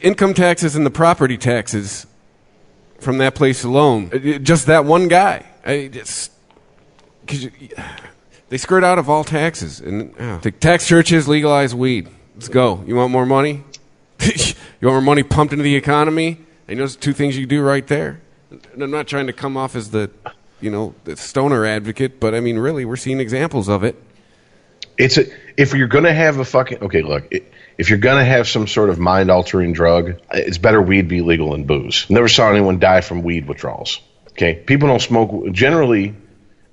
income taxes and the property taxes from that place alone. Just that one guy. They skirt out of all taxes. And the tax churches, legalize weed. Let's go. You want more money? you want more money pumped into the economy? And those are two things you do right there. And I'm not trying to come off as the stoner advocate, but I mean, really, we're seeing examples of it. If you're going to have if you're going to have some sort of mind-altering drug, it's better weed be legal than booze. Never saw anyone die from weed withdrawals. Okay, people don't smoke generally,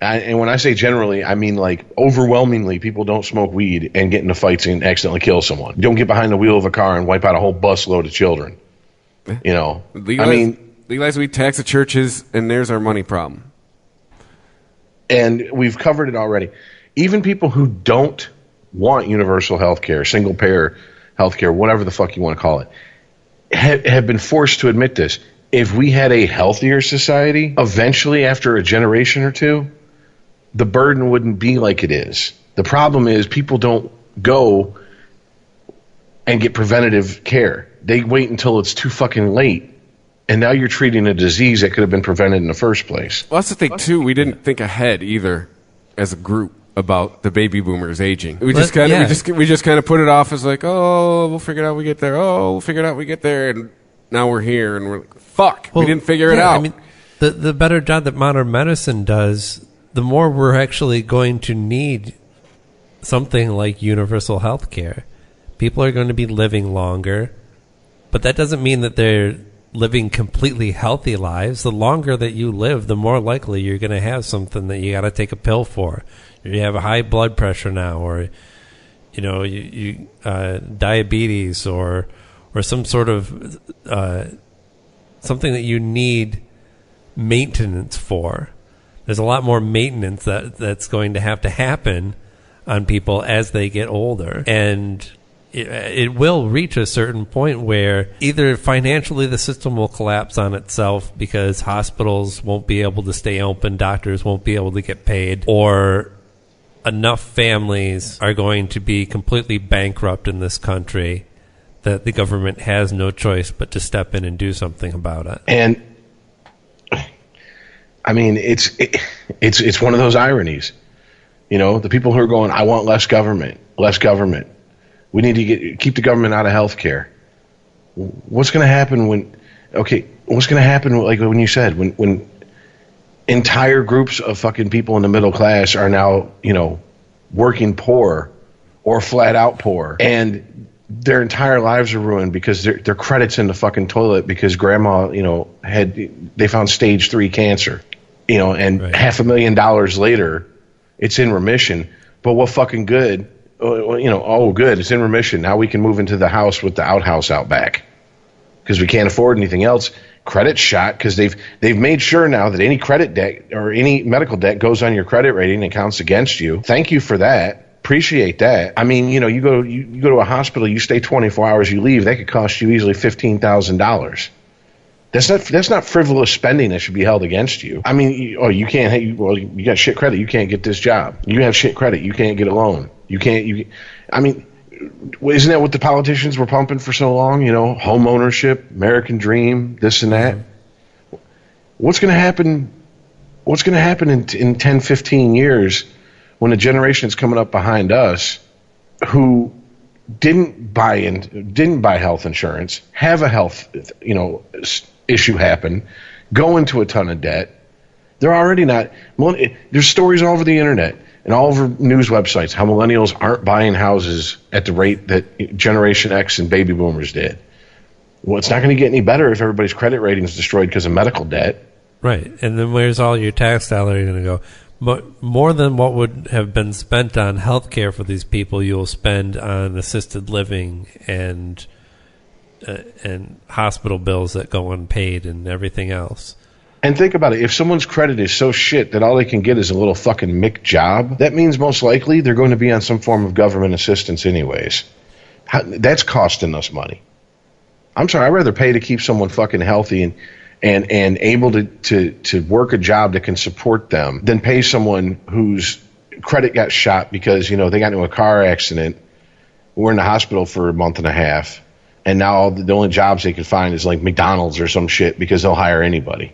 and when I say generally, I mean like overwhelmingly, people don't smoke weed and get into fights and accidentally kill someone. You don't get behind the wheel of a car and wipe out a whole busload of children. Legalize weed, tax the churches, and there's our money problem. And we've covered it already. Even people who don't want universal health care, single-payer health care, whatever the fuck you want to call it, have been forced to admit this. If we had a healthier society, eventually after a generation or two, the burden wouldn't be like it is. The problem is people don't go and get preventative care. They wait until it's too fucking late. And now you're treating a disease that could have been prevented in the first place. Well, that's the thing, too. We didn't think ahead either as a group about the baby boomers aging. We just kind of put it off as like, oh, we'll figure it out when we get there. Oh, we'll figure it out when we get there. And now we're here and we're like, fuck, we didn't figure it out. I mean, the better job that modern medicine does, the more we're actually going to need something like universal health care. People are going to be living longer, but that doesn't mean that they're living completely healthy lives. The longer that you live, the more likely you're going to have something that you got to take a pill for. You have a high blood pressure now, or you diabetes, or some sort of something that you need maintenance for. There's a lot more maintenance that's going to have to happen on people as they get older, and it will reach a certain point where either financially the system will collapse on itself because hospitals won't be able to stay open, doctors won't be able to get paid, or enough families are going to be completely bankrupt in this country that the government has no choice but to step in and do something about it. And I mean, it's one of those ironies. The people who are going, I want less government. We need to keep the government out of health care. What's going to happen when you said, when entire groups of fucking people in the middle class are now, working poor or flat out poor, and their entire lives are ruined because their credit's in the fucking toilet because grandma, they found stage 3 cancer, and right. $500,000 later, it's in remission. But what fucking good? Good, it's in remission. Now we can move into the house with the outhouse out back because we can't afford anything else. Credit shot because they've made sure now that any credit debt or any medical debt goes on your credit rating and counts against you. Thank you for that. Appreciate that. I mean, you go to a hospital, you stay 24 hours, you leave. That could cost you easily $15,000. That's not frivolous spending that should be held against you. I mean, you can't. You got shit credit, you can't get this job. You have shit credit, you can't get a loan. I mean, isn't that what the politicians were pumping for so long? Home ownership, American dream, this and that. What's going to happen? What's going to happen in 10, 15 years when a generation is coming up behind us who didn't buy health insurance, have a health issue happen, go into a ton of debt? They're already not. There's stories all over the internet and all over news websites how millennials aren't buying houses at the rate that Generation X and baby boomers did. Well, it's not going to get any better if everybody's credit rating is destroyed because of medical debt. Right. And then where's all your tax dollars going to go? But more than what would have been spent on health care for these people, you'll spend on assisted living and hospital bills that go unpaid and everything else. And think about it. If someone's credit is so shit that all they can get is a little fucking Mick job, that means most likely they're going to be on some form of government assistance anyways. That's costing us money. I'm sorry. I'd rather pay to keep someone fucking healthy and able to work a job that can support them than pay someone whose credit got shot because, they got into a car accident, were in the hospital for a month and a half, and now the only jobs they can find is like McDonald's or some shit because they'll hire anybody.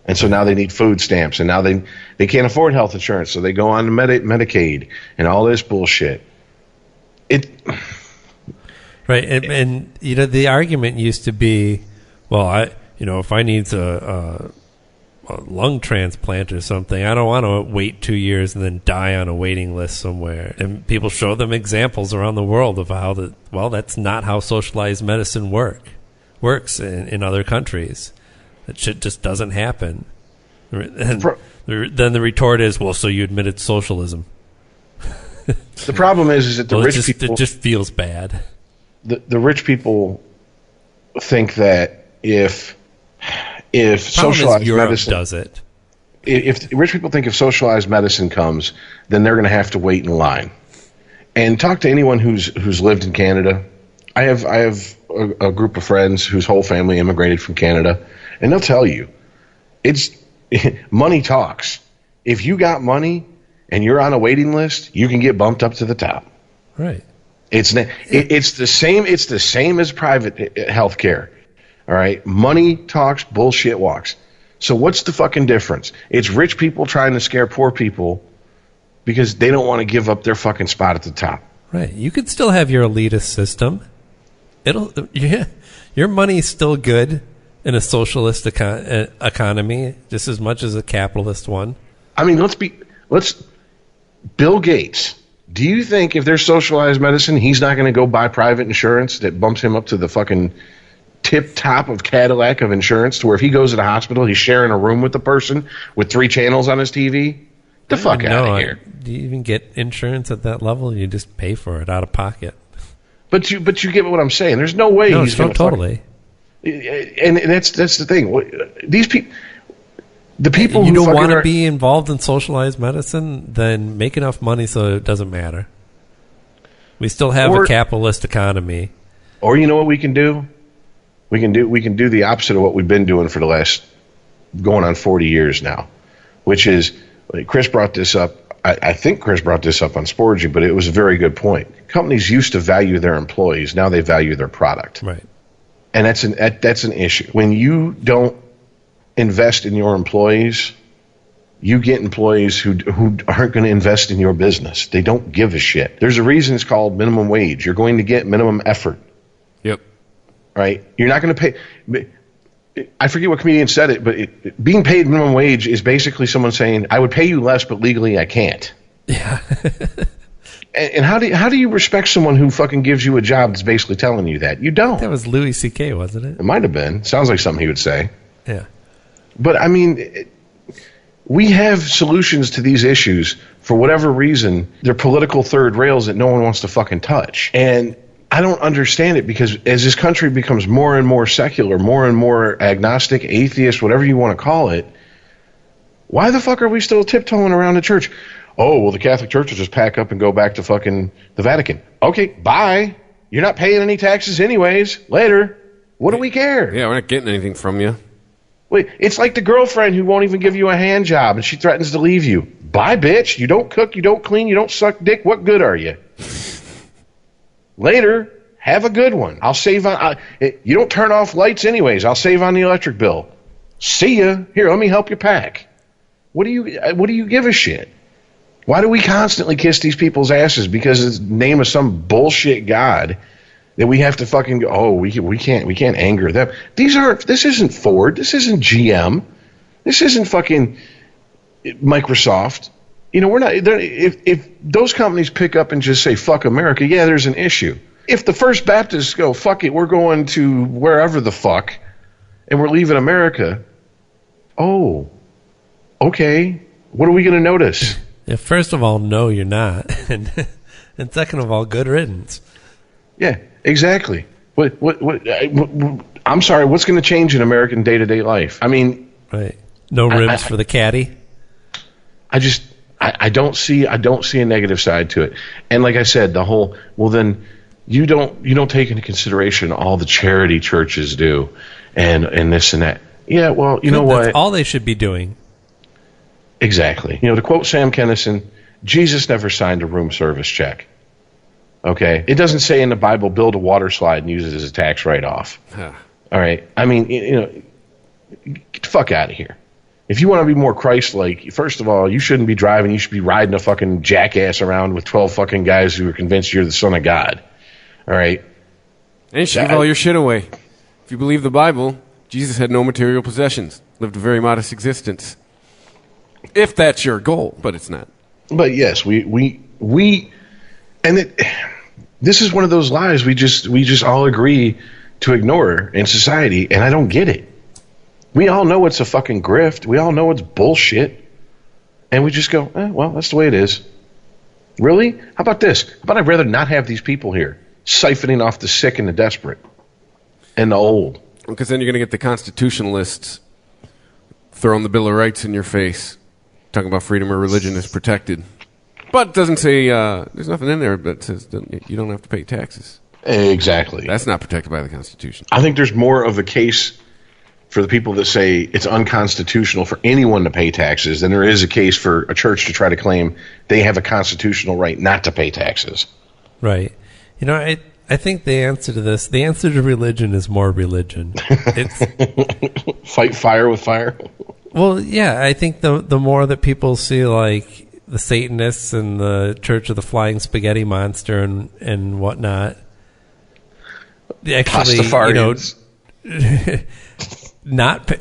And so now they need food stamps, and now they can't afford health insurance, so they go on to Medicaid and all this bullshit. Right, and the argument used to be, well, if I need a lung transplant or something, I don't want to wait 2 years and then die on a waiting list somewhere. And people show them examples around the world of how that's not how socialized medicine works in other countries. That shit just doesn't happen. And then the retort is, well, so you admitted socialism. The problem is that it just feels bad. The rich people think that if socialized medicine does it, if rich people think if socialized medicine comes, then they're going to have to wait in line. And talk to anyone who's lived in Canada. I have a group of friends whose whole family immigrated from Canada, and they'll tell you, it's money talks. If you got money and you're on a waiting list, you can get bumped up to the top. Right. It's the same. It's the same as private health care. All right. Money talks, bullshit walks. So what's the fucking difference? It's rich people trying to scare poor people because they don't want to give up their fucking spot at the top. Right. You could still have your elitist system. Your money's still good in a socialist economy just as much as a capitalist one. I mean, Bill Gates. Do you think if there's socialized medicine, he's not going to go buy private insurance that bumps him up to the fucking tip top of Cadillac of insurance to where if he goes to the hospital, he's sharing a room with the person with 3 channels on his TV? The fuck out of here. Do you even get insurance at that level? You just pay for it out of pocket. But you get what I'm saying. There's no way he's going to totally. And that's the thing. These people. The people you who don't want to be involved in socialized medicine, then make enough money so it doesn't matter. We still have a capitalist economy. Or you know what we can do? We can do the opposite of what we've been doing for the last going on 40 years now, which is Chris brought this up. I think Chris brought this up on Sporgy, but it was a very good point. Companies used to value their employees. Now they value their product. Right. And that's an issue. When you don't invest in your employees, you get employees who aren't going to invest in your business. They don't give a shit. There's a reason it's called minimum wage. You're going to get minimum effort. Yep. Right? You're not going to pay. I forget what comedian said it, but being paid minimum wage is basically someone saying, I would pay you less, but legally I can't. Yeah. And how do you respect someone who fucking gives you a job that's basically telling you that? You don't. That was Louis C.K., wasn't it? It might have been. Sounds like something he would say. Yeah. But, I mean, we have solutions to these issues. For whatever reason, they're political third rails that no one wants to fucking touch. And I don't understand it because as this country becomes more and more secular, more and more agnostic, atheist, whatever you want to call it, why the fuck are we still tiptoeing around the church? Oh, well, the Catholic Church will just pack up and go back to fucking the Vatican. Okay, bye. You're not paying any taxes anyways. Later. What do we care? Yeah, we're not getting anything from you. Wait, it's like the girlfriend who won't even give you a hand job and she threatens to leave you. Bye, bitch. You don't cook, you don't clean, you don't suck dick. What good are you? Later. Have a good one. I'll save on. You don't turn off lights anyways. I'll save on the electric bill. See ya. Here, let me help you pack. What do you give a shit? Why do we constantly kiss these people's asses because it's the name of some bullshit god that we have to fucking go? Oh, we can't anger them. This isn't Ford. This isn't GM. This isn't fucking Microsoft. You know, we're not. If those companies pick up and just say fuck America, yeah, there's an issue. If the First Baptists go, fuck it, we're going to wherever the fuck, and we're leaving America, oh, okay, what are we going to notice? Yeah, first of all, no, you're not. And second of all, good riddance. Yeah, exactly. I'm sorry, what's going to change in American day-to-day life? I mean... Right. No ribs for the caddy? I don't see a negative side to it. And like I said, the whole, well then... You don't take into consideration all the charity churches do, and this and that. Yeah, well, you know what? That's all they should be doing. Exactly. You know, to quote Sam Kinison, Jesus never signed a room service check. Okay? It doesn't say in the Bible, build a water slide and use it as a tax write-off. Huh. All right? I mean, you know, get the fuck out of here. If you want to be more Christ-like, first of all, you shouldn't be driving. You should be riding a fucking jackass around with 12 fucking guys who are convinced you're the son of God. All right. And you should give all your shit away. If you believe the Bible, Jesus had no material possessions, lived a very modest existence. If that's your goal, but it's not. But yes, this is one of those lies we just all agree to ignore in society, and I don't get it. We all know it's a fucking grift. We all know it's bullshit, and we just go, well, that's the way it is. Really? How about this? How about I'd rather not have these people here siphoning off the sick and the desperate and the old? Because then you're going to get the constitutionalists throwing the Bill of Rights in your face, talking about freedom of religion is protected. But it doesn't say, there's nothing in there that says you don't have to pay taxes. Exactly. That's not protected by the Constitution. I think there's more of a case for the people that say it's unconstitutional for anyone to pay taxes than there is a case for a church to try to claim they have a constitutional right not to pay taxes. Right. You know, I think the answer to religion is more religion. It's fight fire with fire. Well, yeah, I think the more that people see like the Satanists and the Church of the Flying Spaghetti Monster and whatnot, actually,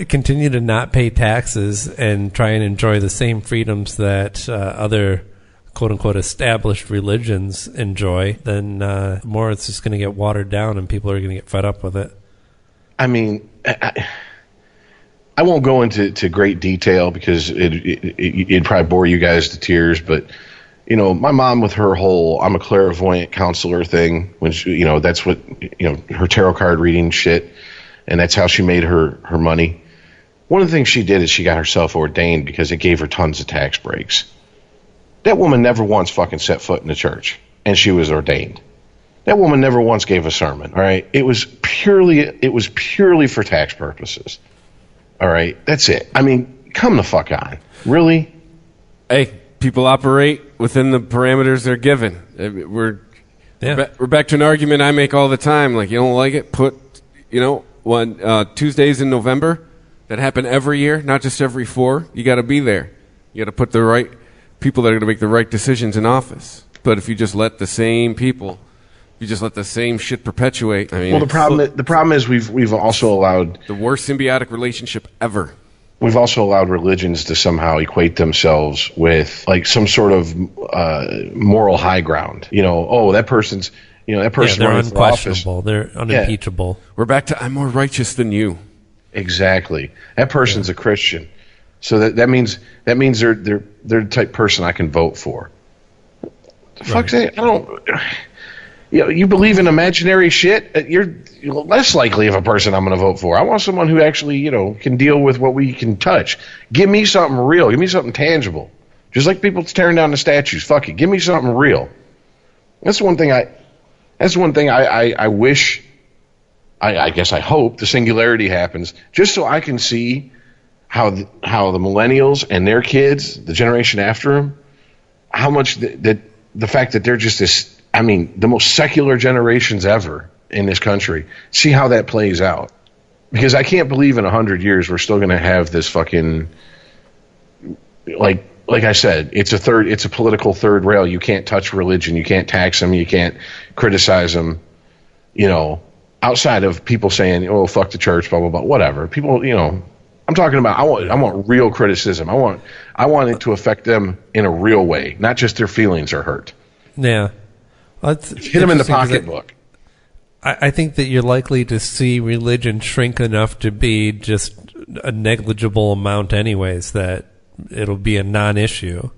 continue to not pay taxes and try and enjoy the same freedoms that other quote unquote established religions enjoy, then the more it's just going to get watered down and people are going to get fed up with it. I mean, I won't go into great detail because it'd probably bore you guys to tears, but you know, my mom with her whole I'm a clairvoyant counselor thing, when she, you know, that's what, you know, her tarot card reading shit, and that's how she made her money. One of the things she did is she got herself ordained because it gave her tons of tax breaks. That woman never once fucking set foot in the church, and she was ordained. That woman never once gave a sermon, all right? It was purely for tax purposes. All right, that's it. I mean, come the fuck on. Really? Hey, people operate within the parameters they're given. We're back to an argument I make all the time. Like, you don't like it? Put, Tuesdays in November that happen every year, not just every 4. You got to be there. You got to put the right people that are going to make the right decisions in office. But if you just let the same people, you just let the same shit perpetuate. I mean, well, the problem is we've also allowed the worst symbiotic relationship ever. We've also allowed religions to somehow equate themselves with like some sort of moral high ground. You know, that person they're unquestionable. They're unimpeachable. Yeah. We're back to I'm more righteous than you. Exactly. That person's a Christian, so that means they're the type of person I can vote for. The fuck's that? I don't. You believe in imaginary shit, you're less likely of a person I'm going to vote for. I want someone who actually, can deal with what we can touch. Give me something real. Give me something tangible. Just like people tearing down the statues. Fuck it. Give me something real. That's one thing I wish, I guess I hope the singularity happens, just so I can see how the millennials and their kids, the generation after them, how much the fact that they're just this, the most secular generations ever in this country. See how that plays out. Because I can't believe in 100 years we're still going to have this fucking, like I said, it's a political third rail. You can't touch religion. You can't tax them. You can't criticize them. Outside of people saying, "Oh, fuck the church," blah blah blah, whatever. People, I'm talking about. I want real criticism. I want it to affect them in a real way, not just their feelings are hurt. Yeah. Hit them in the pocketbook. I think that you're likely to see religion shrink enough to be just a negligible amount anyways, that it'll be a non-issue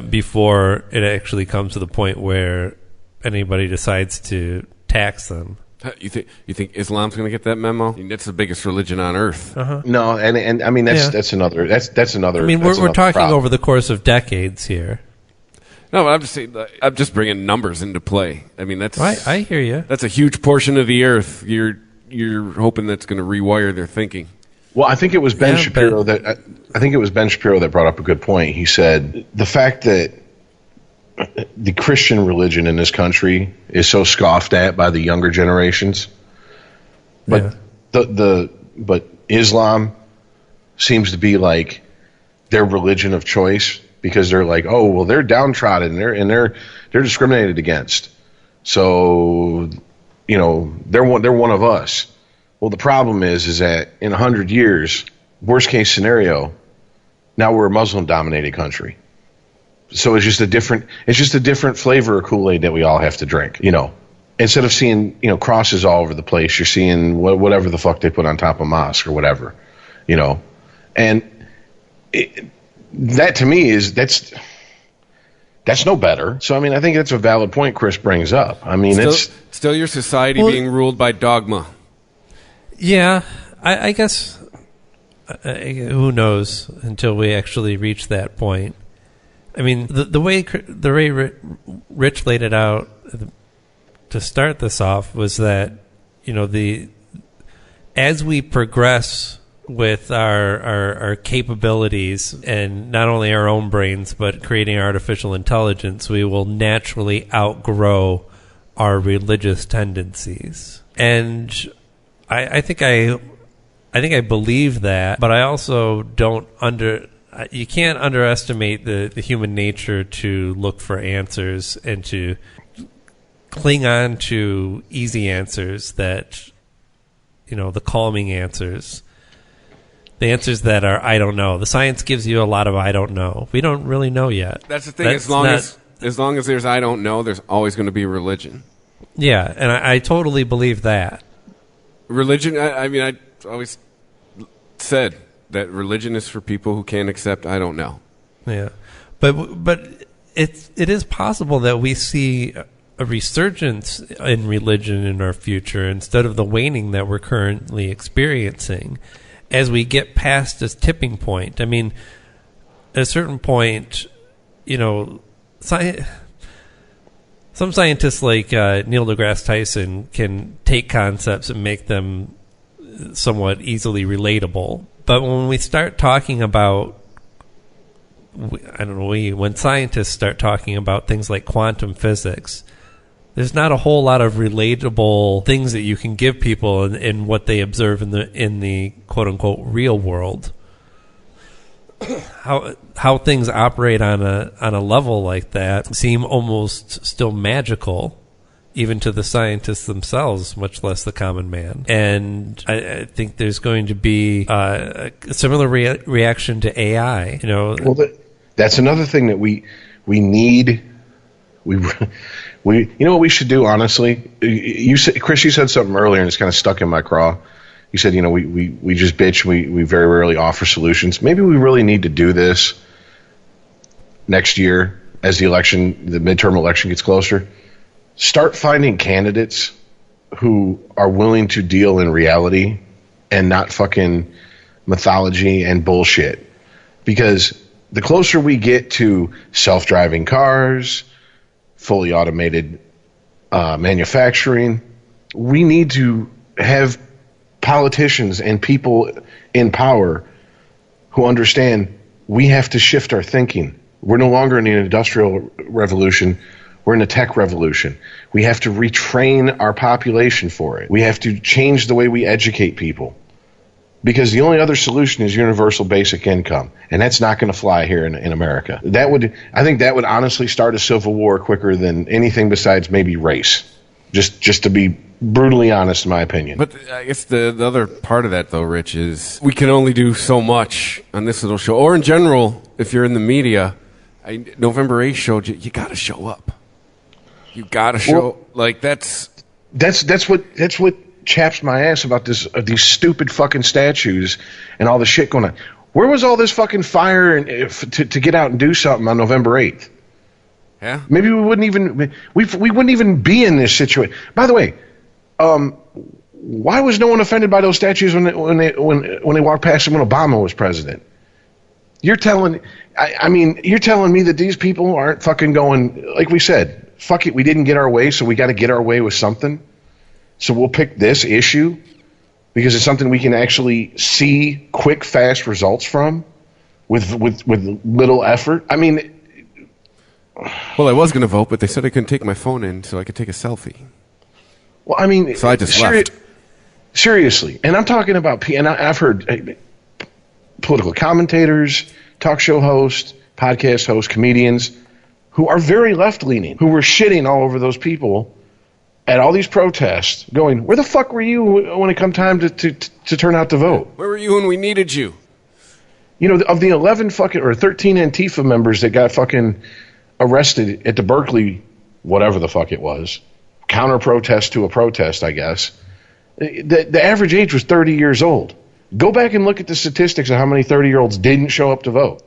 before it actually comes to the point where anybody decides to tax them. You think Islam's going to get that memo? I mean, that's the biggest religion on earth. Uh-huh. No, and I mean that's another. I mean, we're talking problem. Over the course of decades here. No, but I'm just saying. I'm just bringing numbers into play. I mean, that's. I hear you. That's a huge portion of the earth. You're hoping that's going to rewire their thinking. Well, I think it was Ben Shapiro that brought up a good point. He said the fact that the Christian religion in this country is so scoffed at by the younger generations, but but Islam seems to be like their religion of choice. Because they're like, oh, well, they're downtrodden and they're discriminated against. So they're one of us. Well, the problem is that in 100 years, worst case scenario, now we're a Muslim dominated country. So it's just a different flavor of Kool-Aid that we all have to drink, Instead of seeing, crosses all over the place, you're seeing whatever the fuck they put on top of mosque or whatever, And that to me that's no better. So, I think that's a valid point Chris brings up. It's still your society being ruled by dogma. Yeah, I guess who knows until we actually reach that point. The way Rich laid it out to start this off was that, as we progress with our capabilities and not only our own brains but creating artificial intelligence, we will naturally outgrow our religious tendencies. And I think I believe that, but I also you can't underestimate the human nature to look for answers and to cling on to easy answers that, the calming answers. The answers that are, I don't know. The science gives you a lot of I don't know. We don't really know yet. That's the thing. As long as there's I don't know, there's always going to be religion. Yeah, and I totally believe that. Religion, I always said that religion is for people who can't accept I don't know. Yeah. But it is possible that we see a resurgence in religion in our future instead of the waning that we're currently experiencing. As we get past this tipping point, at a certain point, some scientists like Neil deGrasse Tyson can take concepts and make them somewhat easily relatable. But when we start talking about, when scientists start talking about things like quantum physics, there's not a whole lot of relatable things that you can give people in what they observe in the quote unquote real world. How things operate on a level like that seem almost still magical, even to the scientists themselves, much less the common man. And I think there's going to be a similar reaction to AI. Well, that's another thing that we need. What we should do, honestly? Chris, you said something earlier, and it's kind of stuck in my craw. You said, we just bitch. We very rarely offer solutions. Maybe we really need to do this next year as the midterm election gets closer. Start finding candidates who are willing to deal in reality and not fucking mythology and bullshit. Because the closer we get to self-driving cars, fully automated manufacturing, we need to have politicians and people in power who understand we have to shift our thinking. We're no longer in the industrial revolution. We're in a tech revolution. We have to retrain our population for it. We have to change the way we educate people. Because the only other solution is universal basic income, and that's not going to fly here in America. I think that would honestly start a civil war quicker than anything besides maybe race. Just to be brutally honest, in my opinion. But I guess the other part of that, though, Rich, is we can only do so much on this little show, or in general, if you're in the media. November 8th showed you got to show up. You got to show that's what chaps my ass about these stupid fucking statues and all the shit going on. Where was all this fucking fire to get out and do something on November 8th? Yeah. Maybe we wouldn't even be in this situation. By the way, why was no one offended by those statues when they walked past them when Obama was president? You're telling me that these people aren't fucking going, like we said, fuck it, we didn't get our way, so we got to get our way with something. So we'll pick this issue because it's something we can actually see quick, fast results from with little effort. Well, I was going to vote, but they said I couldn't take my phone in so I could take a selfie. Well, so I just left. Seriously, and I'm talking about, and I've heard political commentators, talk show hosts, podcast hosts, comedians who are very left-leaning, who were shitting all over those people at all these protests going, where the fuck were you when it come time to turn out to vote? Where were you when we needed you? You know, of the 11 fucking or 13 Antifa members that got fucking arrested at the Berkeley, whatever the fuck it was, counter protest to a protest, I guess. The average age was 30 years old. Go back and look at the statistics of how many 30-year-olds didn't show up to vote.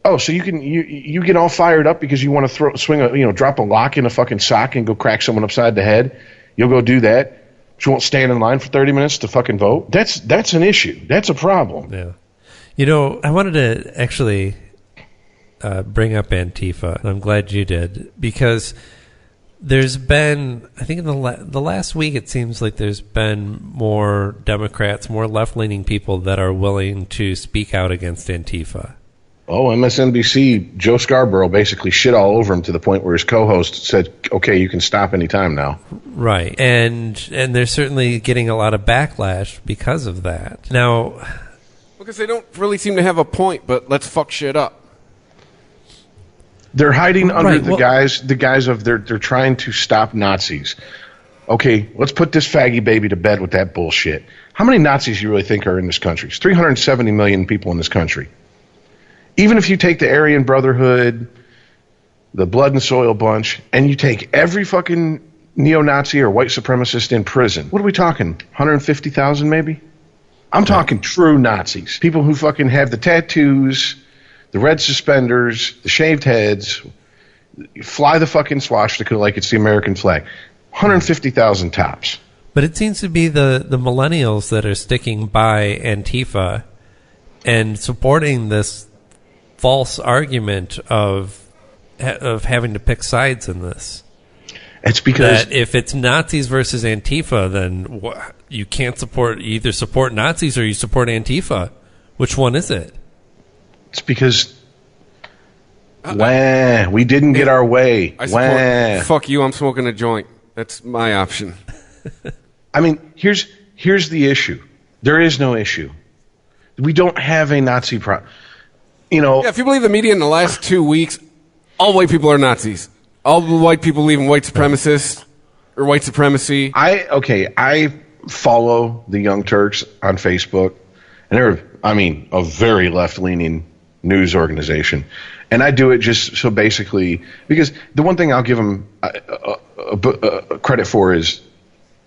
Oh, so you get all fired up because you want to drop a lock in a fucking sock and go crack someone upside the head. You'll go do that. But you won't stand in line for 30 minutes to fucking vote. That's an issue. That's a problem. Yeah. You know, I wanted to actually bring up Antifa. I'm glad you did, because there's been, I think in the last week, it seems like there's been more Democrats, more left-leaning people that are willing to speak out against Antifa. Oh, MSNBC, Joe Scarborough basically shit all over him to the point where his co-host said, okay, you can stop anytime now. Right. And they're certainly getting a lot of backlash because of that. Now, because they don't really seem to have a point, but let's fuck shit up. They're hiding under the guise of they're trying to stop Nazis. Okay, let's put this faggy baby to bed with that bullshit. How many Nazis do you really think are in this country? It's 370 million people in this country. Even if you take the Aryan Brotherhood, the Blood and Soil bunch, and you take every fucking neo-Nazi or white supremacist in prison, what are we talking? 150,000 maybe? I'm talking true Nazis. People who fucking have the tattoos, the red suspenders, the shaved heads, fly the fucking swastika like it's the American flag. 150,000 tops. But it seems to be the millennials that are sticking by Antifa and supporting this false argument of having to pick sides in this. It's because that if it's Nazis versus Antifa, then you can't support, you either support Nazis or you support Antifa. Which one is it? It's because we didn't get our way. Fuck you, I'm smoking a joint. That's my option. I mean, here's the issue. There is no issue. We don't have a Nazi problem. You know, yeah, if you believe the media in the last 2 weeks, all white people are Nazis. All white people believe in white supremacists or white supremacy. I follow the Young Turks on Facebook, and they're, a very left-leaning news organization. And I do it just so basically, because the one thing I'll give them credit for is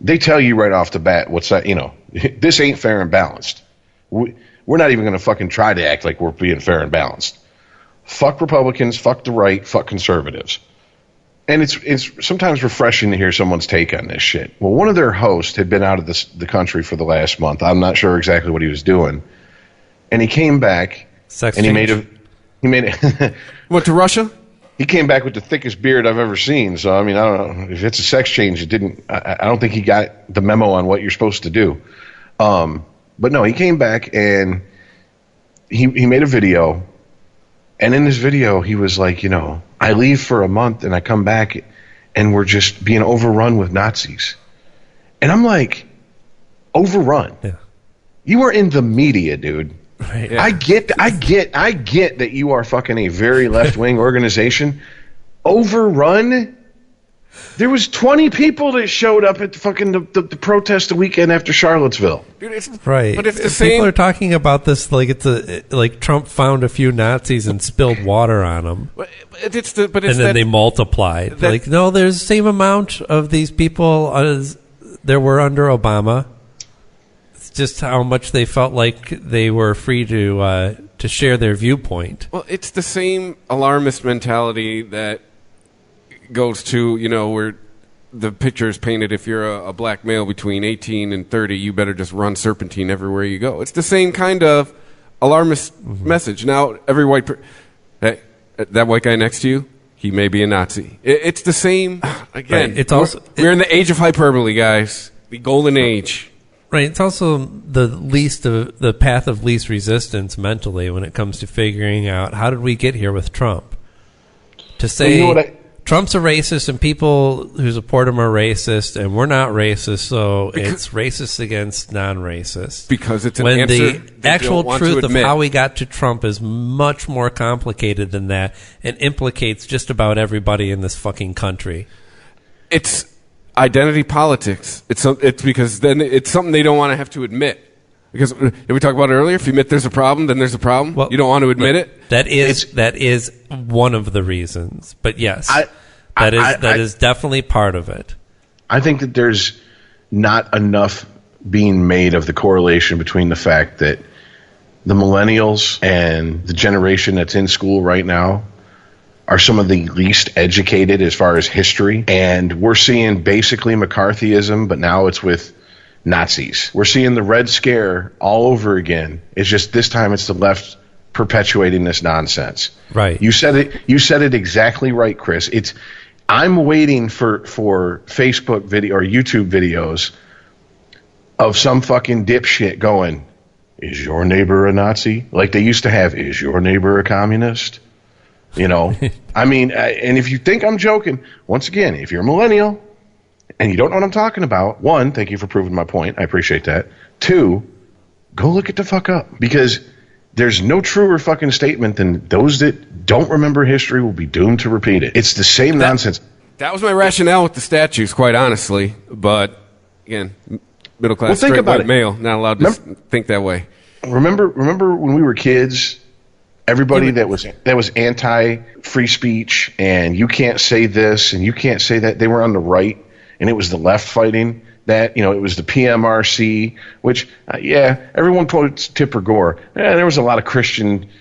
they tell you right off the bat what's that, this ain't fair and balanced. We're not even going to fucking try to act like we're being fair and balanced. Fuck Republicans, fuck the right, fuck conservatives. And it's sometimes refreshing to hear someone's take on this shit. Well, one of their hosts had been out of the country for the last month. I'm not sure exactly what he was doing. And he came back he made Went to Russia? He came back with the thickest beard I've ever seen. So, I don't know. If it's a sex change, I don't think he got the memo on what you're supposed to do. But no, he came back and he made a video. And in this video, he was like, I leave for a month and I come back and we're just being overrun with Nazis. And I'm like, overrun? Yeah. You are in the media, dude. Right, yeah. I get that you are fucking a very left-wing organization. Overrun? There was 20 people that showed up at the protest the weekend after Charlottesville. Dude, right. But it's the same. People are talking about this like like Trump found a few Nazis and spilled water on them. They multiplied. No, there's the same amount of these people as there were under Obama. It's just how much they felt like they were free to share their viewpoint. Well, it's the same alarmist mentality that goes to, where the picture is painted, if you're a black male between 18 and 30, you better just run serpentine everywhere you go. It's the same kind of alarmist message. Now, every hey, that white guy next to you, he may be a Nazi. It's the same. Again, right. It's also we're in the age of hyperbole, guys. The golden age. Right. It's also the path of least resistance mentally when it comes to figuring out how did we get here with Trump. To say Trump's a racist and people who support him are racist and we're not racist, so it's racist against non-racists. Because it's an when answer the actual truth of how we got to Trump is much more complicated than that and implicates just about everybody in this fucking country. identity politics. It's because then it's something they don't want to have to admit. Because did we talk about it earlier? If you admit there's a problem, then there's a problem. Well, you don't want to admit it. That is one of the reasons. But yes, that is definitely part of it. I think that there's not enough being made of the correlation between the fact that the millennials and the generation that's in school right now are some of the least educated as far as history. And we're seeing basically McCarthyism, but now it's with Nazis. We're seeing the Red Scare all over again. It's just this time it's the left perpetuating this nonsense. Right. You said it exactly right, Chris. I'm waiting for Facebook video or YouTube videos of some fucking dipshit going, "Is your neighbor a Nazi?" Like they used to have, "Is your neighbor a communist?" You know, I mean, and if you think I'm joking, once again, if you're a millennial and you don't know what I'm talking about, one, thank you for proving my point. I appreciate that. Two, go look it the fuck up, because there's no truer fucking statement than those that don't remember history will be doomed to repeat it. It's the same nonsense. That was my rationale with the statues, quite honestly. But again, middle class, straight white male, not allowed to think that way. Remember when we were kids? Everybody that was anti-free speech and you can't say this and you can't say that, they were on the right, and it was the left fighting that. You know, it was the PMRC, which everyone quotes Tipper Gore. There was a lot of Christian,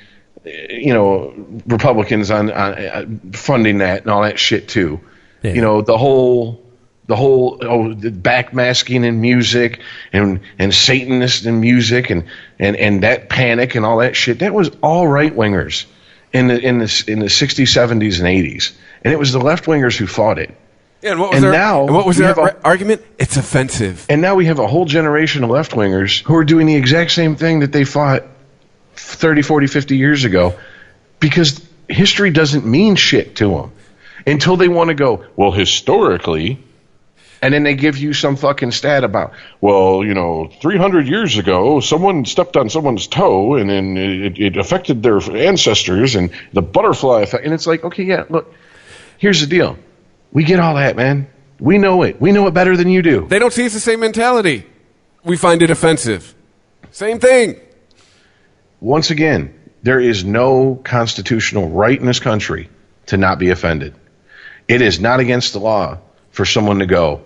Republicans on funding that and all that shit too. Yeah. You know, the whole the backmasking in music and Satanists in music and that panic and all that shit. That was all right wingers in the 60s, 70s, and 80s, and it was the left wingers who fought it. Yeah, and what was their argument? It's offensive. And now we have a whole generation of left wingers who are doing the exact same thing that they fought 30, 40, 50 years ago, because history doesn't mean shit to them until they want to go, well, historically. And then they give you some fucking stat about, 300 years ago, someone stepped on someone's toe and then it affected their ancestors and the butterfly effect. And it's like, okay, yeah, look, here's the deal. We get all that, man. We know it. We know it better than you do. They don't see it's the same mentality. We find it offensive. Same thing. Once again, there is no constitutional right in this country to not be offended. It is not against the law for someone to go,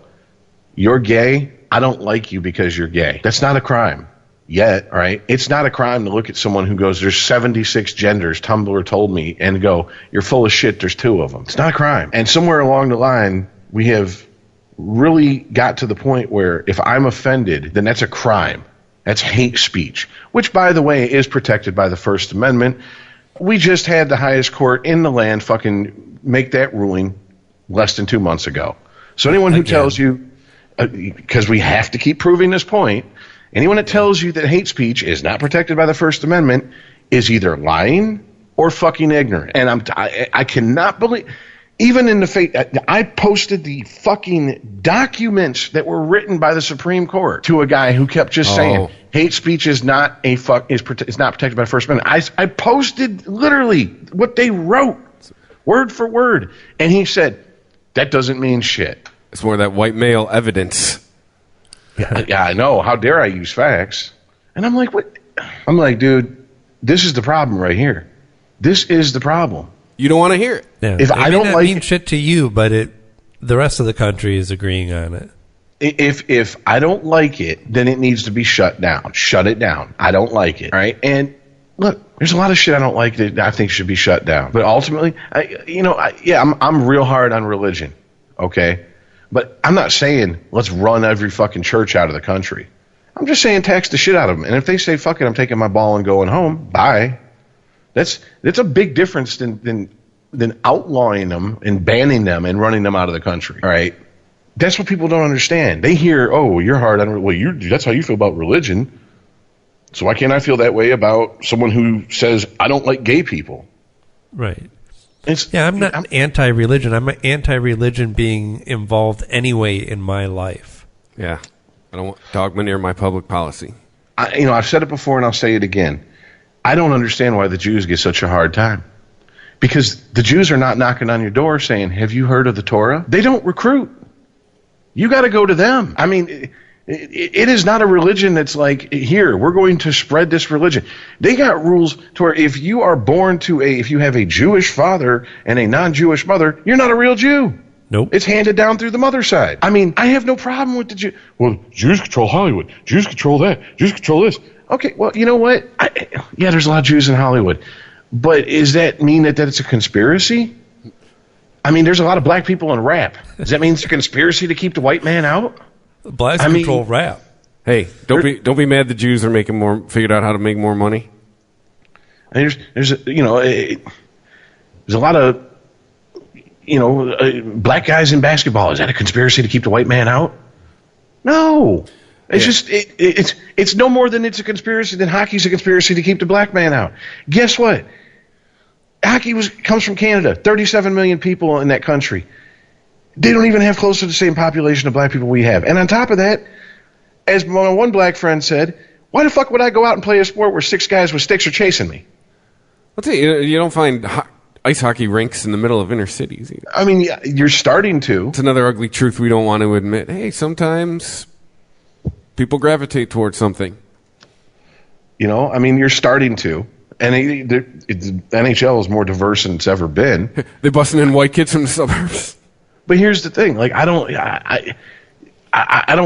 "You're gay, I don't like you because you're gay." That's not a crime yet, right? It's not a crime to look at someone who goes, "There's 76 genders, Tumblr told me," and go, "You're full of shit, there's 2 of them." It's not a crime. And somewhere along the line, we have really got to the point where if I'm offended, then that's a crime. That's hate speech, which, by the way, is protected by the First Amendment. We just had the highest court in the land fucking make that ruling less than 2 months ago. So anyone who tells you, because we have to keep proving this point, anyone that tells you that hate speech is not protected by the First Amendment is either lying or fucking ignorant. And I cannot believe, even in the faith, I posted the fucking documents that were written by the Supreme Court to a guy who kept just saying hate speech is not is not protected by the First Amendment. I posted literally what they wrote, word for word, and he said that doesn't mean shit. It's more of that white male evidence. Yeah, I know. How dare I use facts? And I'm like, what? I'm like, dude, this is the problem right here. This is the problem. You don't want to hear it. Yeah. If I don't like mean shit to you, but the rest of the country is agreeing on it. If I don't like it, then it needs to be shut down. Shut it down. I don't like it. All right. And look, there's a lot of shit I don't like that I think should be shut down. But ultimately, I'm real hard on religion. Okay. But I'm not saying let's run every fucking church out of the country. I'm just saying tax the shit out of them. And if they say, fuck it, I'm taking my ball and going home, bye. That's a big difference than outlawing them and banning them and running them out of the country. All right? That's what people don't understand. They hear, oh, you're hard on, that's how you feel about religion. So why can't I feel that way about someone who says, I don't like gay people? Right. I'm not anti-religion. I'm anti-religion being involved anyway in my life. Yeah. I don't want dogma near my public policy. I've said it before and I'll say it again. I don't understand why the Jews get such a hard time. Because the Jews are not knocking on your door saying, have you heard of the Torah? They don't recruit. You got to go to them. I mean, it is not a religion that's like, here, we're going to spread this religion. They got rules to where if you are born if you have a Jewish father and a non-Jewish mother, you're not a real Jew. Nope. It's handed down through the mother side. I mean, I have no problem with the Jews. Well, Jews control Hollywood. Jews control that. Jews control this. Okay, well, you know what? Yeah, there's a lot of Jews in Hollywood. But does that mean that it's a conspiracy? I mean, there's a lot of black people in rap. Does that mean it's a conspiracy to keep the white man out? Blacks control rap. Hey, don't be mad the Jews are figured out how to make more money. I mean, there's a lot of black guys in basketball. Is that a conspiracy to keep the white man out? No. It's just it's no more than it's a conspiracy than hockey's a conspiracy to keep the black man out. Guess what? Hockey comes from Canada. 37 million people in that country. They don't even have close to the same population of black people we have. And on top of that, as my one black friend said, why the fuck would I go out and play a sport where 6 guys with sticks are chasing me? I'll tell you, you don't find ice hockey rinks in the middle of inner cities either. I mean, you're starting to. It's another ugly truth we don't want to admit. Hey, sometimes people gravitate towards something. I mean, you're starting to. And the NHL is more diverse than it's ever been. They're busting in white kids from the suburbs. But here's the thing: like, I don't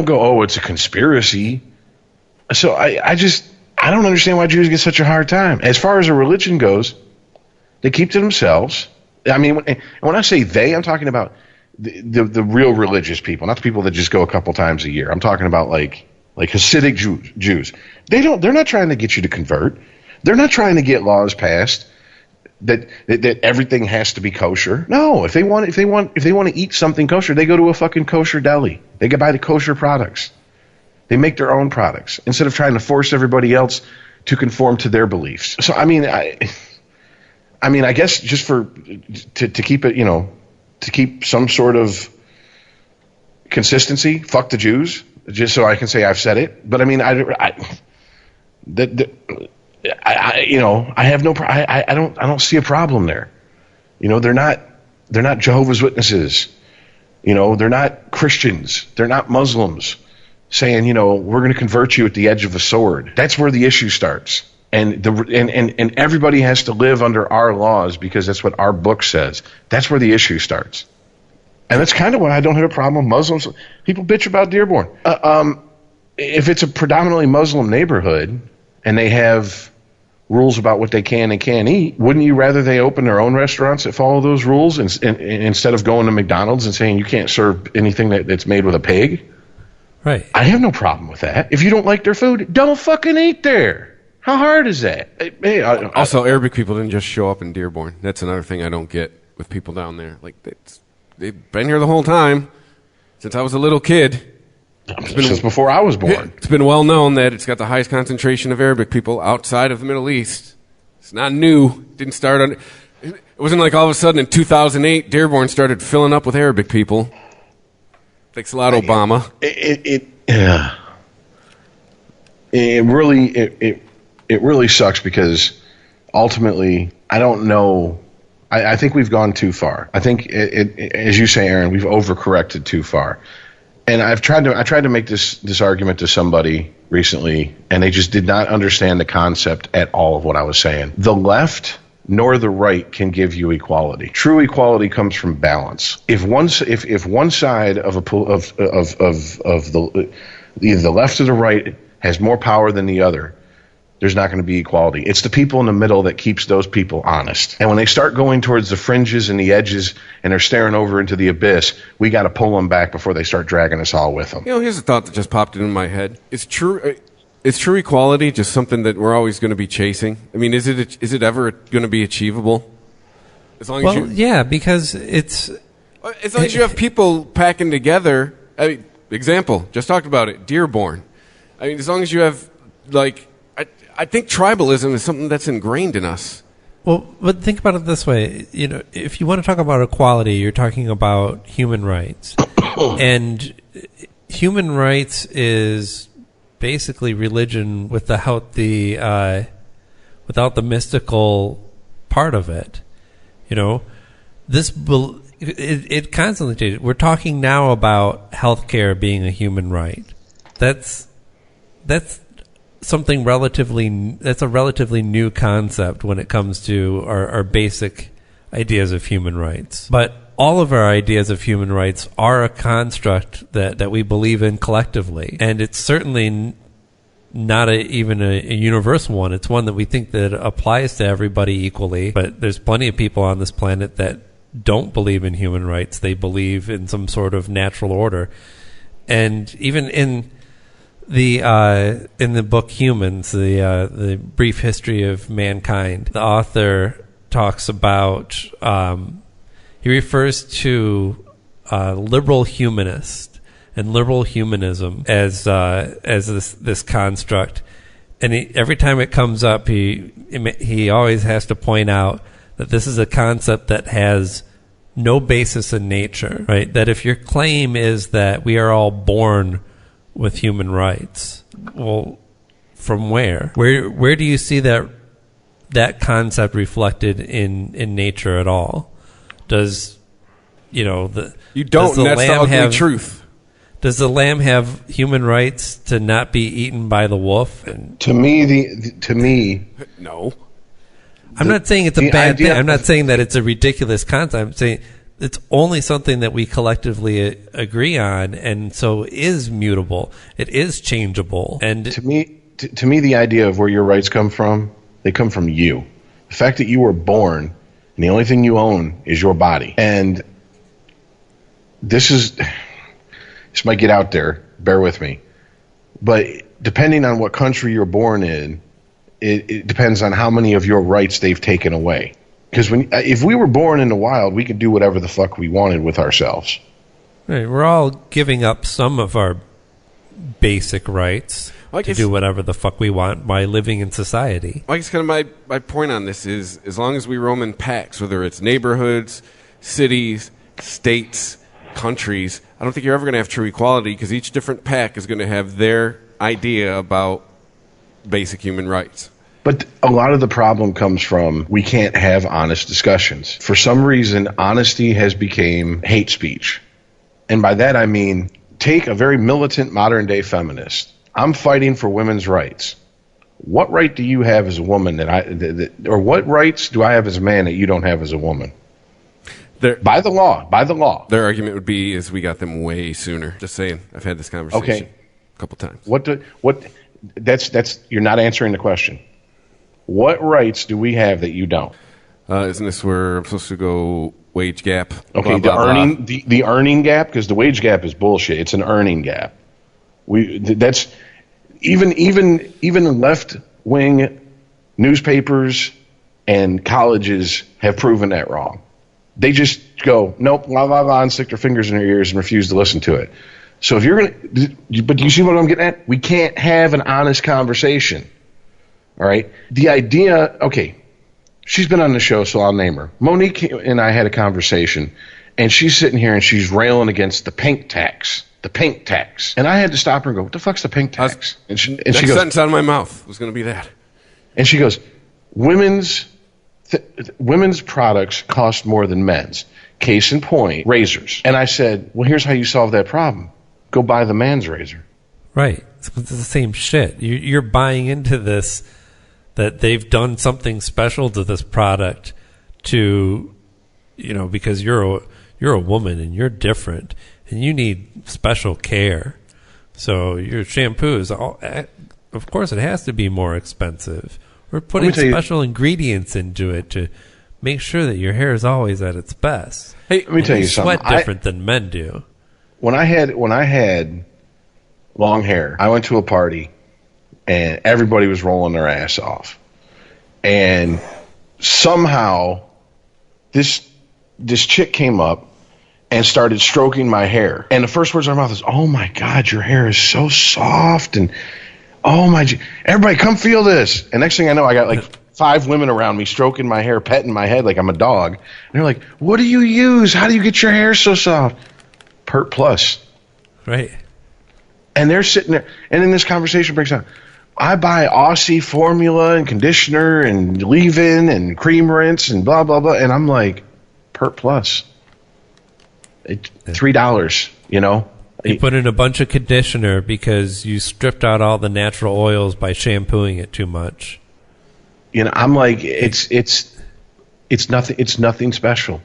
go, oh, it's a conspiracy. So I don't understand why Jews get such a hard time. As far as a religion goes, they keep to themselves. I mean, when I say they, I'm talking about the real religious people, not the people that just go a couple times a year. I'm talking about like Hasidic Jews. They're not trying to get you to convert. They're not trying to get laws passed that everything has to be kosher. No, if they want to eat something kosher, they go to a fucking kosher deli. They can buy the kosher products. They make their own products instead of trying to force everybody else to conform to their beliefs. So I mean, I guess just to keep it, to keep some sort of consistency, fuck the Jews, just so I can say I've said it. But I mean, I don't see a problem there. They're not Jehovah's Witnesses. They're not Christians. They're not Muslims saying, we're going to convert you at the edge of a sword. That's where the issue starts. And and everybody has to live under our laws because that's what our book says. That's where the issue starts. And that's kind of why I don't have a problem with Muslims. People bitch about Dearborn. If it's a predominantly Muslim neighborhood and they have rules about what they can and can't eat, wouldn't you rather they open their own restaurants that follow those rules instead of going to McDonald's and saying you can't serve anything that's made with a pig? Right. I have no problem with that. If you don't like their food, don't fucking eat there. How hard is that? Hey, also, Arabic people didn't just show up in Dearborn. That's another thing I don't get with people down there. Like, they've been here the whole time since I was a little kid. Since before I was born. It's been well known that it's got the highest concentration of Arabic people outside of the Middle East. It's not new. It wasn't like all of a sudden in 2008 Dearborn started filling up with Arabic people. Thanks a lot, Obama. It really sucks because ultimately I don't know. I think we've gone too far. I think as you say, Aaron, we've overcorrected too far. And I tried to make this argument to somebody recently, and they just did not understand the concept at all of what I was saying. The left nor the right can give you equality. True equality comes from balance. If one side of either the left or the right has more power than the other, there's not going to be equality. It's the people in the middle that keeps those people honest. And when they start going towards the fringes and the edges and they're staring over into the abyss, we got to pull them back before they start dragging us all with them. Here's a thought that just popped into my head. Is true equality just something that we're always going to be chasing? I mean, is it ever going to be achievable? Because it's... As long as you have people packing together... I mean, example, just talked about it, Dearborn. I mean, as long as you have, I think tribalism is something that's ingrained in us. Well, but think about it this way. If you want to talk about equality, you're talking about human rights. And human rights is basically religion without the mystical part of it. It constantly changes. We're talking now about healthcare being a human right. That's something that's a relatively new concept when it comes to our basic ideas of human rights. But all of our ideas of human rights are a construct that we believe in collectively. And it's certainly not even a universal one. It's one that we think that applies to everybody equally. But there's plenty of people on this planet that don't believe in human rights. They believe in some sort of natural order. And even in the book Humans, the brief history of mankind, the author talks about, he refers to liberal humanist and liberal humanism as this construct, and every time it comes up, he always has to point out that this is a concept that has no basis in nature, right? That if your claim is that we are all born with human rights, well, from where? Where do you see that concept reflected in nature at all? Does you don't, and that's the ugly truth. Does the lamb have human rights to not be eaten by the wolf? To me, no. I'm not saying it's a bad thing. I'm not saying that it's a ridiculous concept. I'm saying it's only something that we collectively agree on, and so is mutable. It is changeable. And to me, the idea of where your rights come from, they come from you. The fact that you were born and the only thing you own is your body. And this might get out there, bear with me, but depending on what country you're born in, it depends on how many of your rights they've taken away. Because if we were born in the wild, we could do whatever the fuck we wanted with ourselves. Right, we're all giving up some of our basic rights to do whatever the fuck we want by living in society. I guess kind of my point on this is, as long as we roam in packs, whether it's neighborhoods, cities, states, countries, I don't think you're ever going to have true equality, because each different pack is going to have their idea about basic human rights. But a lot of the problem comes from we can't have honest discussions. For some reason, honesty has become hate speech. And by that I mean, take a very militant modern-day feminist. I'm fighting for women's rights. What right do you have as a woman or what rights do I have as a man that you don't have as a woman? By the law. Their argument would be is we got them way sooner. Just saying. I've had this conversation a couple times. That's you're not answering the question. What rights do we have that you don't? Isn't this where I'm supposed to go wage gap? Okay, the earning gap, because the wage gap is bullshit. It's an earning gap. That's even left wing newspapers and colleges have proven that wrong. They just go, nope, la la la, and stick their fingers in their ears and refuse to listen to it. So if you're but do you see what I'm getting at? We can't have an honest conversation. All right. The idea, okay, she's been on the show, so I'll name her. Monique and I had a conversation, and she's sitting here and she's railing against the pink tax. The pink tax. And I had to stop her and go, what the fuck's the pink tax? And she goes, sentence out of my mouth was going to be that. And she goes, women's products cost more than men's. Case in point, razors. And I said, well, here's how you solve that problem. Go buy the man's razor. Right. It's the same shit. You're buying into this, that they've done something special to this product to, because you're a woman and you're different and you need special care. So your shampoo is of course it has to be more expensive. We're putting special ingredients into it to make sure that your hair is always at its best. Hey, let me tell you something. Sweat different than men do. When I had long hair, I went to a party and everybody was rolling their ass off. And somehow this chick came up and started stroking my hair. And the first words out of her mouth is, oh my God, your hair is so soft. And oh my, everybody come feel this. And next thing I know, I got like 5 women around me stroking my hair, petting my head like I'm a dog. And they're like, what do you use? How do you get your hair so soft? Pert Plus. Right. And they're sitting there. And then this conversation breaks down. I buy Aussie formula and conditioner and leave-in and cream rinse and blah, blah, blah. And I'm like, Pert Plus. $3, you know. You put in a bunch of conditioner because you stripped out all the natural oils by shampooing it too much. You know, I'm like, it's nothing special.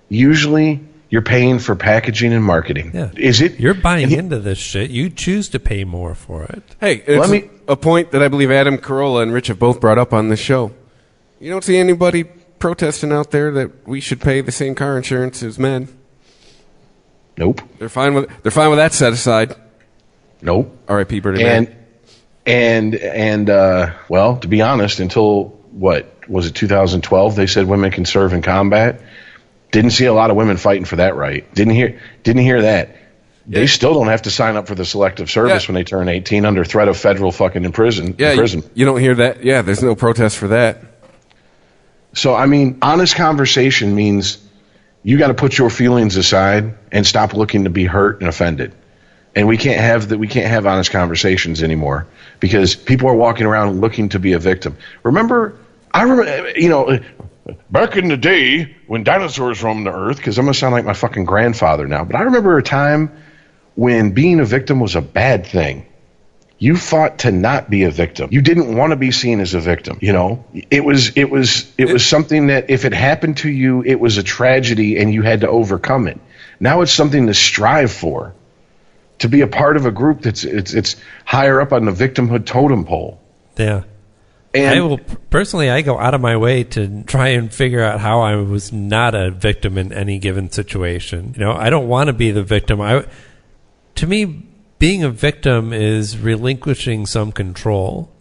Usually, you're paying for packaging and marketing. Yeah. Is it? You're buying into this shit. You choose to pay more for it. Hey, it's a point that I believe Adam Carolla and Rich have both brought up on this show. You don't see anybody protesting out there that we should pay the same car insurance as men. Nope. They're fine with that set aside. Nope. R.I.P. Bernie Mac. And well, to be honest, until what was it 2012? They said women can serve in combat. Didn't see a lot of women fighting for that right. Didn't hear that. Yeah. They still don't have to sign up for the selective service when they turn 18 under threat of federal fucking prison. You don't hear that. Yeah, there's no protest for that. So I mean, honest conversation means you got to put your feelings aside and stop looking to be hurt and offended. And we can't have honest conversations anymore because people are walking around looking to be a victim. I remember, you know, back in the day when dinosaurs roamed the earth, because I'm going to sound like my fucking grandfather now, but I remember a time when being a victim was a bad thing. You fought to not be a victim. You didn't want to be seen as a victim, you know? It was something that if it happened to you, it was a tragedy and you had to overcome it. Now it's something to strive for. To be a part of a group that's it's higher up on the victimhood totem pole. Yeah. And I go out of my way to try and figure out how I was not a victim in any given situation. You know, I don't want to be the victim. To me, being a victim is relinquishing some control.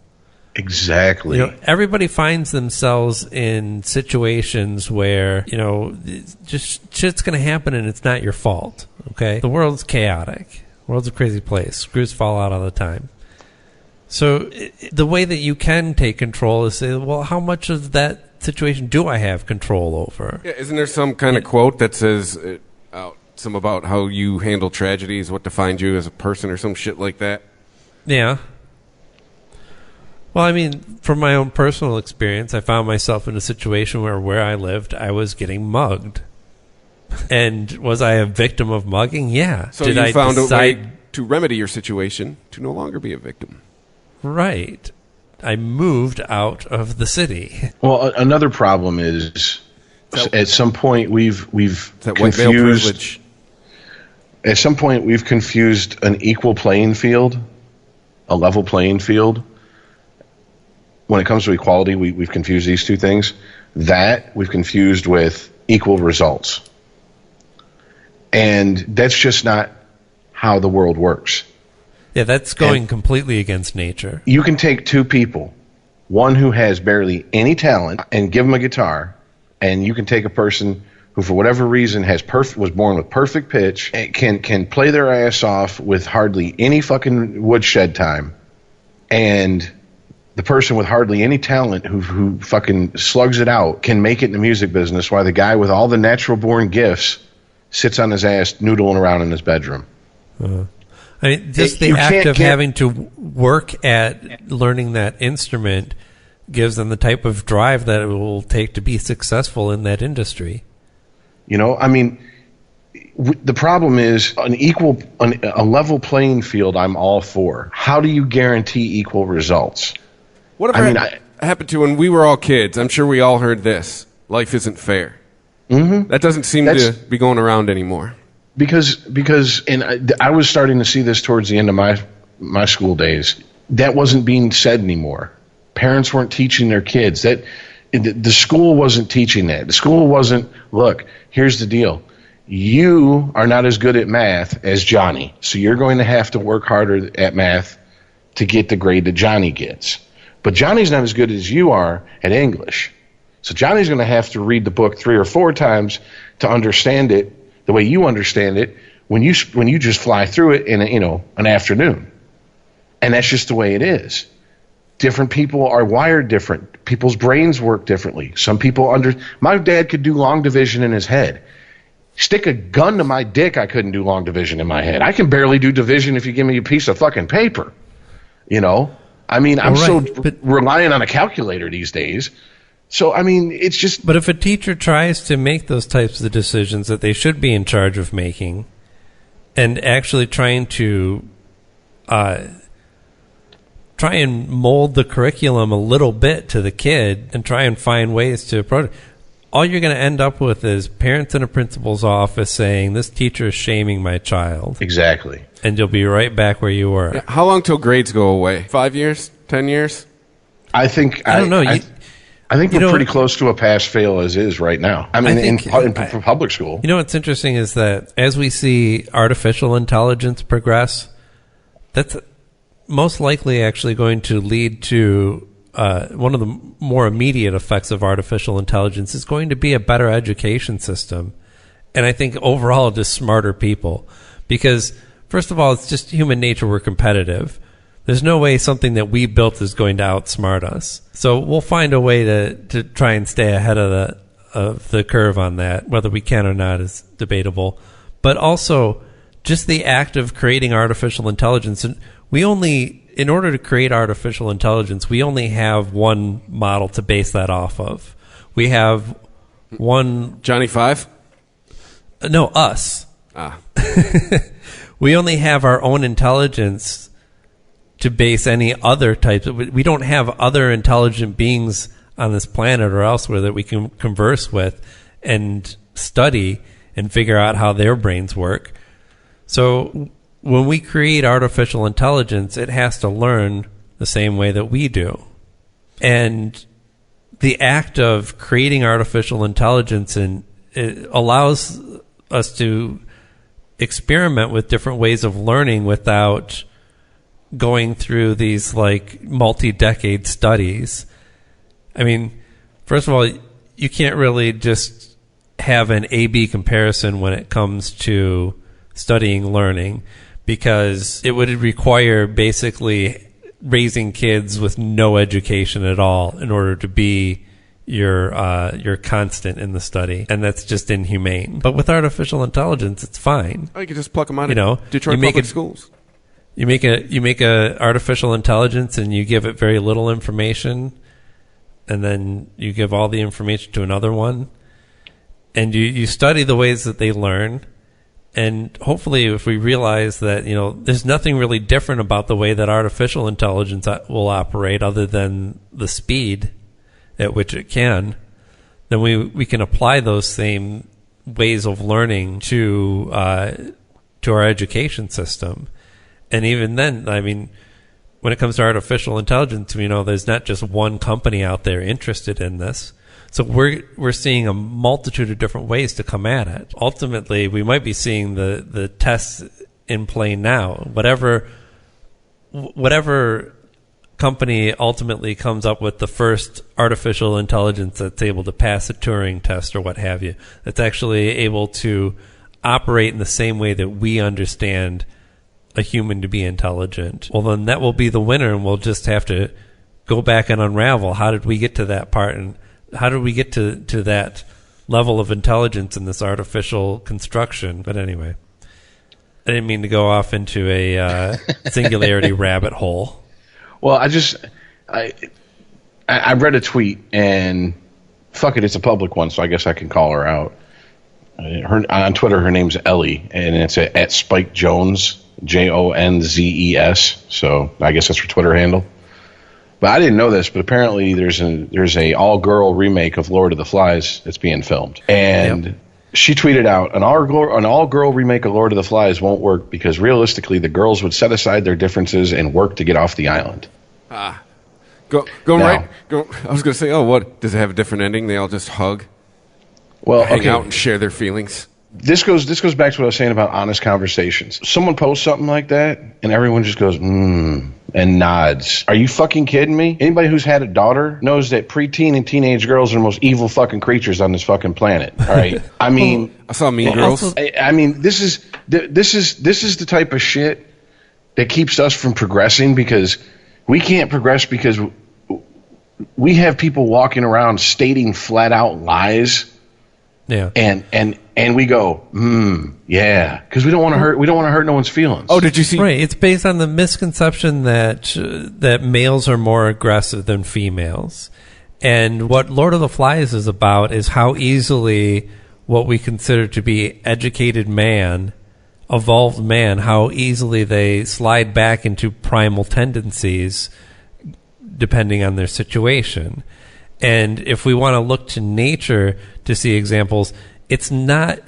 Exactly. You know, everybody finds themselves in situations where, you know, just shit's going to happen and it's not your fault. Okay? The world's chaotic. The world's a crazy place. Screws fall out all the time. So the way that you can take control is say, well, how much of that situation do I have control over? Yeah, isn't there some kind of quote that says some about how you handle tragedies, what defines you as a person or some shit like that? Yeah. Well, I mean, from my own personal experience, I found myself in a situation where I lived, I was getting mugged. And was I a victim of mugging? Yeah. So you found a way to remedy your situation to no longer be a victim. Right. I moved out of the city. Well, another problem is at some point we've that white male privilege. At some point we've confused an equal playing field, a level playing field. When it comes to equality, we've confused these two things. That we've confused with equal results. And that's just not how the world works. Yeah, that's going completely against nature. You can take two people, one who has barely any talent, and give them a guitar, and you can take a person who, for whatever reason, was born with perfect pitch, and can play their ass off with hardly any fucking woodshed time, and the person with hardly any talent who fucking slugs it out can make it in the music business, while the guy with all the natural born gifts sits on his ass noodling around in his bedroom. Uh-huh. I mean, just the act of having to work at learning that instrument gives them the type of drive that it will take to be successful in that industry. You know, I mean, the problem is a level playing field. I'm all for. How do you guarantee equal results? Whatever happened to when we were all kids? I'm sure we all heard this. Life isn't fair. Mm-hmm. That doesn't seem to be going around anymore. Because I was starting to see this towards the end of my school days. That wasn't being said anymore. Parents weren't teaching their kids that. The school wasn't teaching that. The school wasn't, look, here's the deal. You are not as good at math as Johnny, so you're going to have to work harder at math to get the grade that Johnny gets. But Johnny's not as good as you are at English. So Johnny's going to have to read the book 3 or 4 times to understand it the way you understand it when you just fly through it in an afternoon. And that's just the way it is. Different people are wired different. People's brains work differently. Some people my dad could do long division in his head. Stick a gun to my dick, I couldn't do long division in my head. I can barely do division if you give me a piece of fucking paper. You know? I mean, I'm relying on a calculator these days. So, I mean, it's just... But if a teacher tries to make those types of decisions that they should be in charge of making and actually trying to try and mold the curriculum a little bit to the kid and try and find ways to approach it, all you're going to end up with is parents in a principal's office saying, this teacher is shaming my child. Exactly. And you'll be right back where you were. Yeah, how long till grades go away? 5 years? 10 years? I think... I don't know. I think we're pretty close to a pass-fail as is right now. I mean, in public school. You know what's interesting is that as we see artificial intelligence progress, that's most likely actually going to lead to one of the more immediate effects of artificial intelligence is going to be a better education system. And I think overall just smarter people. Because, first of all, it's just human nature, we're competitive. There's no way something that we built is going to outsmart us. So we'll find a way to try and stay ahead of the curve on that. Whether we can or not is debatable. But also, just the act of creating artificial intelligence, and in order to create artificial intelligence, we only have one model to base that off of. We have one... Johnny Five? No, us. Ah. We only have our own intelligence to base any other types. We don't have other intelligent beings on this planet or elsewhere that we can converse with and study and figure out how their brains work. So when we create artificial intelligence, it has to learn the same way that we do. And the act of creating artificial intelligence it allows us to experiment with different ways of learning without going through these like multi-decade studies. I mean, first of all, you can't really just have an A-B comparison when it comes to studying learning, because it would require basically raising kids with no education at all in order to be your constant in the study, and that's just inhumane. But with artificial intelligence, it's fine. Oh, you can just pluck them out of Detroit public schools. You make a artificial intelligence and you give it very little information, and then you give all the information to another one, and you study the ways that they learn. And hopefully, if we realize that, there's nothing really different about the way that artificial intelligence will operate other than the speed at which it can, then we can apply those same ways of learning to our education system. And even then, I mean, when it comes to artificial intelligence, there's not just one company out there interested in this. So we're seeing a multitude of different ways to come at it. Ultimately, we might be seeing the tests in play now. Whatever company ultimately comes up with the first artificial intelligence that's able to pass a Turing test or what have you, that's actually able to operate in the same way that we understand a human to be intelligent, well, then that will be the winner, and we'll just have to go back and unravel how did we get to that part, and how did we get to that level of intelligence in this artificial construction. But anyway, I didn't mean to go off into a singularity rabbit hole. Well, I read a tweet, and fuck it, it's a public one, so I guess I can call her out. On Twitter, her name's Ellie, and it's at Spike Jones, Jonzes. So I guess that's her Twitter handle. But I didn't know this, but apparently there's a all-girl remake of Lord of the Flies that's being filmed, and she tweeted out, an all-girl remake of Lord of the Flies won't work because realistically the girls would set aside their differences and work to get off the island. I was going to say, what does it have a different ending? They all just hug, hang out, and share their feelings. This goes back to what I was saying about honest conversations. Someone posts something like that, and everyone just goes, and nods. Are you fucking kidding me? Anybody who's had a daughter knows that preteen and teenage girls are the most evil fucking creatures on this fucking planet. All right. I mean, I saw Mean Girls. I mean, this is the type of shit that keeps us from progressing, because we can't progress because we have people walking around stating flat out lies. Yeah. And we go, yeah, because we don't want to hurt no one's feelings. Oh, did you see? Right. It's based on the misconception that males are more aggressive than females, And what Lord of the Flies is about is how easily what we consider to be educated man, evolved man, how easily they slide back into primal tendencies depending on their situation. And if we want to look to nature to see examples, it's not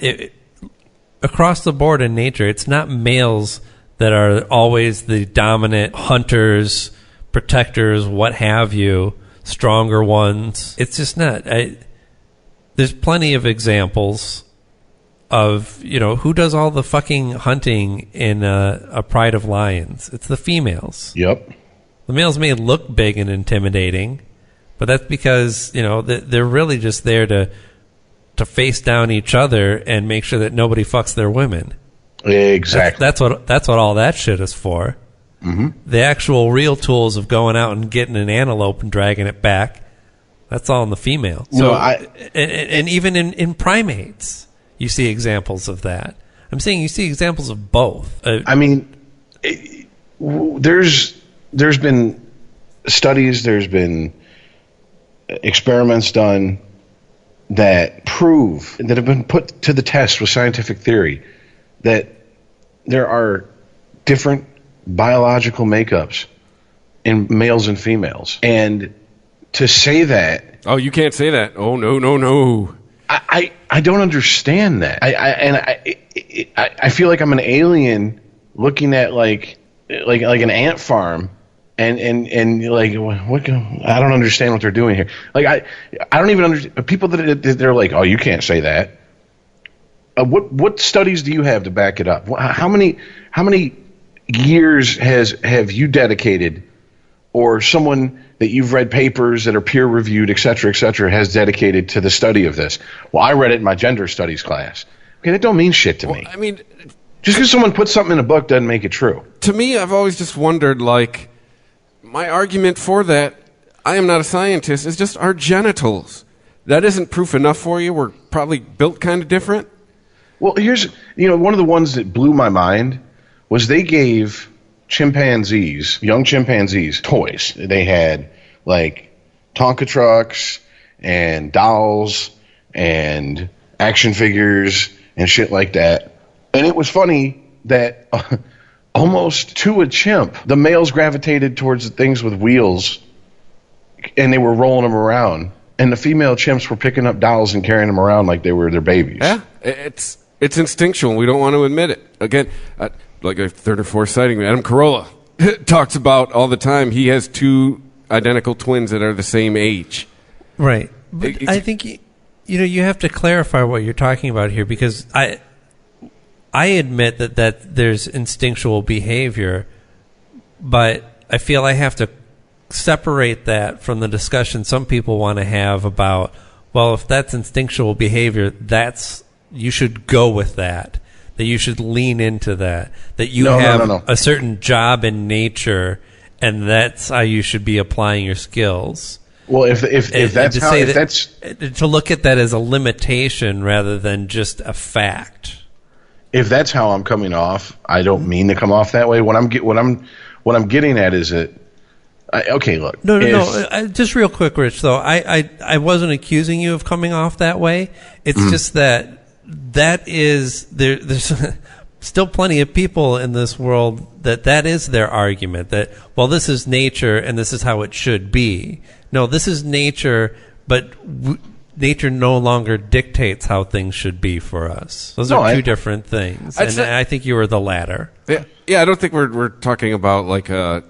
across the board in nature, it's not males that are always the dominant hunters, protectors, what have you, stronger ones. It's just not. There's plenty of examples of, who does all the fucking hunting in a pride of lions? It's the females. Yep. The males may look big and intimidating, but that's because, they're really just there to face down each other and make sure that nobody fucks their women. Exactly. That's what all that shit is for. Mm-hmm. The actual real tools of going out and getting an antelope and dragging it back, that's all in the female. So, and even in primates, you see examples of that. I'm saying you see examples of both. There's been studies, there's been experiments done that prove, that have been put to the test with scientific theory, that there are different biological makeups in males and females. And to say that... Oh, you can't say that. Oh, no. I don't understand that. I feel like I'm an alien looking at like an ant farm, and like, what? I don't understand what they're doing here. Like I don't even understand people that they're like, oh, you can't say that. What studies do you have to back it up? How many years have you dedicated, or someone that you've read papers that are peer reviewed, et cetera, has dedicated to the study of this? Well, I read it in my gender studies class. Okay, that don't mean shit to me. I mean, just because someone puts something in a book doesn't make it true. To me, I've always just wondered, like, my argument for that, I am not a scientist, is just our genitals. That isn't proof enough for you. We're probably built kind of different. Well, here's, one of the ones that blew my mind was they gave young chimpanzees, toys. They had, like, Tonka trucks and dolls and action figures and shit like that. And it was funny that almost to a chimp, the males gravitated towards the things with wheels, and they were rolling them around. And the female chimps were picking up dolls and carrying them around like they were their babies. Yeah, it's instinctual. We don't want to admit it. Again, like a third or fourth sighting, Adam Carolla talks about all the time. He has two identical twins that are the same age. Right. But I think, you have to clarify what you're talking about here, because I admit that there's instinctual behavior, but I feel I have to separate that from the discussion some people want to have about, well, if that's instinctual behavior, you should go with that you should lean into that you have a certain job in nature, and that's how you should be applying your skills. Well, if that's how, if that's to look at that as a limitation rather than just a fact. If that's how I'm coming off, I don't mean to come off that way. What I'm getting at is that. Okay, look. No. Just real quick, Rich. Though I wasn't accusing you of coming off that way. It's just that is there's still plenty of people in this world that is their argument, that, well, this is nature and this is how it should be. No, this is nature, but nature no longer dictates how things should be for us. Those are two different things, and I think you were the latter. Yeah. I don't think we're talking about like a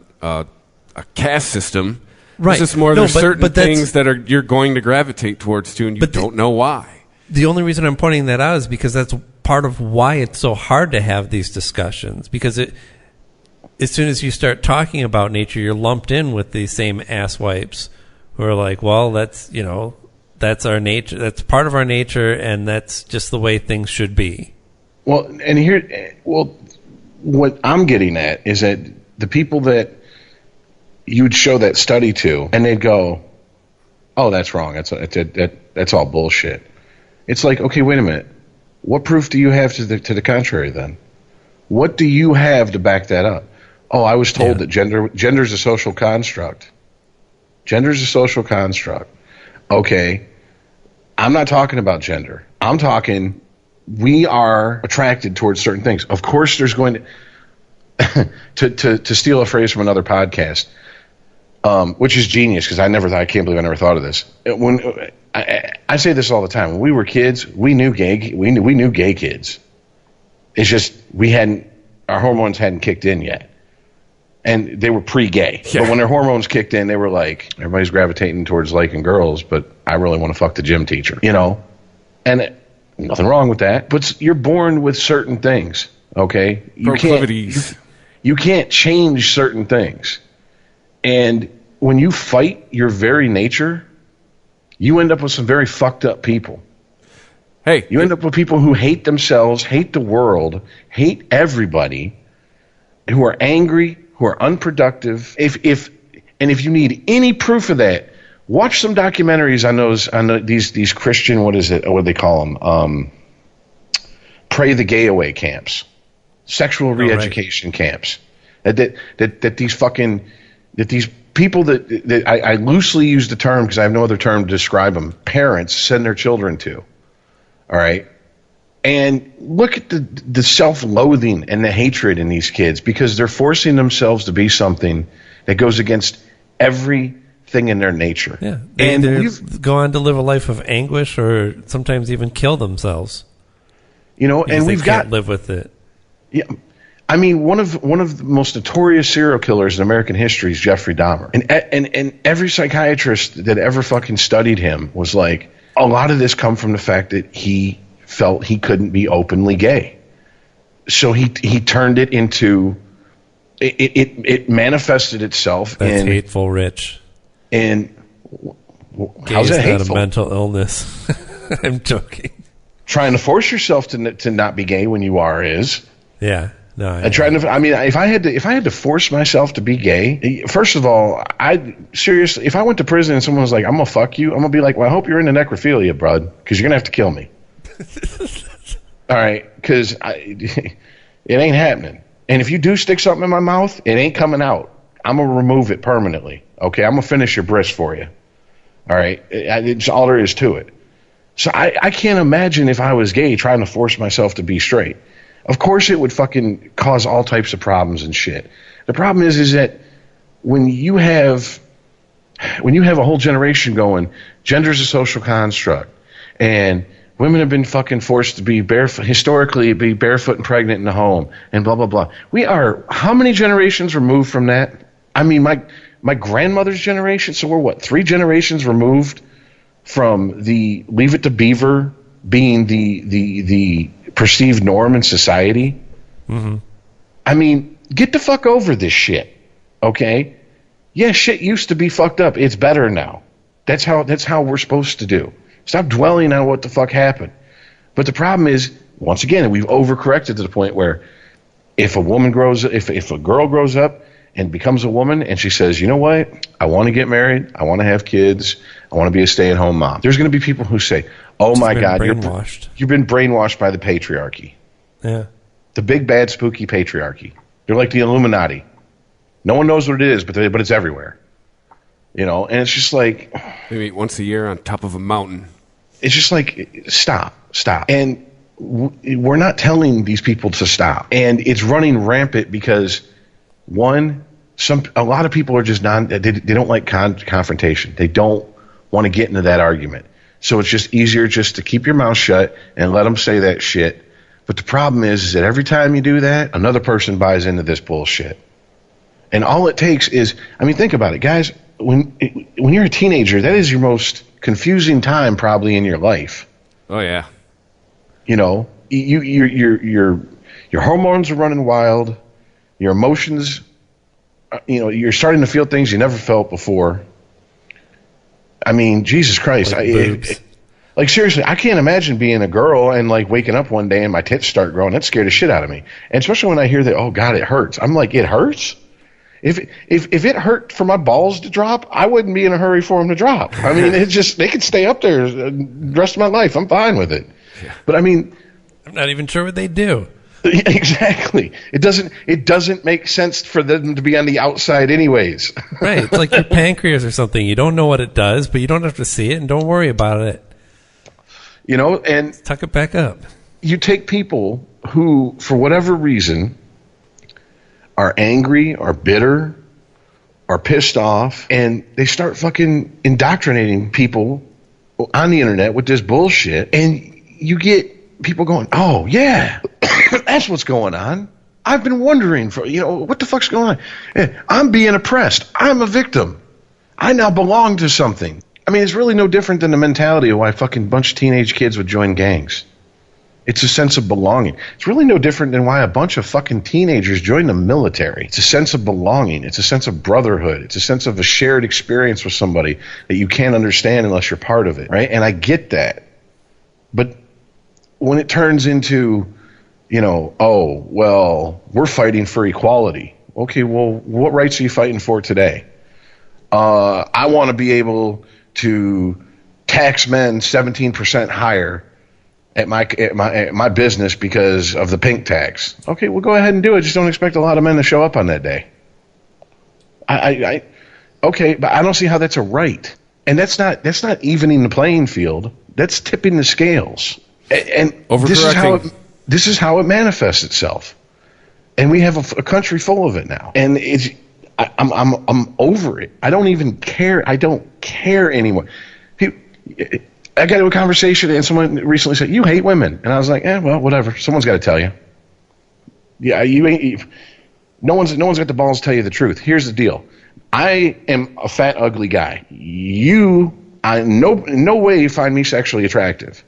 caste system. Right. It's just more there's certain things that you're going to gravitate towards too, and you don't know why. The only reason I'm pointing that out is because that's part of why it's so hard to have these discussions. Because as soon as you start talking about nature, you're lumped in with these same asswipes who are like, well, that's our nature. That's part of our nature, and that's just the way things should be. Well, what I'm getting at is that the people that you'd show that study to, and they'd go, "Oh, that's wrong. That's all bullshit." It's like, okay, wait a minute. What proof do you have to the contrary then? What do you have to back that up? Oh, I was told that gender's a social construct. Gender's a social construct. Okay? I'm not talking about gender. I'm talking we are attracted towards certain things. Of course, there's going to steal a phrase from another podcast, which is genius because I can't believe I never thought of this. When I say this all the time, when we were kids, we knew gay kids. It's just our hormones hadn't kicked in yet, and they were pre-gay. Yeah. But when their hormones kicked in, they were like, everybody's gravitating towards liking girls, but I really want to fuck the gym teacher, and nothing wrong with that. But you're born with certain things, okay? Proclivities. You can't change certain things. And when you fight your very nature, you end up with some very fucked up people. Hey, you end up with people who hate themselves, hate the world, hate everybody, who are angry, who are unproductive. If you need any proof of that, watch some documentaries on these Christian, what do they call them? Pray the Gay Away camps, sexual re-education camps. That these people that I loosely use the term because I have no other term to describe them, parents send their children to. All right. And look at the self-loathing and the hatred in these kids because they're forcing themselves to be something that goes against everything in their nature. Yeah. And they go on to live a life of anguish or sometimes even kill themselves. And we've can't live with it. Yeah. I mean, one of the most notorious serial killers in American history is Jeffrey Dahmer. And every psychiatrist that ever fucking studied him was like, a lot of this come from the fact that he felt he couldn't be openly gay. So he turned it into it manifested itself. That's hateful, Rich. And how's that hateful? Not a mental illness. I'm joking. Trying to force yourself to not be gay when you are is. Yeah. No. If I had to force myself to be gay, first of all, seriously, if I went to prison and someone was like, "I'm gonna fuck you," I'm gonna be like, "Well, I hope you're into necrophilia, bud, because you're gonna have to kill me." All right, because it ain't happening. And if you do stick something in my mouth, it ain't coming out. I'm gonna remove it permanently. Okay, I'm gonna finish your bris for you. All right, it's all there is to it. So I can't imagine if I was gay trying to force myself to be straight. Of course it would fucking cause all types of problems and shit. The problem is that when you have a whole generation going, gender's a social construct, and women have been fucking forced to be historically be barefoot and pregnant in the home, and blah, blah, blah. We are how many generations removed from that? I mean, my grandmother's generation, so we're 3 generations removed from the Leave It to Beaver being the perceived norm in society. Mm-hmm. I mean, get the fuck over this shit, okay? Yeah, shit used to be fucked up. It's better now. That's how we're supposed to do. Stop dwelling on what the fuck happened. But the problem is, once again, we've overcorrected to the point where if a girl grows up and becomes a woman and she says, you know what, I want to get married, I want to have kids, I want to be a stay-at-home mom. There's going to be people who say, oh my God, you've been brainwashed by the patriarchy. Yeah. The big, bad, spooky patriarchy. They're like the Illuminati. No one knows what it is, but it's everywhere. And it's just like... They meet once a year on top of a mountain. It's just like, stop. And we're not telling these people to stop. And it's running rampant because, one, a lot of people are just they don't like confrontation. They don't want to get into that argument. So it's just easier just to keep your mouth shut and let them say that shit. But the problem is that every time you do that, another person buys into this bullshit. And all it takes is, think about it, guys. When you're a teenager, that is your most confusing time probably in your life. Oh yeah. Your hormones are running wild. Your emotions, you're starting to feel things you never felt before. I mean, Jesus Christ. Seriously, I can't imagine being a girl and waking up one day and my tits start growing. That scared the shit out of me. And especially when I hear that, oh God, it hurts. I'm like, it hurts? If it hurt for my balls to drop, I wouldn't be in a hurry for them to drop. They could stay up there the rest of my life. I'm fine with it. Yeah. But I'm not even sure what they do. Exactly. It doesn't make sense for them to be on the outside anyways. Right. It's like your pancreas or something. You don't know what it does, but you don't have to see it, and don't worry about it. And tuck it back up. You take people who, for whatever reason, are angry or bitter or pissed off, and they start fucking indoctrinating people on the internet with this bullshit, and you get people going, oh, yeah, that's what's going on. I've been wondering what the fuck's going on? I'm being oppressed. I'm a victim. I now belong to something. I mean, it's really no different than the mentality of why a fucking bunch of teenage kids would join gangs. It's a sense of belonging. It's really no different than why a bunch of fucking teenagers join the military. It's a sense of belonging. It's a sense of brotherhood. It's a sense of a shared experience with somebody that you can't understand unless you're part of it, right? And I get that. But when it turns into, oh, well, we're fighting for equality. Okay, well, what rights are you fighting for today? I want to be able to tax men 17% higher at my business because of the pink tax. Okay, well, go ahead and do it. Just don't expect a lot of men to show up on that day. Okay, but I don't see how that's a right. And that's not evening the playing field. That's tipping the scales. And this is how it manifests itself. And we have a country full of it now. And I'm over it. I don't even care. I don't care anymore. I got into a conversation and someone recently said, "You hate women," and I was like, well, whatever. Someone's got to tell you. Yeah, no one's got the balls to tell you the truth. Here's the deal: I am a fat, ugly guy. No way you find me sexually attractive.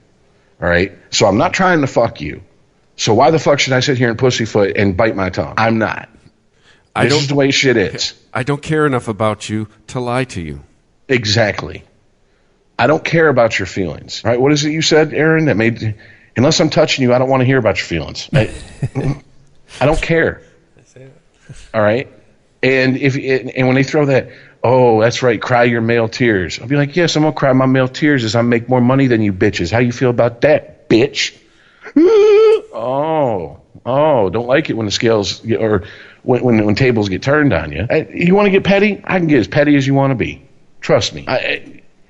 All right, so I'm not trying to fuck you. So why the fuck should I sit here and pussyfoot and bite my tongue? I'm not. This is the way shit is. I don't care enough about you to lie to you. Exactly. I don't care about your feelings. All right, what is it you said, Aaron? Unless I'm touching you, I don't want to hear about your feelings. I don't care. All right, and when they throw that, oh, that's right, cry your male tears. I'll be like, yes, I'm gonna cry my male tears as I make more money than you bitches. How you feel about that, bitch? Oh, don't like it when the scales or when tables get turned on you. You want to get petty? I can get as petty as you want to be. Trust me.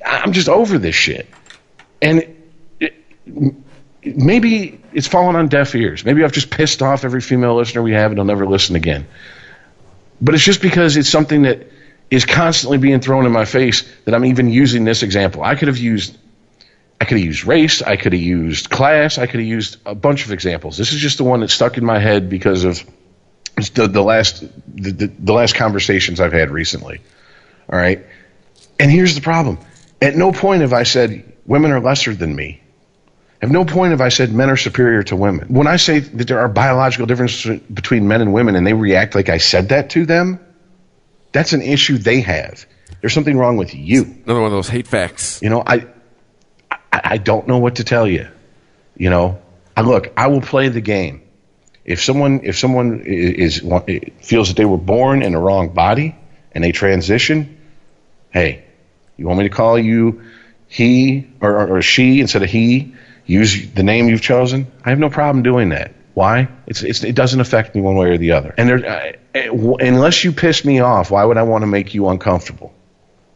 I'm just over this shit. And maybe it's fallen on deaf ears. Maybe I've just pissed off every female listener we have and they'll never listen again. But it's just because it's something that is constantly being thrown in my face that I'm even using this example. I could have used race. I could have used class. I could have used a bunch of examples. This is just the one that stuck in my head because of the last conversations I've had recently. All right. And here's the problem. At no point have I said women are lesser than me. At no point have I said men are superior to women. When I say that there are biological differences between men and women and they react like I said that to them, that's an issue they have. There's something wrong with you. Another one of those hate facts. I don't know what to tell you. I will play the game. If someone feels that they were born in the wrong body and they transition, hey, you want me to call you he or she instead of he? Use the name you've chosen. I have no problem doing that. Why? It doesn't affect me one way or the other. And unless you piss me off, why would I want to make you uncomfortable?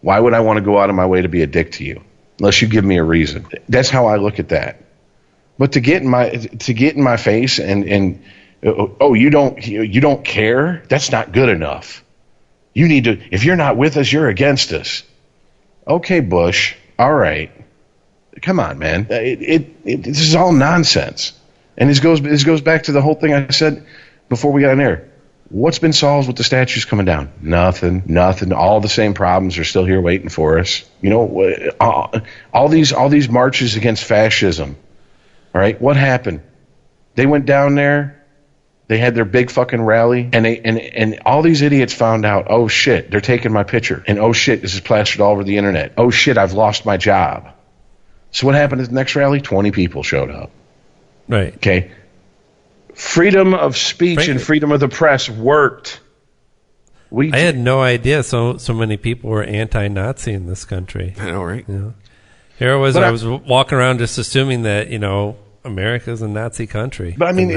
Why would I want to go out of my way to be a dick to you? Unless you give me a reason. That's how I look at that. But to get in my face and you don't care. That's not good enough. You need to. If you're not with us, you're against us. Okay, Bush. All right. Come on, man. This is all nonsense. And this goes back to the whole thing I said before we got on air. What's been solved with the statues coming down? Nothing. All the same problems are still here waiting for us. All these marches against fascism. All right, what happened? They went down there. They had their big fucking rally, and all these idiots found out, oh shit, they're taking my picture, and oh shit, this is plastered all over the internet. Oh shit, I've lost my job. So what happened at the next rally? 20 people showed up. Right. Okay. Freedom of speech and freedom of the press worked. I had no idea so many people were anti-Nazi in this country. I know, right? Here I was walking around just assuming that, America's a Nazi country. But I mean,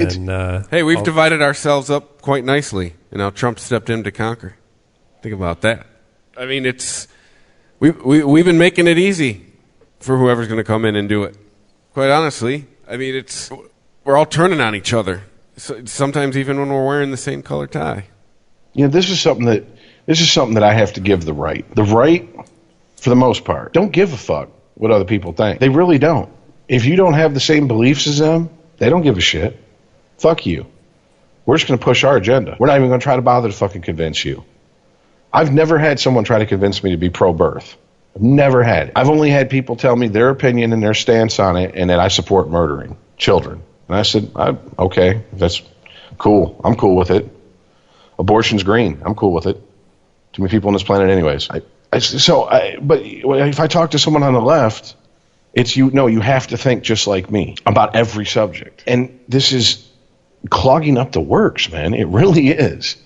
hey, we've divided ourselves up quite nicely, and now Trump stepped in to conquer. Think about that. I mean, we've been making it easy for whoever's going to come in and do it. Quite honestly, I mean, we're all turning on each other. Sometimes even when we're wearing the same color tie. This is something that I have to give the right. The right, for the most part, don't give a fuck what other people think. They really don't. If you don't have the same beliefs as them, they don't give a shit. Fuck you. We're just going to push our agenda. We're not even going to try to bother to fucking convince you. I've never had someone try to convince me to be pro-birth. I've never had it. I've only had people tell me their opinion and their stance on it, and that I support murdering children. And I said, okay, that's cool. I'm cool with it. Abortion's green. I'm cool with it. Too many people on this planet anyways. But if I talk to someone on the left, it's you have to think just like me about every subject. And this is clogging up the works, man. It really is.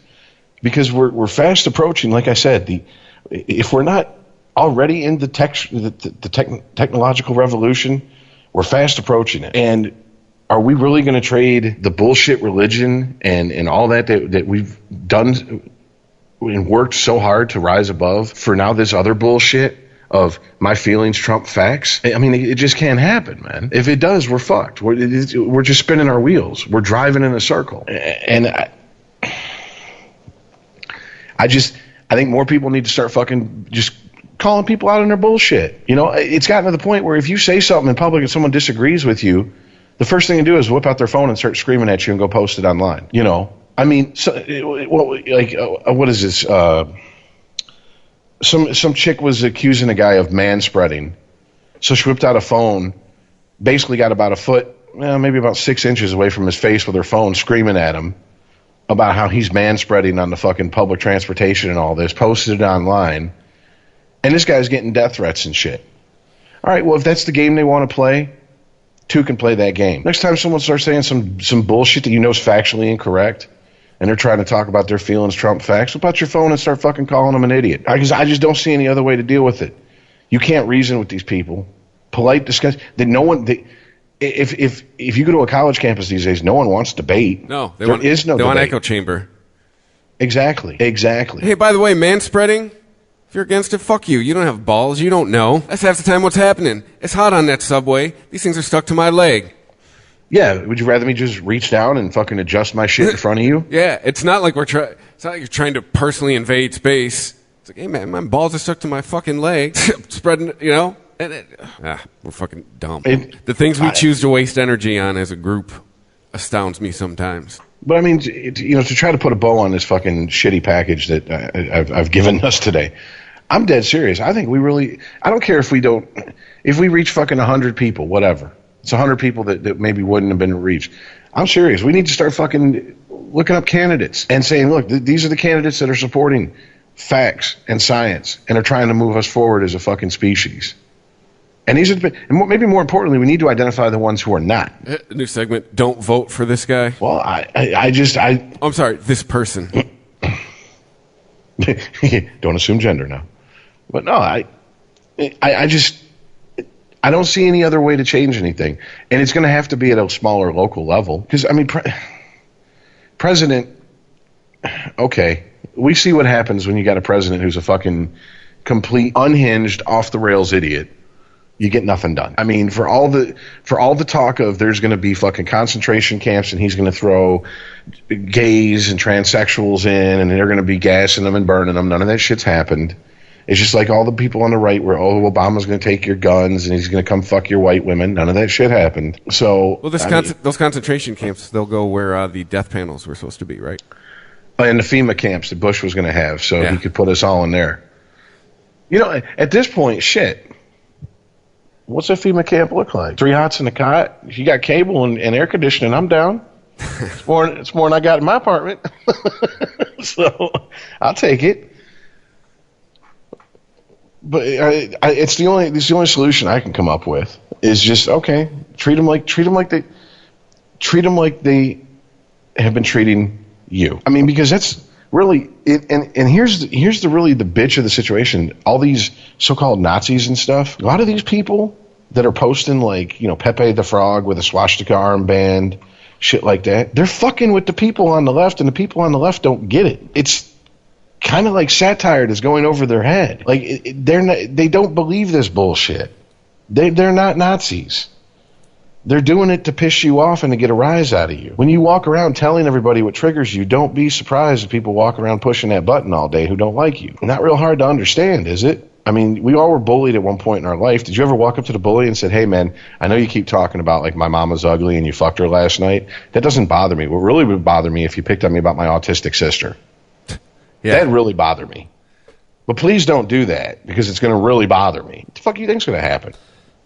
Because we're fast approaching, like I said, if we're not already in the technological revolution, we're fast approaching it. And are we really going to trade the bullshit religion and all that we've done and worked so hard to rise above for now this other bullshit of my feelings trump facts? I mean, it just can't happen, man. If it does, we're fucked. We're just spinning our wheels. We're driving in a circle. And I think more people need to start fucking just calling people out on their bullshit. It's gotten to the point where if you say something in public and someone disagrees with you, the first thing to do is whip out their phone and start screaming at you and go post it online. I mean, what is this? Some chick was accusing a guy of manspreading. So she whipped out a phone, basically got about a foot, maybe about 6 inches away from his face with her phone, screaming at him about how he's manspreading on the fucking public transportation and all this, posted it online. And this guy's getting death threats and shit. All right, well, if that's the game they want to play, two can play that game. Next time someone starts saying some bullshit that is factually incorrect, and they're trying to talk about their feelings trump facts, whip out your phone and start fucking calling them an idiot. Because I just don't see any other way to deal with it. You can't reason with these people. Polite discussion. If you go to a college campus these days, no one wants debate. No, there is no debate. They want echo chamber. Exactly. Hey, by the way, manspreading, if you're against it, fuck you. You don't have balls. You don't know. That's half the time what's happening. It's hot on that subway. These things are stuck to my leg. Yeah, would you rather me just reach down and fucking adjust my shit in front of you? Yeah, it's not like it's not like you're trying to personally invade space. It's like, hey man, my balls are stuck to my fucking leg. Spreading, we're fucking dumb. The things we choose to waste energy on as a group astounds me sometimes. But I mean, to try to put a bow on this fucking shitty package that I've given us today, I'm dead serious. I think I don't care if we reach fucking 100 people, whatever. It's 100 people that maybe wouldn't have been reached. I'm serious. We need to start fucking looking up candidates and saying, look, these are the candidates that are supporting facts and science and are trying to move us forward as a fucking species. And and maybe more importantly, we need to identify the ones who are not. New segment, don't vote for this guy. Well, I'm sorry, this person. Don't assume gender now. But no, I don't see any other way to change anything. And it's going to have to be at a smaller local level. Because, I mean, president, okay, we see what happens when you got a president who's a fucking complete, unhinged, off-the-rails idiot. You get nothing done. I mean, for all the talk of there's going to be fucking concentration camps and he's going to throw gays and transsexuals in and they're going to be gassing them and burning them, none of that shit's happened. It's just like all the people on the right where, Obama's going to take your guns and he's going to come fuck your white women. None of that shit happened. So, those concentration camps, they'll go where the death panels were supposed to be, right? And the FEMA camps that Bush was going to have, so he could put us all in there. At this point, shit. What's a FEMA camp look like? 3 hots in a cot. If you got cable and air conditioning, I'm down. It's more than I got in my apartment. So I'll take it. But it's the only solution I can come up with is just treat them like they have been treating you. I mean, because that's really it. And here's the bitch of the situation. All these so-called Nazis and stuff. A lot of these people that are posting like, Pepe the Frog with a swastika armband, shit like that. They're fucking with the people on the left, and the people on the left don't get it. It's kind of like satire that's going over their head. Like they don't believe this bullshit. They're not Nazis. They're doing it to piss you off and to get a rise out of you. When you walk around telling everybody what triggers you, don't be surprised if people walk around pushing that button all day who don't like you. Not real hard to understand, is it? I mean, we all were bullied at one point in our life. Did you ever walk up to the bully and said, hey, man, I know you keep talking about, like, my mama's ugly and you fucked her last night. That doesn't bother me. What really would bother me if you picked on me about my autistic sister. Yeah. That'd really bother me. But please don't do that, because it's going to really bother me. What the fuck do you think's going to happen?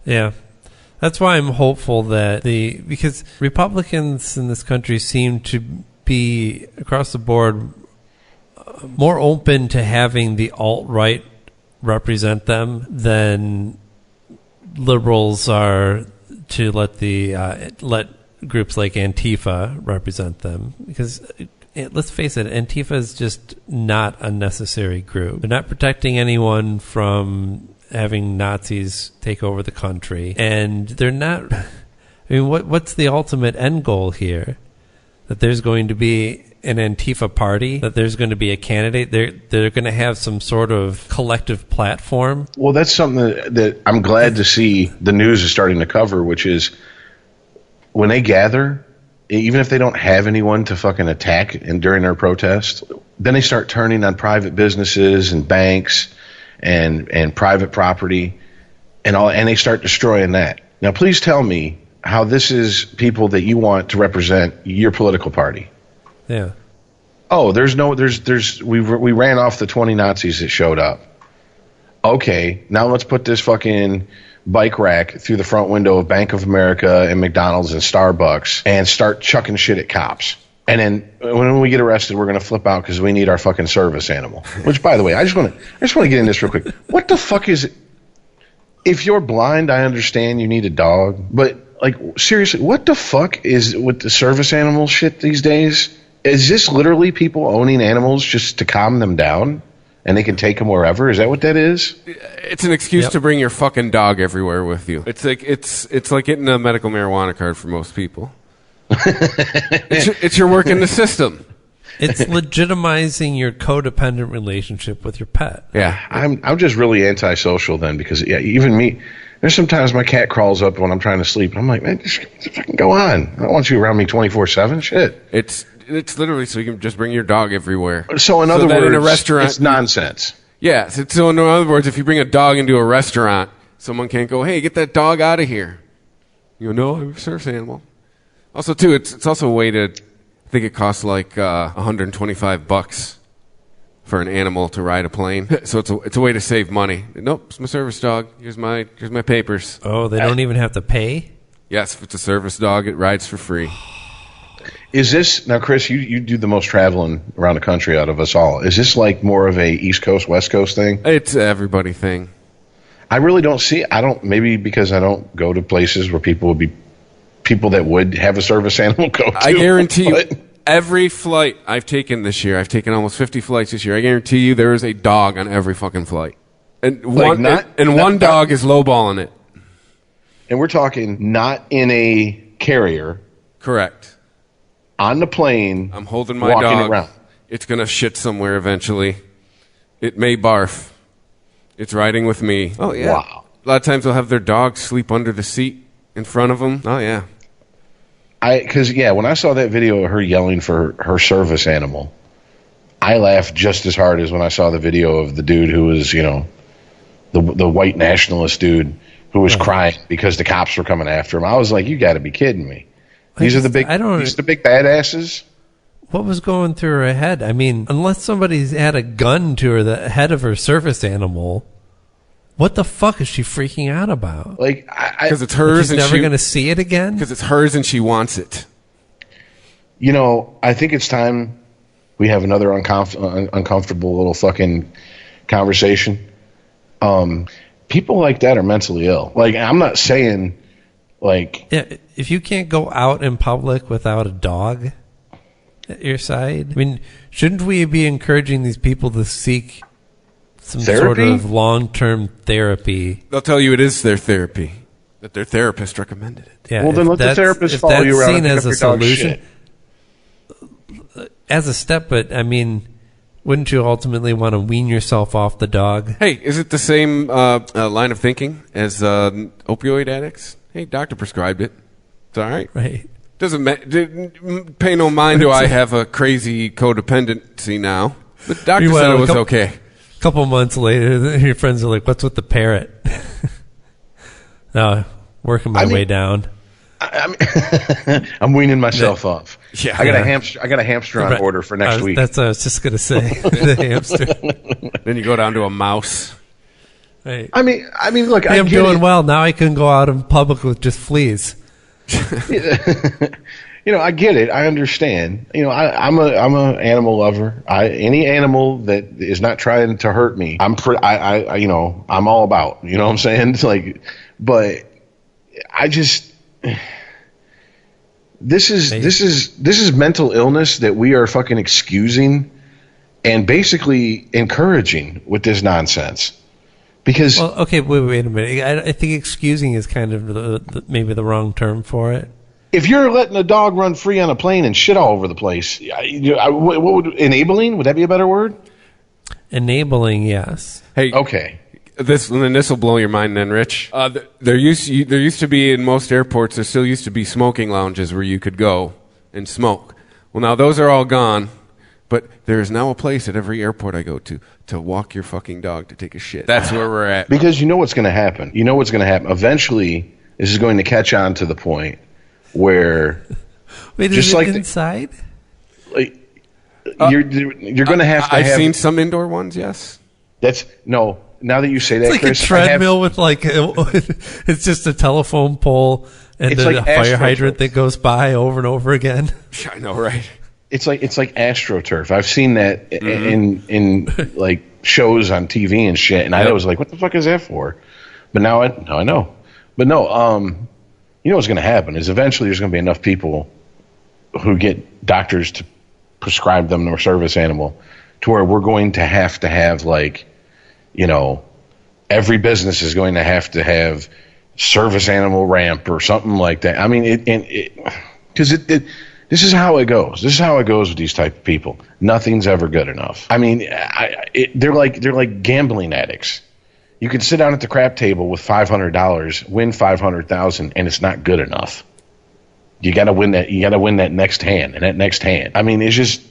Yeah. That's why I'm hopeful that because Republicans in this country seem to be, across the board, more open to having the alt-right represent them than liberals are to let groups like Antifa represent them. Because let's face it, Antifa is just not a necessary group. They're not protecting anyone from having Nazis take over the country, and they're not. I mean, what's the ultimate end goal here? That there's going to be an Antifa party, that there's going to be a candidate, they're going to have some sort of collective platform. Well, that's something that I'm glad to see the news is starting to cover, which is when they gather, even if they don't have anyone to fucking attack during their protest, then they start turning on private businesses and banks and private property and they start destroying that. Now, please tell me how this is people that you want to represent your political party. Yeah. Oh, we ran off the 20 Nazis that showed up. Okay, now let's put this fucking bike rack through the front window of Bank of America and McDonald's and Starbucks and start chucking shit at cops. And then when we get arrested, we're going to flip out because we need our fucking service animal. Which, by the way, I just want to get in this real quick. What the fuck is it? If you're blind, I understand you need a dog. But, like, seriously, what the fuck is with the service animal shit these days? Is this literally people owning animals just to calm them down and they can take them wherever? Is that what that is? It's an excuse to bring your fucking dog everywhere with you. It's like getting a medical marijuana card for most people. It's your work in the system. It's legitimizing your codependent relationship with your pet. Yeah, I'm just really antisocial then, because even me, there's sometimes my cat crawls up when I'm trying to sleep and I'm like, man, just fucking go on. I don't want you around me 24/7. Shit. It's literally so you can just bring your dog everywhere. So in other words, in a restaurant, it's nonsense. Yeah. So in other words, if you bring a dog into a restaurant, someone can't go, hey, get that dog out of here. You know, no, I'm a service animal. Also, too, it's also a way to, I think it costs like $125 for an animal to ride a plane. So it's a way to save money. Nope, it's my service dog. Here's my papers. Oh, they don't even have to pay? Yes, if it's a service dog, it rides for free. Is this, now Chris, you do the most traveling around the country out of us all. Is this like more of a East Coast, West Coast thing? It's an everybody thing. I really don't see, maybe because I don't go to places where people that would have a service animal go to. I guarantee you, every flight I've taken this year, I've taken almost 50 flights this year, I guarantee you there is a dog on every fucking flight. And one dog is lowballing it. And we're talking not in a carrier. Correct. On the plane. I'm holding my dog. Around. It's going to shit somewhere eventually. It may barf. It's riding with me. Oh, yeah. Wow. A lot of times they'll have their dog sleep under the seat in front of them. Oh, yeah. When I saw that video of her yelling for her service animal, I laughed just as hard as when I saw the video of the dude who was, the white nationalist dude who was crying because the cops were coming after him. I was like, you got to be kidding me. These are the big badasses. What was going through her head? I mean, unless somebody's had a gun to the head of her service animal, what the fuck is she freaking out about? Like, because it's hers, and she's never going to see it again. Because it's hers, and she wants it. I think it's time we have another uncomfortable little fucking conversation. People like that are mentally ill. Like, I'm not saying, like, yeah, if you can't go out in public without a dog at your side, I mean, shouldn't we be encouraging these people to seek some therapy? Sort of long-term therapy? They'll tell you it is their therapy. That their therapist recommended it. Yeah, Well, then let the therapist follow you around and pick up your dog's shit. As a step, but I mean, wouldn't you ultimately want to wean yourself off the dog? Hey, is it the same line of thinking as opioid addicts? Hey, doctor prescribed it. It's all right. Right. Pay no mind do I have a crazy codependency now. The doctor said it was okay. A couple months later, your friends are like, "What's with the parrot?" No, working my way down. I'm weaning myself off. Yeah, I got a hamster on order for next week. That's what I was just gonna say. The hamster. Then you go down to a mouse. Right. I mean, look, Hey, I'm doing well now. I can go out in public with just fleas. I get it. I understand. I'm a animal lover. Any animal that is not trying to hurt me, I'm all about. You know what I'm saying? It's like, but I just this is mental illness that we are fucking excusing and basically encouraging with this nonsense. Because okay, wait a minute. I think excusing is kind of maybe the wrong term for it. If you're letting a dog run free on a plane and shit all over the place, what would enabling? Would that be a better word? Enabling, yes. Hey, okay. This will blow your mind, then, Rich. There used to be in most airports. There still used to be smoking lounges where you could go and smoke. Well, now those are all gone. But there is now a place at every airport I go to walk your fucking dog to take a shit. That's where we're at. Because you know what's going to happen. Eventually, this is going to catch on to the point where wait, just is it like inside? You're going to have to. I've seen some indoor ones. Yes. Now that you say that, It's like Chris, a treadmill with it's just a telephone pole and It's a like fire hydrant AstroTurf. that goes by over and over again. I know, right? It's like AstroTurf. I've seen that in like shows on TV and shit, and I was like, "What the fuck is that for?" But now I know. But no, you know what's going to happen is eventually there's going to be enough people who get doctors to prescribe them their service animal to where we're going to have like, every business is going to have service animal ramp or something like that. I mean, because this is how it goes. This is how it goes with these type of people. Nothing's ever good enough. I mean, they're like gambling addicts. You can sit down at the crap table with $500, win $500,000, and it's not good enough. You got to win that. You got to win that next hand and that next hand. I mean, it's just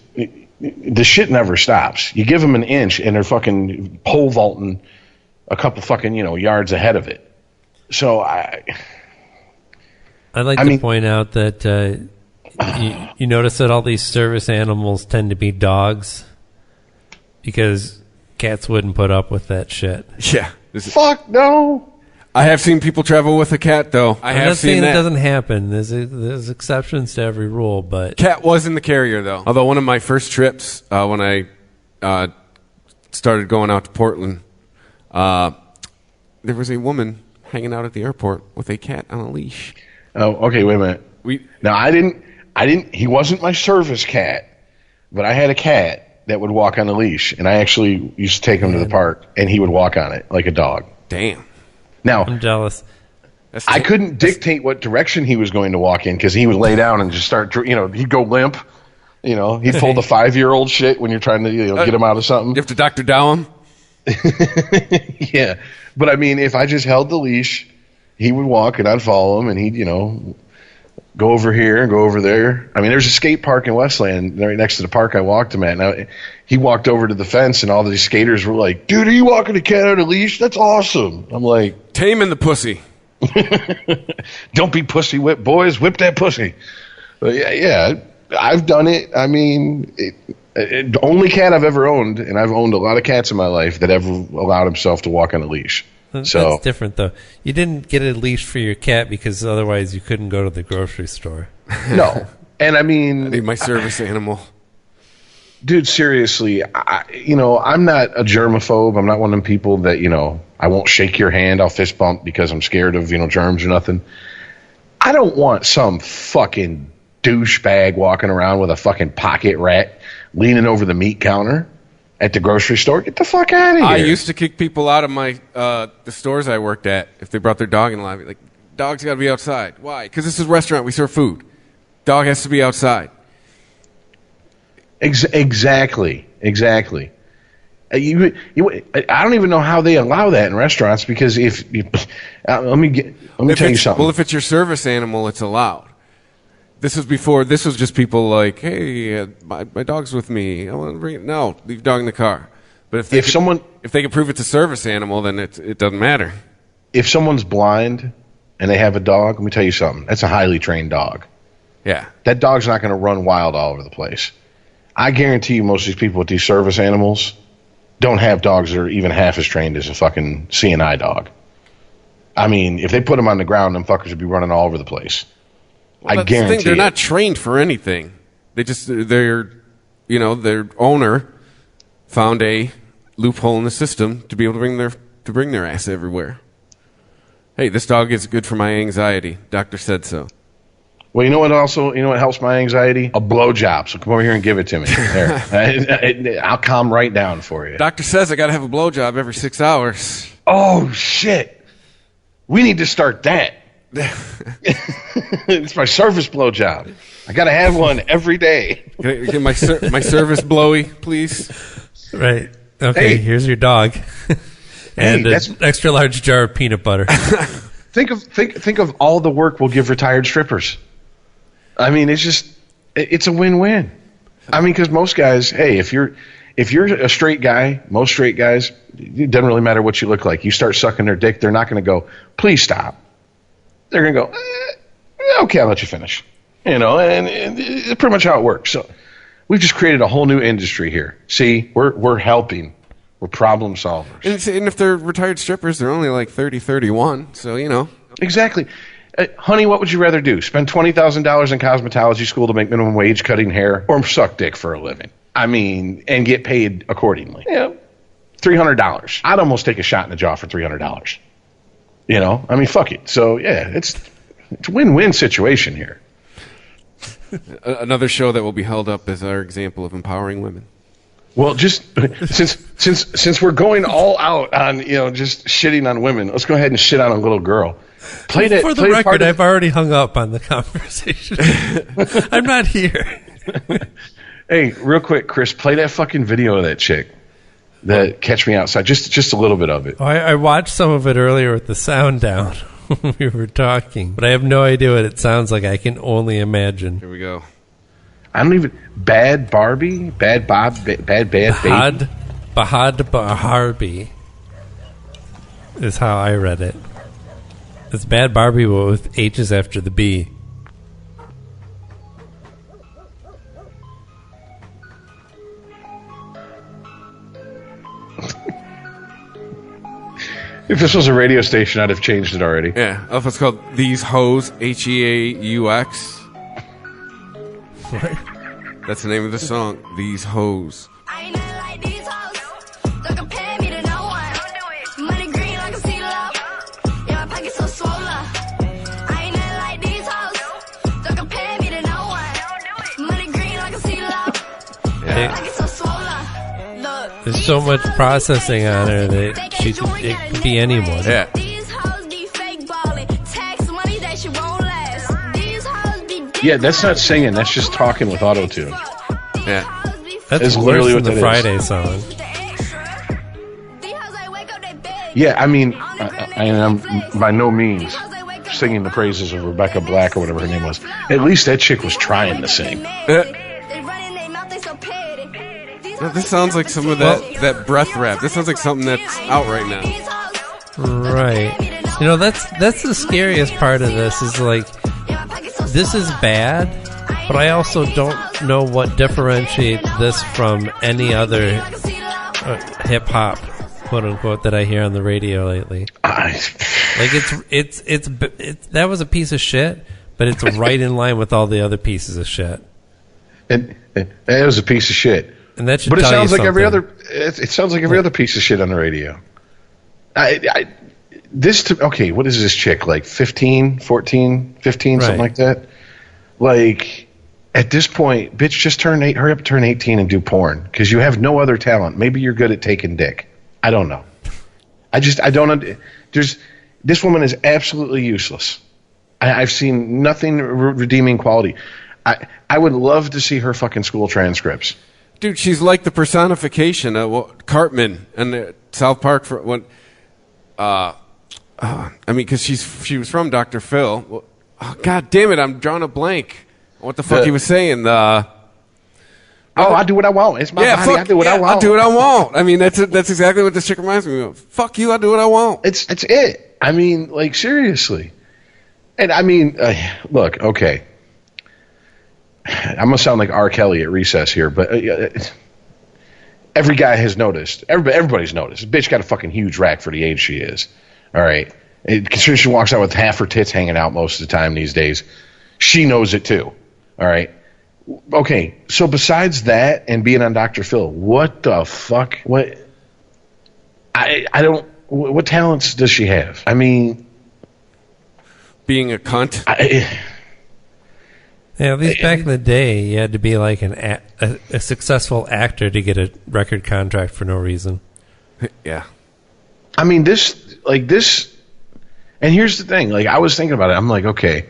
the shit never stops. You give them an inch, and they're fucking pole vaulting a couple fucking yards ahead of it. So I'd like to point out that you notice that all these service animals tend to be dogs because cats wouldn't put up with that shit. Yeah. Fuck no. I have seen people travel with a cat, though. I'm not saying it doesn't happen. There's exceptions to every rule, but cat was in the carrier, though. Although one of my first trips when I started going out to Portland, there was a woman hanging out at the airport with a cat on a leash. Oh, okay. Wait a minute. I didn't. He wasn't my service cat, but I had a cat that would walk on a leash, and I actually used to take him to the park, and he would walk on it like a dog. Damn. Now, I'm jealous. I couldn't dictate what direction he was going to walk in because he would lay down and just start, he'd go limp. He'd pull the 5-year-old shit when you're trying to get him out of something. You have to Dr. Dow him? Yeah. But, I mean, if I just held the leash, he would walk and I'd follow him and he'd, go over here and go over there. I mean, there's a skate park in Westland right next to the park I walked him at. Now, he walked over to the fence and all these skaters were like, "Dude, are you walking a cat on a leash? That's awesome." I'm like, taming the pussy. Don't be pussy whip, boys. Whip that pussy. But yeah, I've done it. I mean, the only cat I've ever owned, and I've owned a lot of cats in my life, that ever allowed himself to walk on a leash. So that's different, though. You didn't get a leash for your cat because otherwise you couldn't go to the grocery store. No. And I mean, I need my service animal. Dude, seriously, I'm not a germaphobe. I'm not one of them people that, I won't shake your hand. I'll fist bump because I'm scared of, germs or nothing. I don't want some fucking douchebag walking around with a fucking pocket rat leaning over the meat counter at the grocery store. Get the fuck out of here. I used to kick people out of my the stores I worked at if they brought their dog in the lobby. Like, Dog's got to be outside. Why? Because this is a restaurant. We serve food. Dog has to be outside. Exactly. I don't even know how they allow that in restaurants, because let me tell you something. Well, if it's your service animal, it's allowed. This was just people like, hey, my dog's with me. I want to bring it. No, leave dog in the car. But if they can prove it's a service animal, then it doesn't matter. If someone's blind and they have a dog, let me tell you something. That's a highly trained dog. Yeah. That dog's not going to run wild all over the place. I guarantee you most of these people with these service animals don't have dogs that are even half as trained as a fucking CNI dog. I mean, if they put them on the ground, them fuckers would be running all over the place. Well, I guarantee they're not trained for anything. Their owner found a loophole in the system to be able to bring their ass everywhere. Hey, this dog is good for my anxiety. Doctor said so. Well, you know what helps my anxiety? A blowjob. So come over here and give it to me. There. I'll calm right down for you. Doctor says I got to have a blowjob every 6 hours. Oh, shit. We need to start that. It's my service blowjob. I got to have one every day. Can I get my service blowy, please? Right. Okay, here's your dog. And an extra large jar of peanut butter. Think of all the work we'll give retired strippers. I mean, it's a win-win. I mean, because most guys, hey, if you're a straight guy, most straight guys, it doesn't really matter what you look like. You start sucking their dick, they're not going to go, please stop. They're going to go, okay, I'll let you finish. And it's pretty much how it works. So we've just created a whole new industry here. See, we're helping. We're problem solvers. And if they're retired strippers, they're only like 30, 31. So, Exactly. Honey, what would you rather do? Spend $20,000 in cosmetology school to make minimum wage cutting hair, or suck dick for a living? I mean, and get paid accordingly. Yeah, $300. I'd almost take a shot in the jaw for $300. I mean, fuck it. So yeah, it's a win-win situation here. Another show that will be held up as our example of empowering women. Well, just since we're going all out on just shitting on women, let's go ahead and shit on a little girl. For the record, I've already hung up on the conversation. I'm not here. Hey, real quick, Chris, play that fucking video of that chick. That Catch Me Outside. Just a little bit of it. I watched some of it earlier with the sound down when we were talking, but I have no idea what it sounds like. I can only imagine. Here we go. I don't even... Bhad Bhabie? Bhad Baby? Bhad Bhabie is how I read it. It's Bhad Bhabie, but with H's after the B. If this was a radio station, I'd have changed it already. Yeah. Oh, it's called These Hoes, Heaux. What? That's the name of the song, These Hoes. I ain't nothing like these hoes. Don't compare me to no one. Money green like a sea love. Yeah, my pocket's so swollen. I ain't nothing like these hoes. Don't compare me to no one. Money green like a sea love. Yeah. My pocket's so swollen. Look, there's so much processing on her that it could be anyone. Yeah. These hoes be fake balling. Tax money that she won't last. These hoes be Yeah, that's not singing. That's just talking with auto-tune. Yeah. That's literally what the Friday song. Yeah, I mean, I'm by no means singing the praises of Rebecca Black or whatever her name was. At least that chick was trying to sing. This sounds like some of that breath rap. This sounds like something that's out right now. Right. That's the scariest part of this is like, this is bad, but I also don't know what differentiates this from any other hip hop, quote unquote, that I hear on the radio lately. Like it's that was a piece of shit, but it's right in line with all the other pieces of shit. It was a piece of shit. And that should but it tell sounds you like every something. other. It sounds like every other piece of shit on the radio. Okay, what is this chick, like 15, 14, 15, something like that? Like, at this point, bitch, just hurry up and turn 18 and do porn, because you have no other talent. Maybe you're good at taking dick. I don't know. I don't. This woman is absolutely useless. I've seen nothing redeeming quality. I would love to see her fucking school transcripts. Dude, she's like the personification of Cartman and South Park. Because she was from Dr. Phil. Well, God damn it, I'm drawing a blank. What the fuck he was saying? I do what I want. It's my body. I do what I want. I do what I want. I mean, that's exactly what this chick reminds me of. Fuck you, I do what I want. It's it. I mean, like, seriously. And I mean, look, okay. I'm going to sound like R. Kelly at recess here, but every guy has noticed. Everybody's noticed. This bitch got a fucking huge rack for the age she is. All right. Considering she walks out with half her tits hanging out most of the time these days, she knows it too. All right. Okay. So besides that and being on Dr. Phil, what the fuck? What? I don't. What talents does she have? I mean, being a cunt. Yeah, at least back in the day, you had to be like a successful actor to get a record contract for no reason. Yeah. I mean, this, and here's the thing. Like, I was thinking about it. I'm like, okay,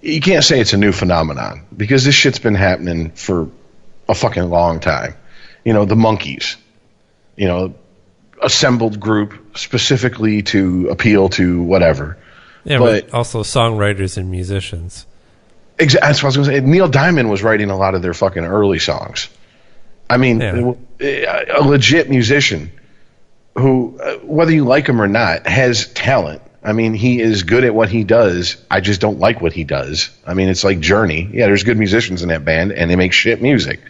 you can't say it's a new phenomenon because this shit's been happening for a fucking long time. You know, the Monkees, you know, assembled group specifically to appeal to whatever. Yeah, but also songwriters and musicians. That's what I was going to say. Neil Diamond was writing a lot of their fucking early songs. I mean, a legit musician who, whether you like him or not, has talent. I mean, he is good at what he does. I just don't like what he does. I mean, it's like Journey. Yeah, there's good musicians in that band, and they make shit music.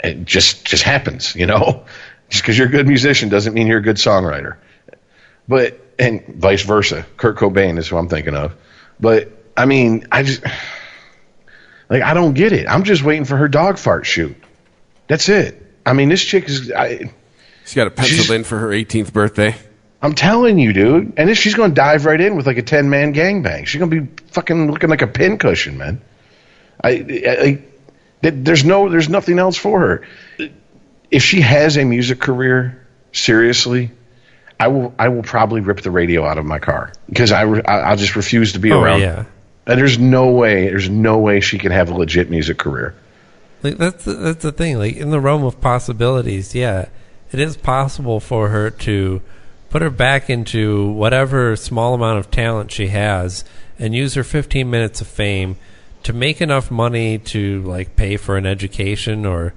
It just happens, you know? Just because you're a good musician doesn't mean you're a good songwriter. But, and vice versa. Kurt Cobain is who I'm thinking of. But, I mean, I don't get it. I'm just waiting for her dog fart shoot. That's it. I mean, this chick is... She's got it penciled in for her 18th birthday. I'm telling you, dude. And she's going to dive right in with like a 10-man gangbang. She's going to be fucking looking like a pincushion, man. There's nothing else for her. If she has a music career, seriously, I will probably rip the radio out of my car because I'll just refuse to be around. Yeah. And there's no way she can have a legit music career. Like that's the thing. Like in the realm of possibilities, yeah, it is possible for her to put her back into whatever small amount of talent she has and use her 15 minutes of fame to make enough money to like pay for an education or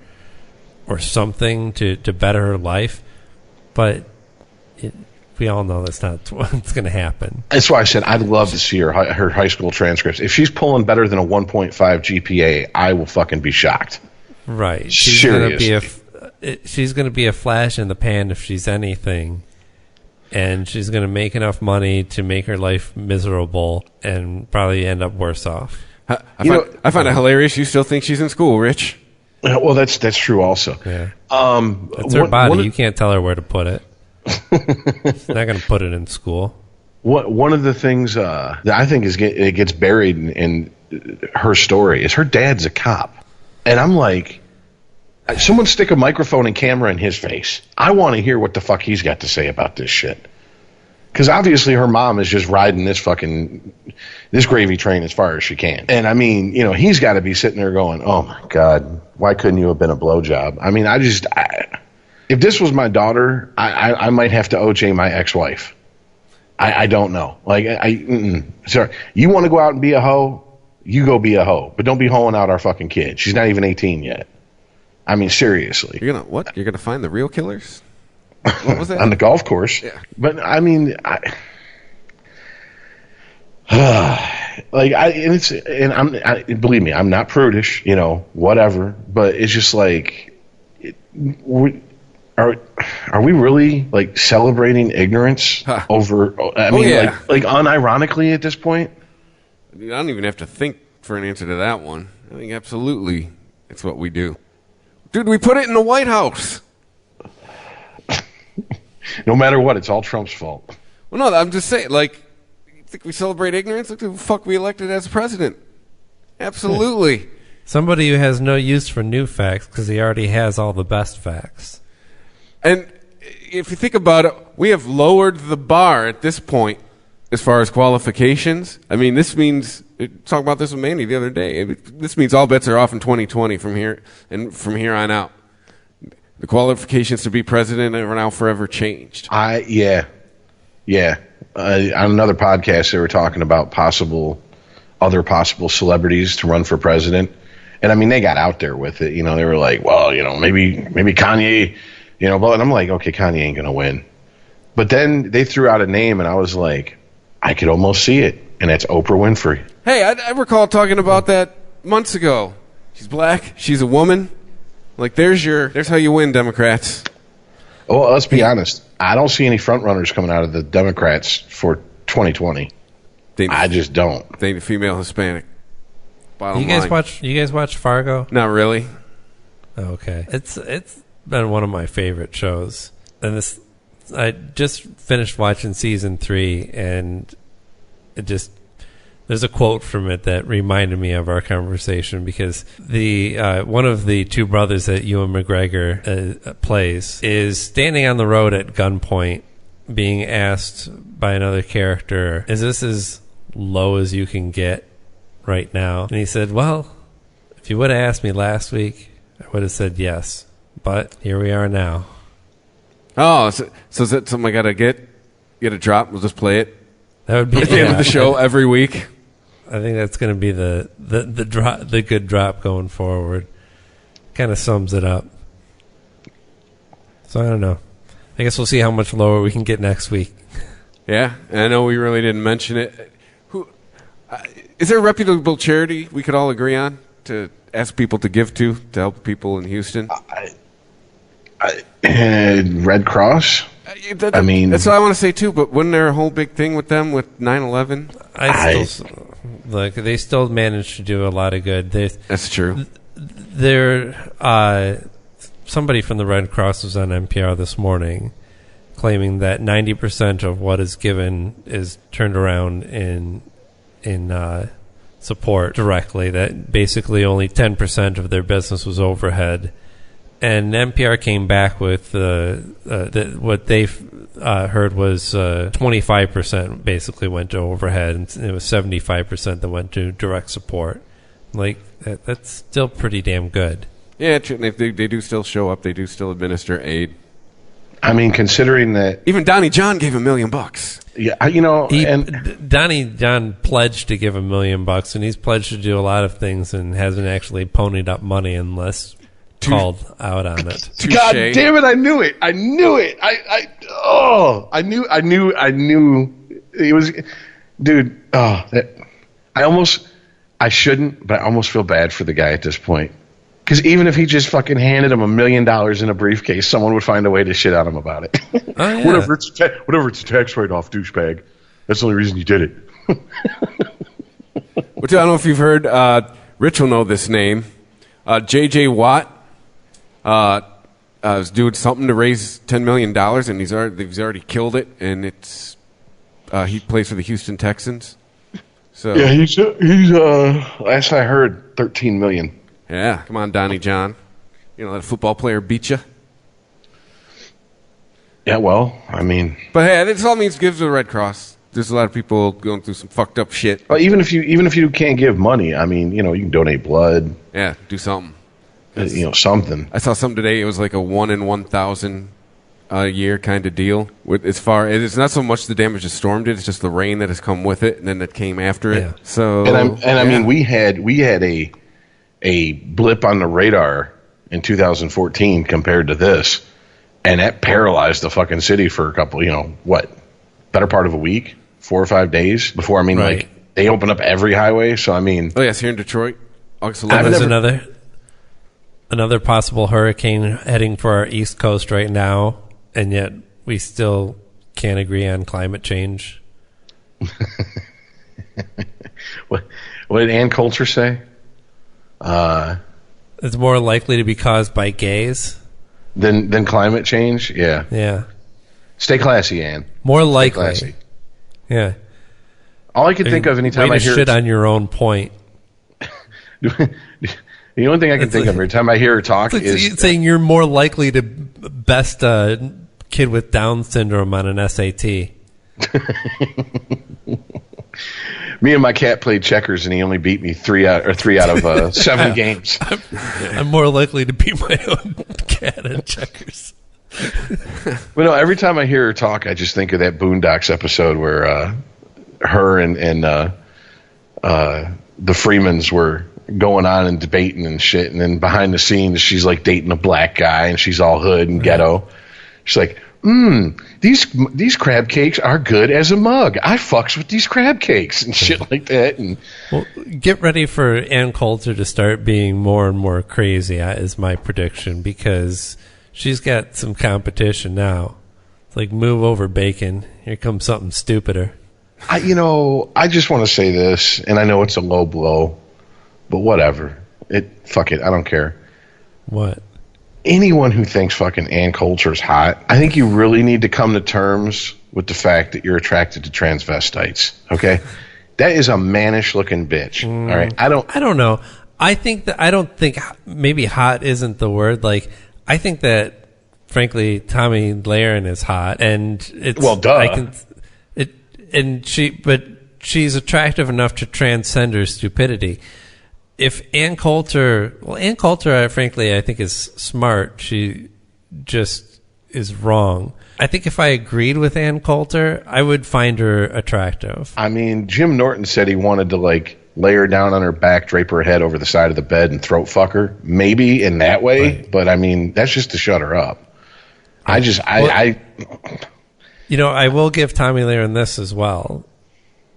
something to better her life. But we all know that's not what's going to happen. That's why I said I'd love to see her high school transcripts. If she's pulling better than a 1.5 GPA, I will fucking be shocked. Right. She's going to be a flash in the pan if she's anything. And she's going to make enough money to make her life miserable and probably end up worse off. I find it hilarious. You still think she's in school, Rich? Well, that's true also. Yeah. It's her body. You can't tell her where to put it. She's not going to put it in school. One of the things that I think it gets buried in her story is her dad's a cop. And I'm like, someone stick a microphone and camera in his face. I want to hear what the fuck he's got to say about this shit. Because obviously her mom is just riding this gravy train as far as she can. And I mean, you know, he's got to be sitting there going, oh my God, why couldn't you have been a blowjob? I mean, if this was my daughter, I might have to OJ my ex-wife. I don't know. Like, sorry, you want to go out and be a hoe? You go be a hoe. But don't be hoeing out our fucking kid. She's not even 18 yet. I mean, seriously. You're gonna find the real killers? What was that? On the golf course. Yeah. But I mean, believe me, I'm not prudish, you know, whatever. But it's just like, are we really like celebrating ignorance over? I mean, like unironically at this point. I don't even have to think for an answer to that one. I think absolutely, it's what we do. Dude, we put it in the White House. No matter what, it's all Trump's fault. Well, no, I'm just saying, like, you think we celebrate ignorance? Look who the fuck we elected as president. Absolutely. Somebody who has no use for new facts because he already has all the best facts. And if you think about it, we have lowered the bar at this point as far as qualifications, I mean, this means, talk about this with Mandy the other day, this means all bets are off in 2020 from here on out. The qualifications to be president are now forever changed. Yeah. On another podcast, they were talking about other possible celebrities to run for president. And I mean, they got out there with it. They were like, well, maybe Kanye, but I'm like, okay, Kanye ain't going to win. But then they threw out a name, and I was like, I could almost see it. And that's Oprah Winfrey. Hey, I recall talking about that months ago. She's black. She's a woman. Like, there's how you win, Democrats. Well, let's be honest. I don't see any front runners coming out of the Democrats for 2020. I just don't. They need female Hispanic. You guys watch Fargo? Not really. Okay. It's been one of my favorite shows. And I just finished watching season 3, and there's a quote from it that reminded me of our conversation, because the one of the two brothers that Ewan McGregor plays is standing on the road at gunpoint, being asked by another character, "Is this as low as you can get right now?" And he said, "Well, if you would have asked me last week, I would have said yes, but here we are now." Oh, so is that something I gotta get a drop? We'll just play it. That would be at the end of the show every week. I think that's going to be the drop, the good drop going forward. Kind of sums it up. So I don't know. I guess we'll see how much lower we can get next week. Yeah, and I know we really didn't mention it. Is there a reputable charity we could all agree on to ask people to give to help people in Houston? Red Cross. That's what I want to say too. But wasn't there a whole big thing with them with 9/11? They still managed to do a lot of good. That's true. Somebody from the Red Cross was on NPR this morning, claiming that 90% of what is given is turned around in support directly. That basically only 10% of their business was overhead. And NPR came back with what they heard was 25% basically went to overhead, and it was 75% that went to direct support. Like, that's still pretty damn good. Yeah, they do still show up. They do still administer aid. I mean, considering that even Donnie John gave $1 million. Yeah, Donnie John pledged to give $1 million, and he's pledged to do a lot of things, and hasn't actually ponied up money unless called out on it. God damn it! I knew it. I knew it was, dude. I shouldn't, but I almost feel bad for the guy at this point, because even if he just fucking handed him $1 million in a briefcase, someone would find a way to shit on him about it. Oh, yeah. Whatever, it's a tax write-off, douchebag. That's the only reason you did it. Which I don't know if you've heard. Rich will know this name. J.J. Watt. Was doing something to raise $10 million, and he's already killed it, and it's he plays for the Houston Texans. So yeah, he's last I heard, $13 million. Yeah, come on, Donnie John. Let a football player beat you. Yeah, well, I mean, but hey, this all means give to the Red Cross. There's a lot of people going through some fucked up shit. Well, even if you can't give money, I mean, you can donate blood. Yeah, do something. Something. I saw something today. It was like a 1 in 1,000 a year kind of deal. It's not so much the damage the storm did; it's just the rain that has come with it, and then that came after it. So, I mean, we had a blip on the radar in 2014 compared to this, and that paralyzed the fucking city for a couple. Better part of a week, 4 or 5 days before. I mean, like, they opened up every highway. So I mean, yes, here in Detroit, August 11th. There's another possible hurricane heading for our East Coast right now, and yet we still can't agree on climate change. What did Ann Coulter say? It's more likely to be caused by gays than climate change. Yeah. Yeah. Stay classy, Ann. More likely. Classy. Yeah. All I can think of anytime I hear shit on your own point. The only thing I can think of every time I hear her talk is saying you're more likely to best kid with Down syndrome on an SAT. Me and my cat played checkers, and he only beat me three out of 7 games. I'm more likely to beat my own cat at checkers. But no, every time I hear her talk, I just think of that Boondocks episode where her and the Freemans were going on and debating and shit, and then behind the scenes, she's like dating a black guy, and she's all hood and ghetto. She's like, these crab cakes are good as a mug. I fucks with these crab cakes and shit like that. And well, get ready for Ann Coulter to start being more and more crazy, is my prediction, because she's got some competition now. It's like, move over, bacon. Here comes something stupider. I just want to say this, and I know it's a low blow, but whatever. Fuck it. I don't care. What? Anyone who thinks fucking Ann Coulter's hot, I think you really need to come to terms with the fact that you're attracted to transvestites. Okay, that is a mannish looking bitch. All right, I don't know. I don't think maybe hot isn't the word. Like, I think that frankly, Tomi Lahren is hot, and it's duh. But she's attractive enough to transcend her stupidity. If Ann Coulter, frankly, I think is smart. She just is wrong. I think if I agreed with Ann Coulter, I would find her attractive. I mean, Jim Norton said he wanted to like lay her down on her back, drape her head over the side of the bed, and throat fuck her. Maybe in that way, right. But I mean, that's just to shut her up. I will give Tomi Lahren this as well,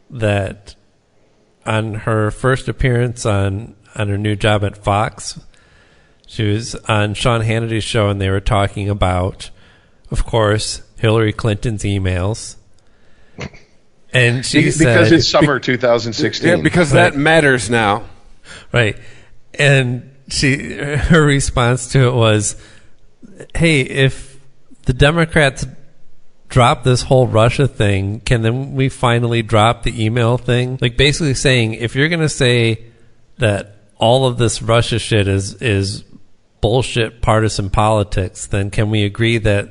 that on her first appearance on her new job at Fox, she was on Sean Hannity's show, and they were talking about, of course, Hillary Clinton's emails. And she said, because it's summer 2016. Yeah, because that matters now. Right. And her response to it was, hey, if the Democrats drop this whole Russia thing, can then we finally drop the email thing? Like, basically saying, if you're going to say that all of this Russia shit is bullshit partisan politics, then can we agree that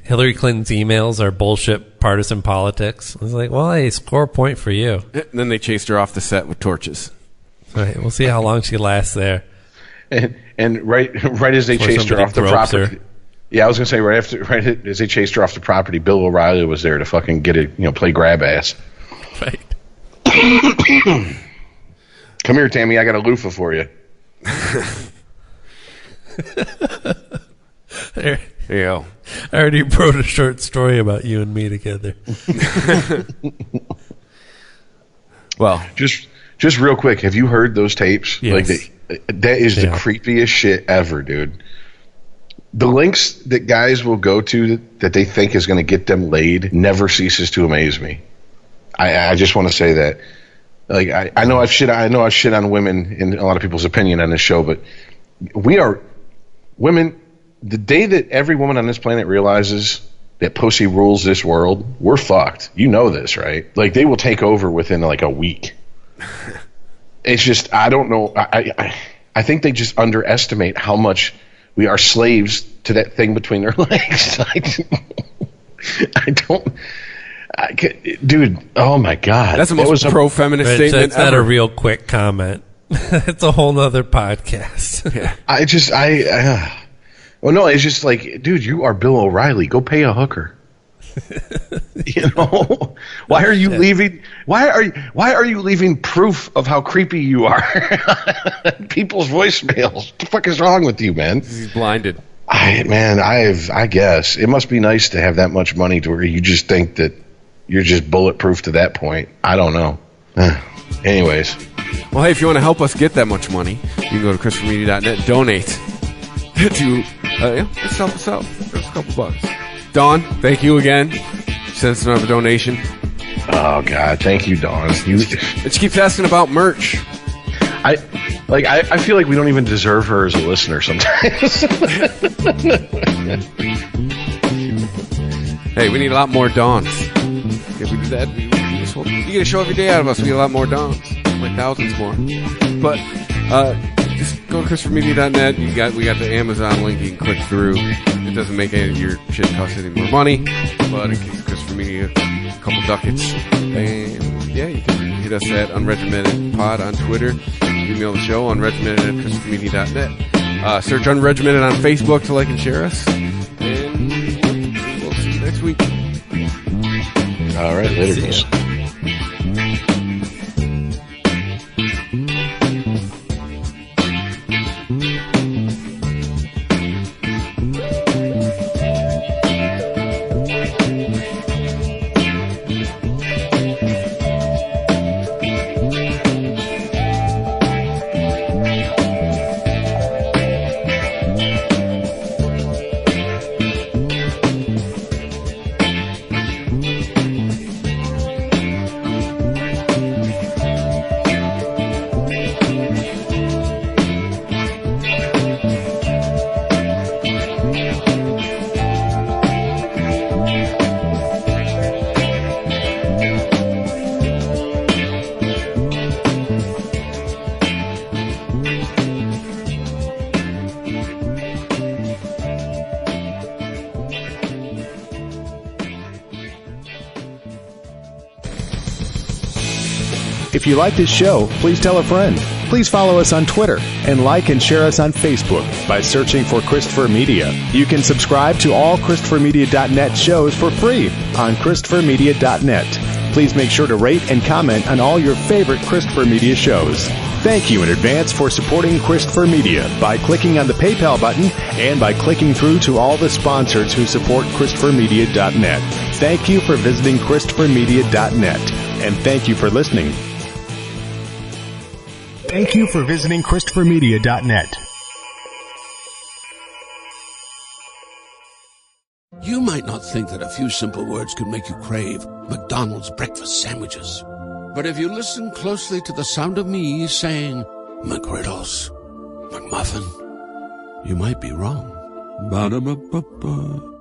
Hillary Clinton's emails are bullshit partisan politics? I was like, well, hey, score a point for you. And then they chased her off the set with torches. All right, we'll see how long she lasts there. And right as they chased her off the property. Her. Yeah, I was gonna say right as they chased her off the property, Bill O'Reilly was there to fucking get it, play grab ass. Right. Come here, Tammy. I got a loofah for you. There you go. I already wrote a short story about you and me together. Well, just real quick, have you heard those tapes? Yes. Like that is the creepiest shit ever, dude. The links that guys will go to that they think is going to get them laid never ceases to amaze me. I just want to say that. Like I know I've shit on women in a lot of people's opinion on this show, but we are women. The day that every woman on this planet realizes that pussy rules this world, we're fucked. You know this, right? Like, they will take over within like a week. It's just, I don't know. I think they just underestimate how much we are slaves to that thing between their legs. Dude, oh my God. That's the most pro-feminist statement That's not a real quick comment. It's a whole nother podcast. Yeah. Well, no, it's just like, dude, you are Bill O'Reilly. Go pay a hooker. Why are you leaving? Why are you leaving proof of how creepy you are? People's voicemails. What the fuck is wrong with you, man? He's blinded. I guess it must be nice to have that much money to where you just think that you're just bulletproof to that point. I don't know. Anyways. Well, hey, if you want to help us get that much money, you can go to ChristopherMedia.net, donate to, let's help us out. There's a couple bucks. Dawn, thank you again. Send us another donation. Oh, God. Thank you, Dawn. She keeps asking about merch. I feel like we don't even deserve her as a listener sometimes. Hey, we need a lot more Dawns. If we do that, you get a show every day out of us. We need a lot more Dawns. Like thousands more. But just go to ChristopherMedia.net. We got the Amazon link. You can click through. It doesn't make any of your shit cost any more money, but it gives Christopher Media a couple ducats. And yeah, you can hit hit us at unregimentedpod on Twitter. Email the show unregimented@christophermedia.net. Search Unregimented on Facebook to like and share us. And we'll see you next week. All right, later, guys. If you like this show, please tell a friend. Please follow us on Twitter and like and share us on Facebook by searching for Christopher Media. You can subscribe to all ChristopherMedia.net shows for free on ChristopherMedia.net. Please make sure to rate and comment on all your favorite Christopher Media shows. Thank you in advance for supporting Christopher Media by clicking on the PayPal button and by clicking through to all the sponsors who support ChristopherMedia.net. Thank you for visiting ChristopherMedia.net, and thank you for listening. Thank you for visiting ChristopherMedia.net. You might not think that a few simple words could make you crave McDonald's breakfast sandwiches. But if you listen closely to the sound of me saying McGriddles, McMuffin, you might be wrong. Ba-da-ba-ba-ba.